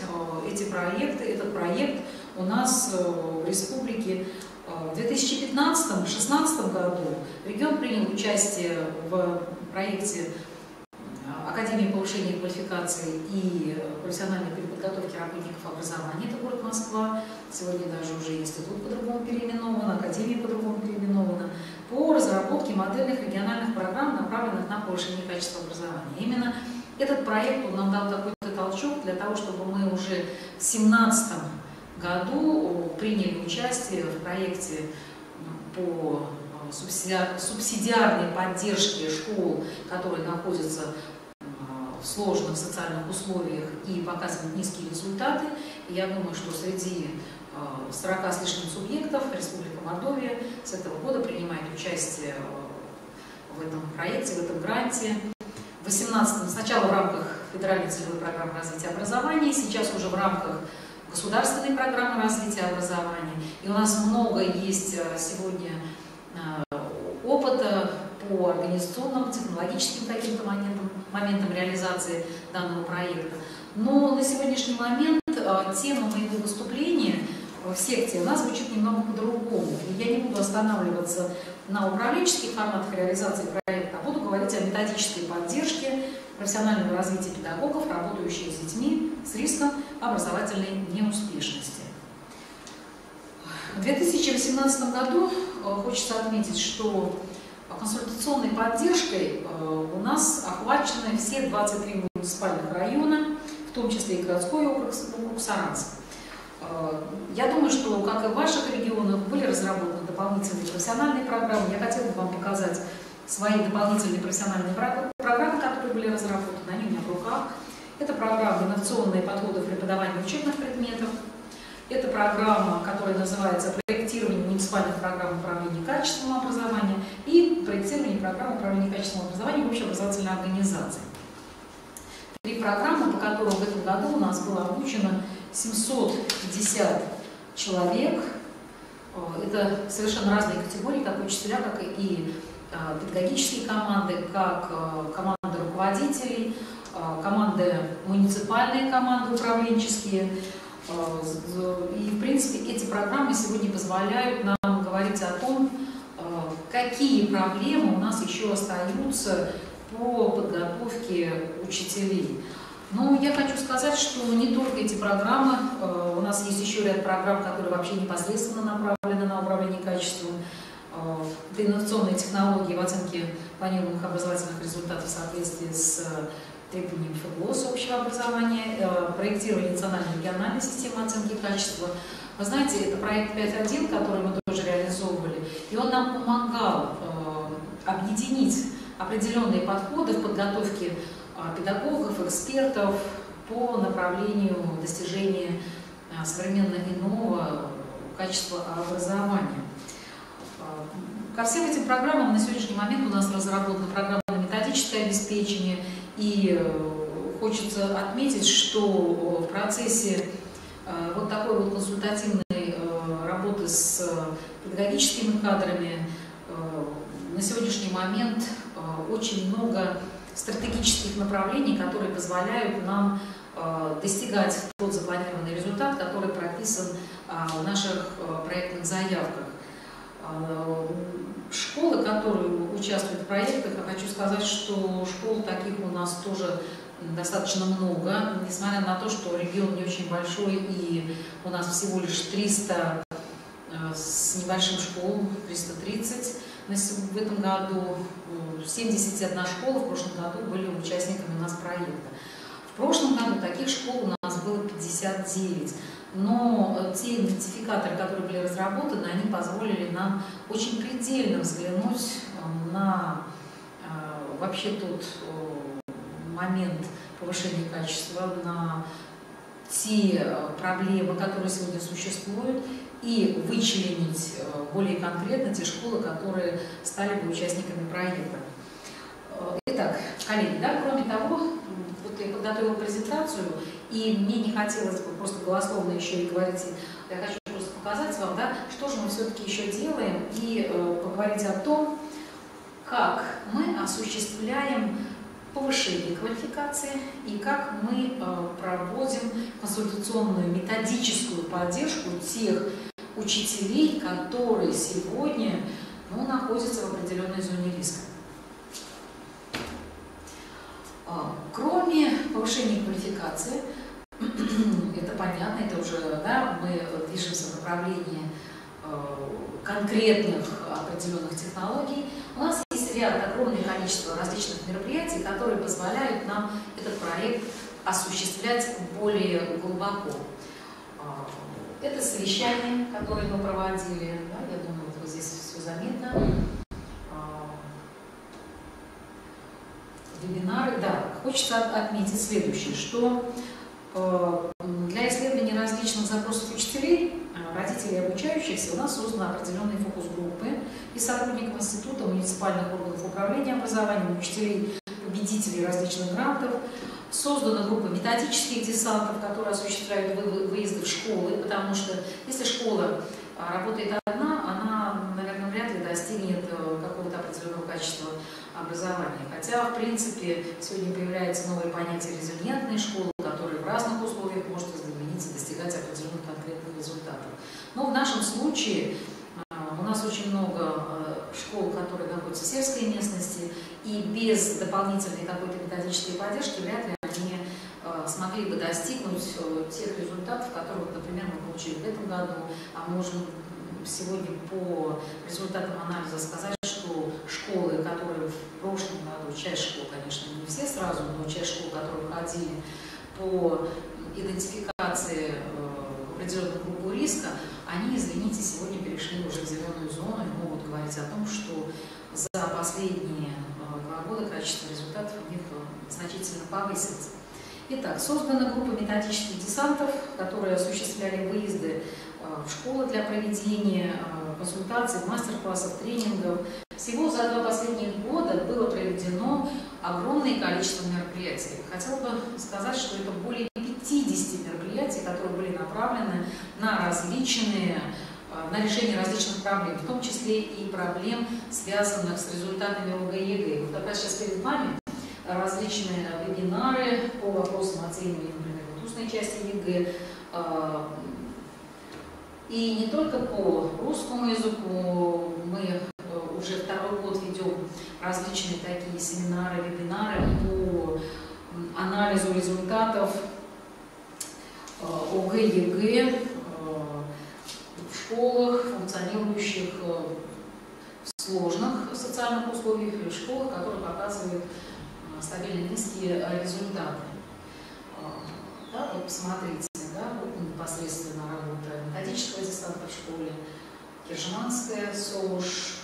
эти проекты. Этот проект у нас в республике в 2015-2016 году регион принял участие в проекте Академии повышения квалификации и профессиональной переподготовки работников образования, это город Москва. Сегодня даже уже институт по-другому переименован, академия по-другому переименована, по разработке модельных региональных программ, направленных на повышение качества образования. Именно этот проект он нам дал какой-то толчок для того, чтобы мы уже в 2017 году приняли участие в проекте по субсидиарной поддержке школ, которые находятся в сложных социальных условиях и показывают низкие результаты. И я думаю, что среди 40 с лишним субъектов Республика Мордовия с этого года принимает участие в этом проекте, в этом гранте. В 2018 сначала в рамках федеральной целевой программы развития образования, сейчас уже в рамках государственной программы развития образования. И у нас много есть сегодня опыта по организационным, технологическим каким-то моментам реализации данного проекта. Но на сегодняшний момент тема моего выступления в секте у нас звучит немного по-другому. Я не буду останавливаться на управленческих форматах реализации проекта, а буду говорить о методической поддержке профессионального развития педагогов, работающих с детьми с риском образовательной неуспешности. В 2018 году хочется отметить, что консультационной поддержкой у нас охвачены все 23 муниципальных района, в том числе и городской округ Саранск. Я думаю, что, как и в ваших регионах, были разработаны дополнительные профессиональные программы. Я хотела бы вам показать свои дополнительные профессиональные программы, которые были разработаны, они у меня в руках. Это программа «Инновационные подходы в преподавании учебных предметов». Это программа, которая называется «Проектирование муниципальных программ управления качеством образования» и «Проектирование программ управления качеством образования в общеобразовательной организации». 3 программы, по которым в этом году у нас было обучено 750 человек. Это совершенно разные категории, как учителя, как и педагогические команды, как команды руководителей, команды муниципальные, команды управленческие. И, в принципе, эти программы сегодня позволяют нам говорить о том, какие проблемы у нас еще остаются по подготовке учителей. Но я хочу сказать, что не только эти программы, у нас есть еще ряд программ, которые вообще непосредственно направлены на управление качеством. Это инновационные технологии в оценке планируемых образовательных результатов в соответствии с требованиям ФГОС общего образования, проектирование национальной региональной системы оценки качества. Вы знаете, это проект 5.1, который мы тоже реализовывали, и он нам помогал объединить определенные подходы в подготовке педагогов, экспертов по направлению достижения современного и нового качества образования. Ко всем этим программам на сегодняшний момент у нас разработана программно-методическое обеспечение, и хочется отметить, что в процессе вот такой вот консультативной работы с педагогическими кадрами на сегодняшний момент очень много стратегических направлений, которые позволяют нам достигать тот запланированный результат, который прописан в наших проектных заявках. Школы, которые участвуют в проектах, я хочу сказать, что школ таких у нас тоже достаточно много, несмотря на то, что регион не очень большой, и у нас всего лишь 300 с небольшим школ, 330. В этом году 71 школа в прошлом году были участниками у нас проекта. В прошлом году таких школ у нас было 59. Но те идентификаторы, которые были разработаны, они позволили нам очень предельно взглянуть на вообще тот момент повышения качества, на те проблемы, которые сегодня существуют, и вычленить более конкретно те школы, которые стали бы участниками проекта. Итак, коллеги, да, кроме того, вот я подготовила презентацию, и мне не хотелось бы просто голословно еще и говорить, я хочу просто показать вам, да, что же мы все-таки еще делаем, и поговорить о том, как мы осуществляем повышение квалификации и как мы проводим консультационную методическую поддержку тех учителей, которые сегодня находятся в определенной зоне риска. Кроме повышения квалификации, это понятно, это уже, да, мы движемся в направлении конкретных определенных технологий. У нас есть ряд, огромное количество различных мероприятий, которые позволяют нам этот проект осуществлять более глубоко. Это совещания, которые мы проводили, да, я думаю, вот здесь все заметно. Вебинары, да. Хочется отметить следующее, что для исследования различных запросов учителей, родителей и обучающихся у нас созданы определенные фокус-группы и сотрудников института, муниципальных органов управления образованием, учителей, победителей различных грантов. Создана группа методических десантов, которые осуществляют выезды в школы, потому что если школа работает одна, она, наверное, вряд ли достигнет какого-то определенного качества образования. Хотя, в принципе, сегодня появляется новое понятие резилиентной школы, которая в разных условиях может измениться, достигать определенных конкретных результатов. Но в нашем случае у нас очень много школ, которые находятся в сельской местности, и без дополнительной какой-то методической поддержки вряд ли они смогли бы достигнуть тех результатов, которые, например, мы получили в этом году, а можем сегодня по результатам анализа сказать, что школы, которые в прошлом году, часть школ, конечно, не все сразу, но часть школ, которые входили по идентификации определенную группу риска, они, извините, сегодня перешли уже в зеленую зону и могут говорить о том, что за последние 2 года качество результатов у них значительно повысилось. Итак, создана группа методических десантов, которые осуществляли выезды в школы для проведения консультаций, мастер-классов, тренингов. Всего за 2 последних года было проведено огромное количество мероприятий. Хотела бы сказать, что это более 50 мероприятий, которые были направлены на решение различных проблем, в том числе и проблем, связанных с результатами ОГЭ-ЕГЭ. Вот как раз сейчас перед вами различные вебинары по вопросам оценивания, например, устной части ЕГЭ. И не только по русскому языку, мы уже 2-й год ведем различные такие семинары, вебинары по анализу результатов ОГЭ, ЕГЭ в школах, функционирующих в сложных социальных условиях, или в школах, которые показывают стабильно низкие результаты. Да, вот посмотрите, да, вот непосредственно работа методического десанта в школе, Киржеманская, СОЖ.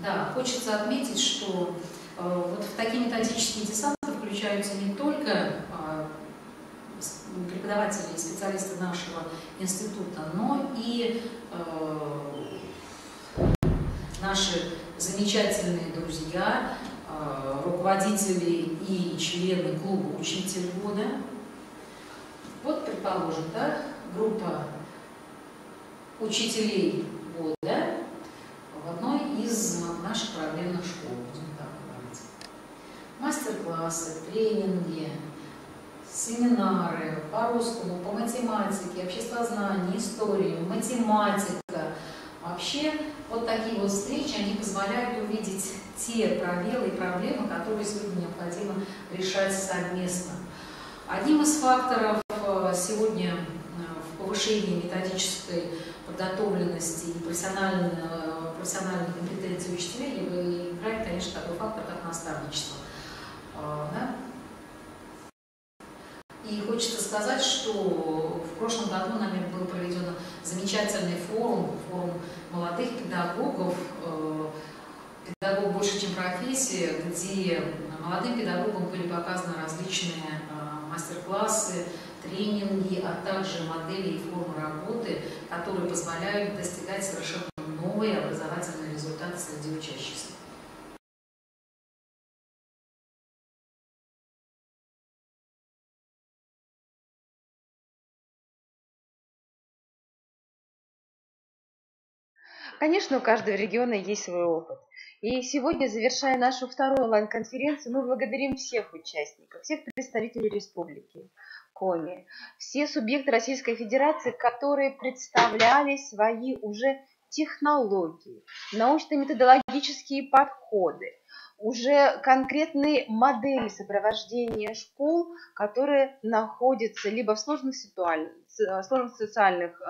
Да, хочется отметить, что вот в такие методические десанты включаются не только преподаватели и специалисты нашего института, но и наши замечательные друзья, руководители и члены клуба «Учитель года». Вот, предположим, да, группа учителей года в одной из наших проблемных школ, будем так говорить. Мастер-классы, тренинги, семинары по русскому, по математике, обществознанию, истории, математика. Вообще, вот такие вот встречи, они позволяют увидеть те пробелы и проблемы, которые сегодня необходимо решать совместно. Одним из факторов сегодня в повышении методической подготовленности и профессиональной компетенции учителей играет, конечно, такой фактор, как наставничество. Да? И хочется сказать, что в прошлом году нами был проведен замечательный форум молодых педагогов, педагог больше, чем профессия, где молодым педагогам были показаны различные мастер-классы, тренинги, а также модели и формы работы, которые позволяют достигать совершенно новые образовательные результаты среди учащихся. Конечно, у каждого региона есть свой опыт. И сегодня, завершая нашу вторую онлайн-конференцию, мы благодарим всех участников, всех представителей республики Коми, все субъекты Российской Федерации, которые представляли свои уже технологии, научно-методологические подходы, уже конкретные модели сопровождения школ, которые находятся либо в сложных социальных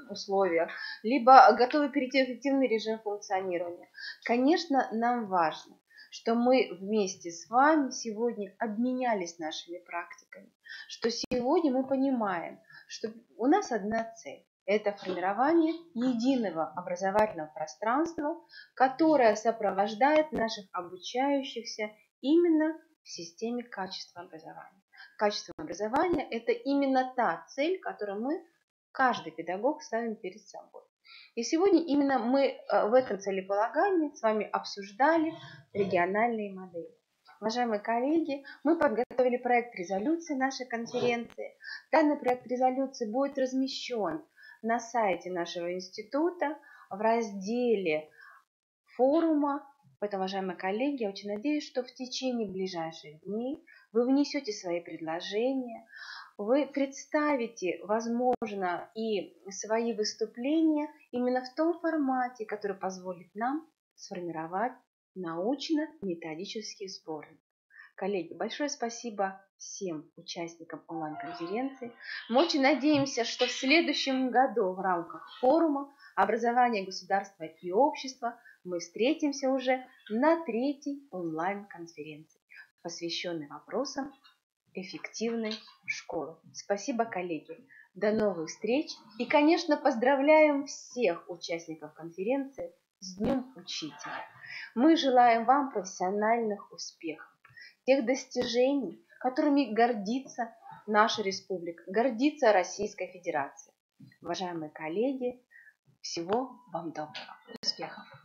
условиях, либо готовы перейти в эффективный режим функционирования. Конечно, нам важно, что мы вместе с вами сегодня обменялись нашими практиками, что сегодня мы понимаем, что у нас одна цель. Это формирование единого образовательного пространства, которое сопровождает наших обучающихся именно в системе качества образования. Качество образования – это именно та цель, которую мы, каждый педагог, ставим перед собой. И сегодня именно мы в этом целеполагании с вами обсуждали региональные модели. Уважаемые коллеги, мы подготовили проект резолюции нашей конференции. Данный проект резолюции будет размещен на сайте нашего института в разделе форума. Поэтому, уважаемые коллеги, я очень надеюсь, что в течение ближайших дней вы внесете свои предложения, вы представите, возможно, и свои выступления именно в том формате, который позволит нам сформировать научно-методический сборник. Коллеги, большое спасибо всем участникам онлайн-конференции. Мы очень надеемся, что в следующем году в рамках форума «Образование, государства и общества» мы встретимся уже на 3-й онлайн-конференции, посвященной вопросам эффективной школы. Спасибо, коллеги. До новых встреч. И, конечно, поздравляем всех участников конференции с Днем Учителя. Мы желаем вам профессиональных успехов, тех достижений, которыми гордится наша республика, гордится Российская Федерация. Уважаемые коллеги, всего вам доброго. Успехов!